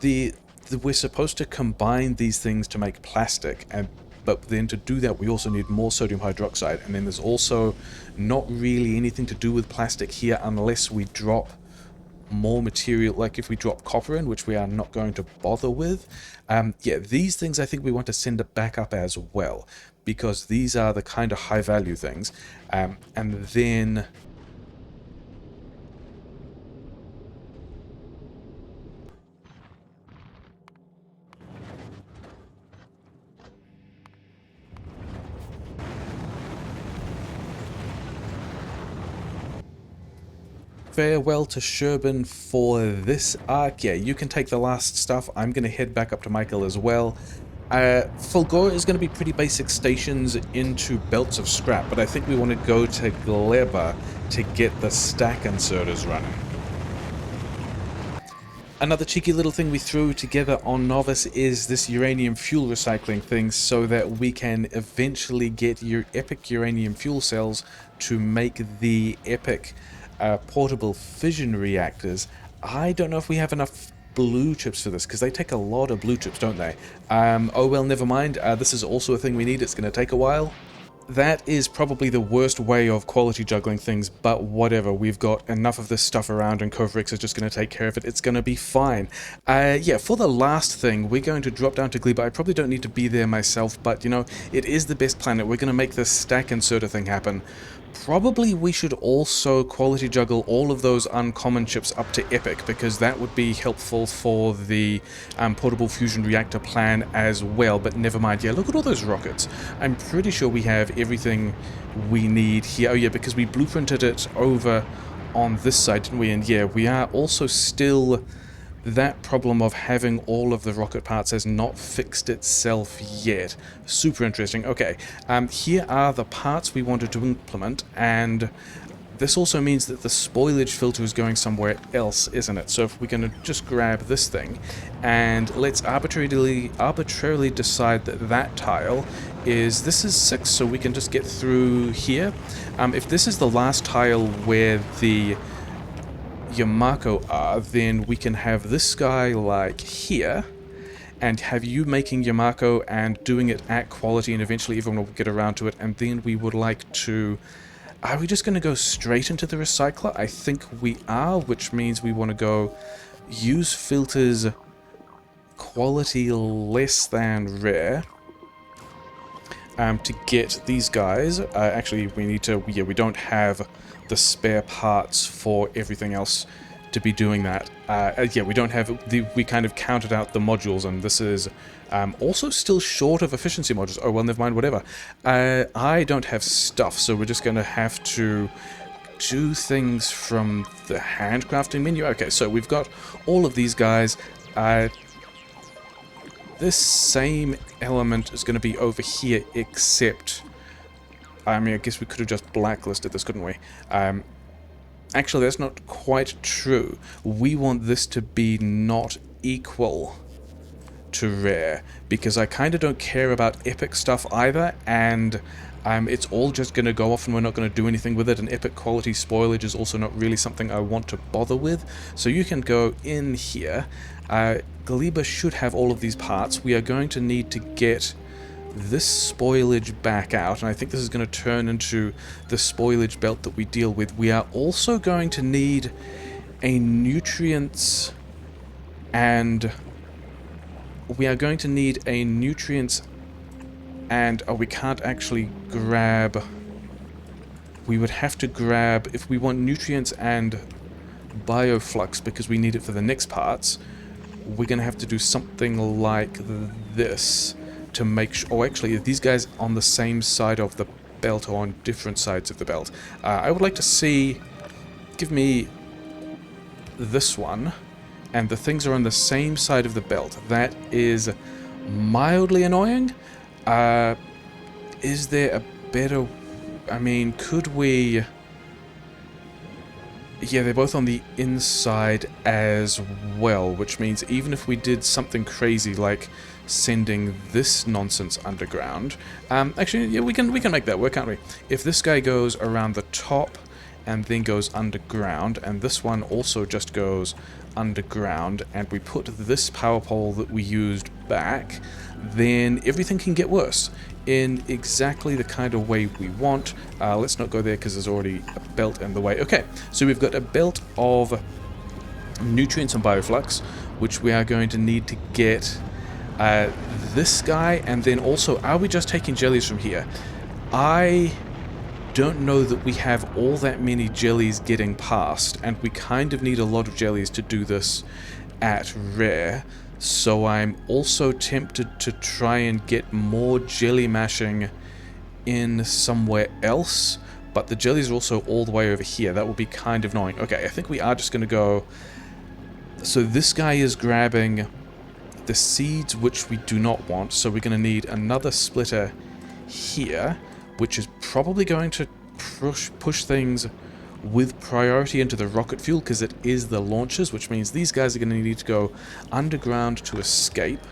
We're supposed to combine these things to make plastic, and but then to do that we also need more sodium hydroxide, and then there's also not really anything to do with plastic here unless we drop more material, like if we drop copper in, which we are not going to bother with. Yeah, these things I think we want to send it back up as well, because these are the kind of high value things. And then farewell to Shchierbin for this arc. Yeah, you can take the last stuff. I'm going to head back up to Michael as well. Fulgora is going to be pretty basic stations into belts of scrap, but I think we want to go to Gleba to get the stack inserters running. Another cheeky little thing we threw together on Novice is this uranium fuel recycling thing, so that we can eventually get your epic uranium fuel cells to make the epic portable fission reactors. I don't know if we have enough blue chips for this, because they take a lot of blue chips, don't they? Oh well, never mind. This is also a thing we need. It's going to take a while. That is probably the worst way of quality juggling things, but whatever. We've got enough of this stuff around, and Kovrix is just going to take care of it. It's going to be fine. Yeah, for the last thing, we're going to drop down to Gleba. I probably don't need to be there myself, but, you know, it is the best planet. We're going to make this stack inserter thing happen. Probably we should also quality juggle all of those uncommon chips up to Epic, because that would be helpful for the portable fusion reactor plan as well, but never mind. Yeah, look at all those rockets. I'm pretty sure we have everything we need here. Oh yeah, because we blueprinted it over on this side, didn't we? And yeah, we are also still... That problem of having all of the rocket parts has not fixed itself yet. Super interesting. Okay, here are the parts we wanted to implement, and this also means that the spoilage filter is going somewhere else, isn't it? So if we're going to just grab this thing, and let's arbitrarily decide that that tile is... This is 6, so we can just get through here. If this is the last tile where the Yamako are, then we can have this guy like here, and have you making Yamako and doing it at quality, and eventually everyone will get around to it. And then we would like to... Are we just going to go straight into the recycler? I think we are, which means we want to go use filters quality less than rare to get these guys. Actually, we need to... Yeah, we don't have the spare parts for everything else to be doing that. Yeah, we don't have the... We kind of counted out the modules, and this is also still short of efficiency modules. Oh, well, never mind, whatever. I don't have stuff, so we're just going to have to do things from the handcrafting menu. Okay, so we've got all of these guys. This same element is going to be over here, except... I mean, I guess we could have just blacklisted this, couldn't we? Actually, that's not quite true. We want this to be not equal to rare, because I kind of don't care about epic stuff either, and it's all just going to go off and we're not going to do anything with it, and epic quality spoilage is also not really something I want to bother with. So you can go in here. Gleba should have all of these parts. We are going to need to get this spoilage back out, and I think this is going to turn into the spoilage belt that we deal with. We are also going to need a nutrients, and we are going to need a nutrients, and oh, we can't actually grab... We would have to grab, if we want nutrients and bioflux, because we need it for the next parts, we're going to have to do something like this to make sure... Oh, actually, these guys on the same side of the belt or on different sides of the belt. I would like to see... Give me this one, and the things are on the same side of the belt. That is mildly annoying. Is there a better... I mean, could we... Yeah, they're both on the inside as well, which means even if we did something crazy like sending this nonsense underground... actually, yeah, we can make that work, can't we? If this guy goes around the top and then goes underground, and this one also just goes underground, and we put this power pole that we used back, then everything can get worse. in exactly the kind of way we want. Let's not go there because there's already a belt in the way. Okay, so we've got a belt of nutrients and bioflux, which we are going to need to get this guy, and then also, are we just taking jellies from here? I don't know that we have all that many jellies getting past, and we kind of need a lot of jellies to do this at rare, so I'm also tempted to try and get more jelly mashing in somewhere else, but the jellies are also all the way over here. That will be kind of annoying. Okay, I think we are just going to go... So this guy is grabbing the seeds, which we do not want, so we're going to need another splitter here, which is probably going to push things with priority into the rocket fuel, because it is the launchers, which means these guys are going to need to go underground to escape,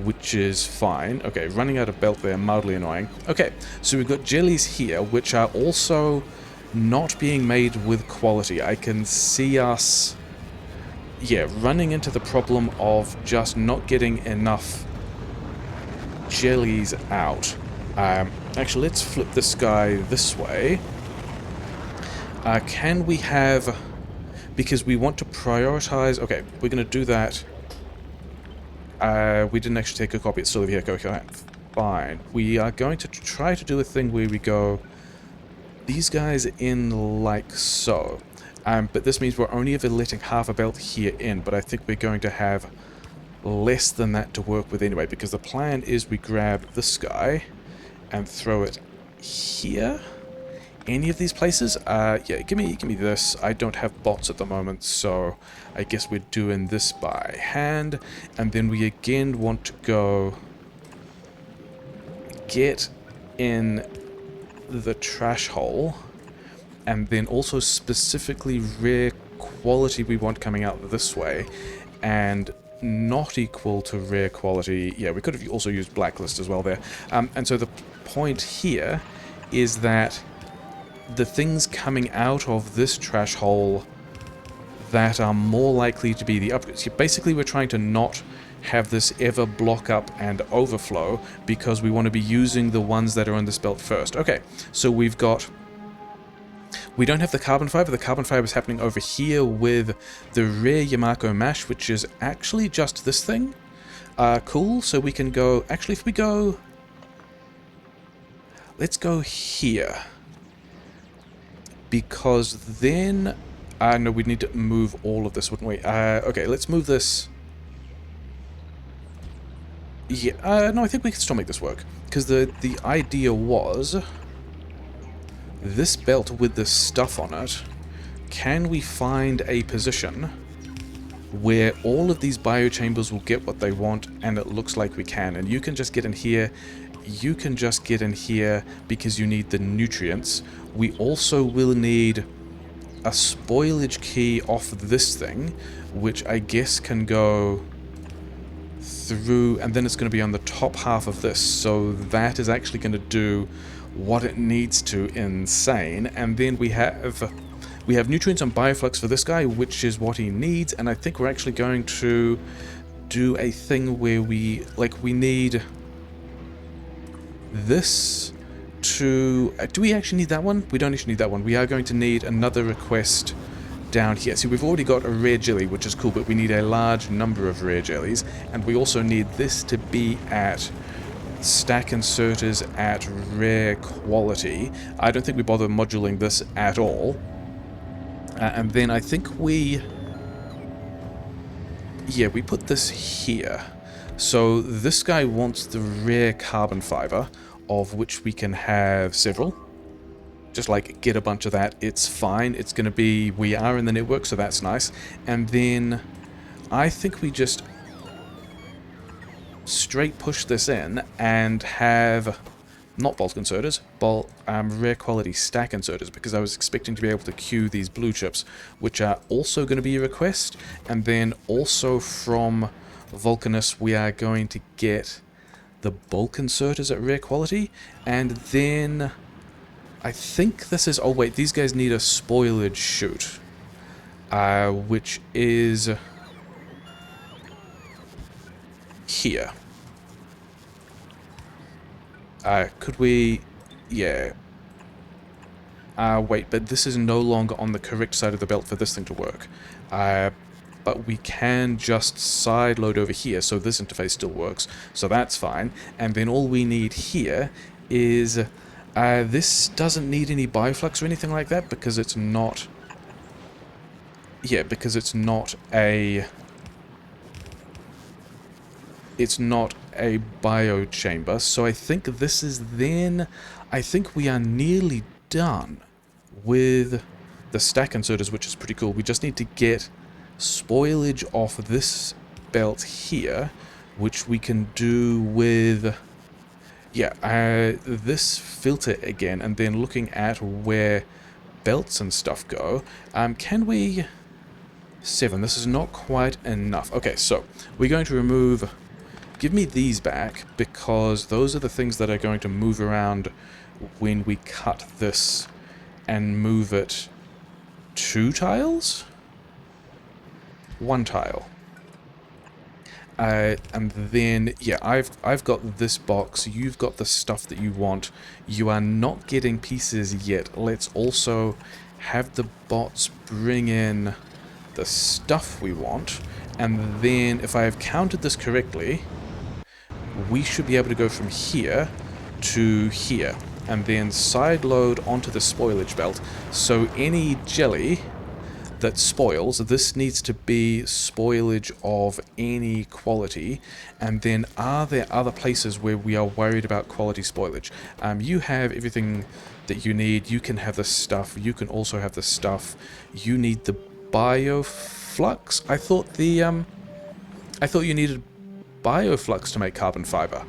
which is fine. Okay, running out of belt there, mildly annoying. Okay, so we've got jellies here, which are also not being made with quality. I can see us... yeah, running into the problem of just not getting enough jellies out. Actually, let's flip this guy this way. Can we have... because we want to prioritize... okay, we're going to do that. We didn't actually take a copy. It's still over here. Okay, fine. We are going to try to do a thing where we go these guys in like so. But this means we're only ever letting half a belt here in, but I think we're going to have less than that to work with anyway, because the plan is we grab this guy and throw it here. Any of these places? Yeah, give me this. I don't have bots at the moment, so I guess we're doing this by hand. And then we again want to go get in the trash hole, and then also specifically rare quality we want coming out this way, and not equal to rare quality. Yeah, we could have also used blacklist as well there. And so the point here is that the things coming out of this trash hole that are more likely to be the upgrades. Basically, we're trying to not have this ever block up and overflow, because we want to be using the ones that are on this belt first. Okay, so we've got... we don't have the carbon fiber. The carbon fiber is happening over here with the rare Yamako mash, which is actually just this thing. Cool, so we can go... actually, if we go... let's go here. Because then... no, we'd need to move all of this, wouldn't we? Okay, let's move this... yeah, no, I think we can still make this work. Because the idea was... this belt with this stuff on it, can we find a position where all of these biochambers will get what they want, and it looks like we can. And you can just get in here, you can just get in here, because you need the nutrients. We also will need a spoilage key off this thing, which I guess can go through, and then it's going to be on the top half of this, so that is actually going to do what it needs to. Insane. And then we have nutrients and bioflux for this guy, which is what he needs, and I think we're actually going to do a thing where we need this to... do we actually need that one? We don't actually need that one. We are going to need another request down here. See, we've already got a rare jelly, which is cool, but we need a large number of rare jellies, and we also need this to be at stack inserters at rare quality. I don't think we bother modulating this at all. And then I think we... yeah, we put this here. So this guy wants the rare carbon fiber, of which we can have several. Just like get a bunch of that, it's fine. It's going to be... we are in the network, so that's nice. And then I think we just straight push this in and have not bulk inserters, but rare quality stack inserters, because I was expecting to be able to queue these blue chips, which are also going to be a request. And then also from Vulcanus we are going to get the bulk inserters at rare quality, and then I think this is... oh wait, these guys need a spoilage chute, which is here. Could we... Yeah. Wait, but this is no longer on the correct side of the belt for this thing to work. But we can just side load over here, so this interface still works, so that's fine. And then all we need here is... this doesn't need any bioflux or anything like that, because it's not... Yeah, because it's not a... It's not a bio chamber, so I think this is then... I think we are nearly done with the stack inserters, which is pretty cool. We just need to get spoilage off this belt here, which we can do with... Yeah, this filter again, and then looking at where belts and stuff go. Can we... 7, this is not quite enough. Okay, so we're going to remove... Give me these back, because those are the things that are going to move around when we cut this and move it 2 tiles? 1 tile. And then, yeah, I've got this box, you've got the stuff that you want. You are not getting pieces yet. Let's also have the bots bring in the stuff we want, and then, if I have counted this correctly, we should be able to go from here to here, and then side load onto the spoilage belt. So any jelly that spoils, this needs to be spoilage of any quality. And then are there other places where we are worried about quality spoilage? You have everything that you need. You can have the stuff. You can also have the stuff. You need the bioflux. I thought you needed bioflux to make carbon fiber.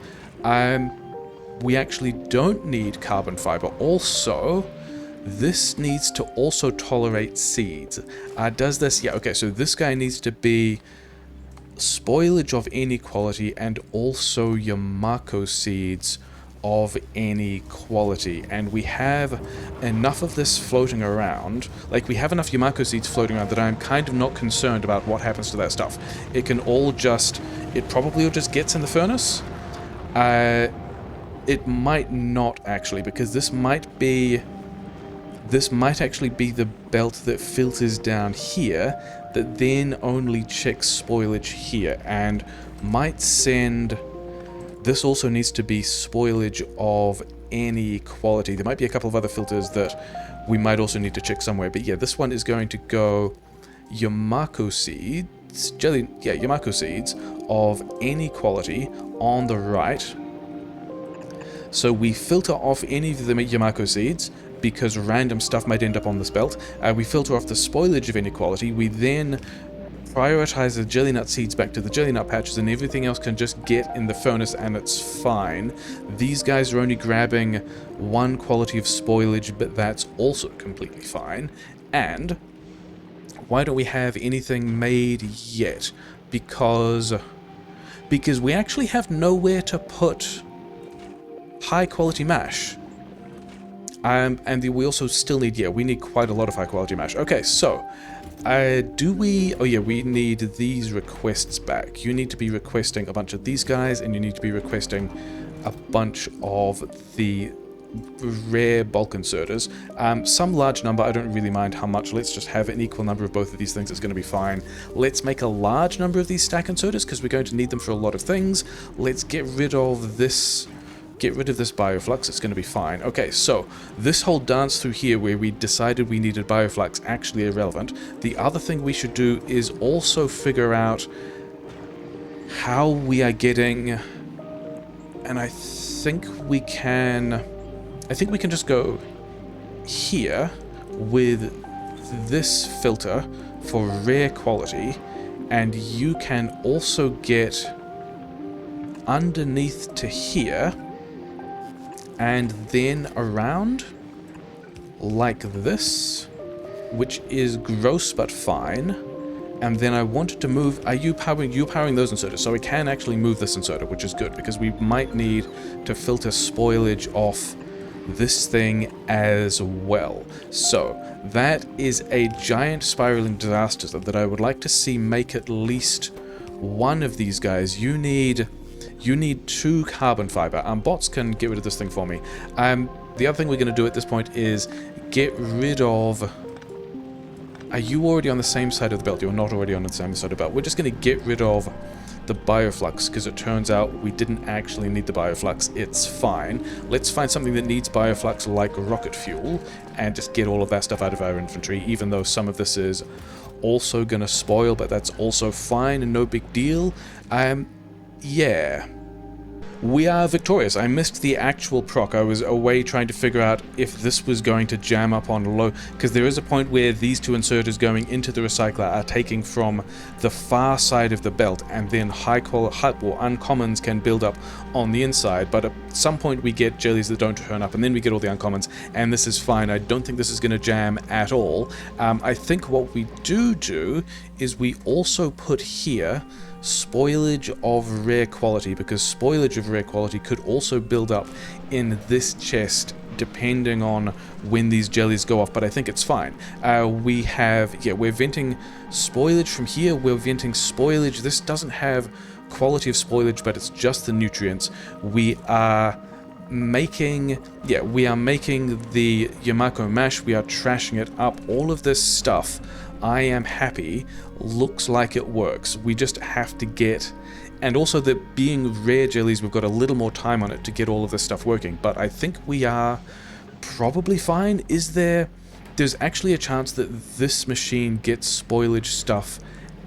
We actually don't need carbon fiber. Also, this needs to also tolerate seeds. Does this? Yeah, okay, so this guy needs to be spoilage of any quality and also Yamako seeds of any quality. And we have enough of this floating around. Like, we have enough Yamako seeds floating around that I'm kind of not concerned about what happens to that stuff. It can all just... It probably all just gets in the furnace. It might not, actually, because this might actually be the belt that filters down here, that then only checks spoilage here, and might send... This also needs to be spoilage of any quality. There might be a couple of other filters that we might also need to check somewhere, but yeah, this one is going to go Yamako seeds, Yamako seeds of any quality on the right. So we filter off any of the Yamako seeds, because random stuff might end up on this belt. We filter off the spoilage of any quality. We then prioritize the jelly nut seeds back to the jelly nut patches, and everything else can just get in the furnace and it's fine. These guys are only grabbing 1 quality of spoilage, but that's also completely fine. And why don't we have anything made yet? Because we actually have nowhere to put high quality mash. And we also still need, we need quite a lot of high quality mash. Okay, so, do we... Oh yeah, we need these requests back. You need to be requesting a bunch of these guys, and you need to be requesting a bunch of the rare bulk inserters. Some large number, I don't really mind how much. Let's just have an equal number of both of these things. It's going to be fine. Let's make a large number of these stack inserters, because we're going to need them for a lot of things. Let's get rid of this... Get rid of this bioflux, it's going to be fine. Okay, so this whole dance through here where we decided we needed bioflux actually irrelevant. The other thing we should do is also figure out how we are getting... And I think we can just go here with this filter for rare quality, and you can also get underneath to here, and then around like this, which is gross but fine. And then I wanted to move... You're powering those inserters, so we can actually move this inserter, which is good, because we might need to filter spoilage off this thing as well. So that is a giant spiraling disaster that I would like to see make at least one of these guys. You need You need 2 carbon fiber. Bots can get rid of this thing for me. The other thing we're going to do at this point is get rid of... Are you already on the same side of the belt? You're not already on the same side of the belt. We're just going to get rid of the bioflux, because it turns out we didn't actually need the bioflux. It's fine. Let's find something that needs bioflux like rocket fuel and just get all of that stuff out of our inventory, even though some of this is also going to spoil, but that's also fine and no big deal. Yeah. We are victorious. I missed the actual proc. I was away trying to figure out if this was going to jam up on low, because there is a point where these 2 inserters going into the recycler are taking from the far side of the belt, and then high quality or uncommons can build up on the inside, but at some point we get jellies that don't turn up, and then we get all the uncommons, and this is fine. I don't think this is going to jam at all. I think what we do is we also put here spoilage of rare quality, because spoilage of rare quality could also build up in this chest depending on when these jellies go off, but I think it's fine. We have, yeah, we're venting spoilage from here, we're venting spoilage. This doesn't have quality of spoilage, but it's just the nutrients. We are making, yeah, we are making the Yamako mash, we are trashing it up, all of this stuff. I am happy, looks like it works. We just have to get, and also that being rare jellies, we've got a little more time on it to get all of this stuff working, but I think we are probably fine. There's actually a chance that this machine gets spoilage stuff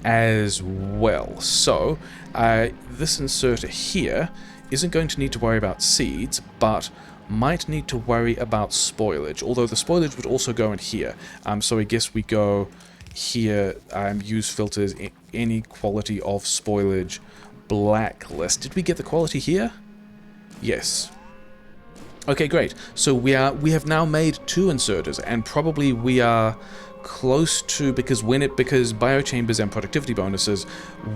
as well. So, this inserter here isn't going to need to worry about seeds, but might need to worry about spoilage, although the spoilage would also go in here. So I guess we go here, use filters, any quality of spoilage, blacklist. Did we get the quality here? Yes. Okay, great. So we have now made 2 inserters, and probably we are close to, because biochambers and productivity bonuses,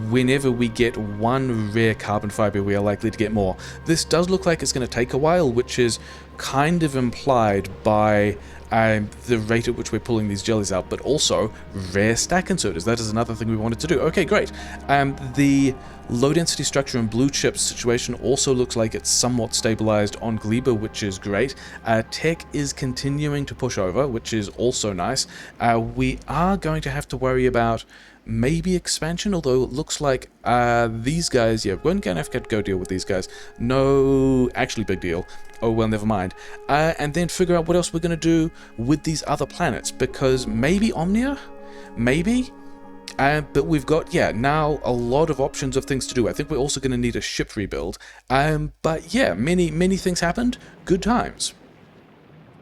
whenever we get 1 rare carbon fiber, we are likely to get more. This does look like it's going to take a while, which is kind of implied by the rate at which we're pulling these jellies out, but also rare stack inserters. That is another thing we wanted to do. Okay, great. The low density structure and blue chip situation also looks like it's somewhat stabilized on Gleba, which is great. Tech is continuing to push over, which is also nice. We are going to have to worry about maybe expansion, although it looks like these guys, yeah, we're going to have to go deal with these guys. No, actually big deal. Oh well, never mind. And then figure out what else we're going to do with these other planets, because maybe Omnia? Maybe? But we've got, yeah, now a lot of options of things to do. I think we're also going to need a ship rebuild. But yeah, many things happened. Good times.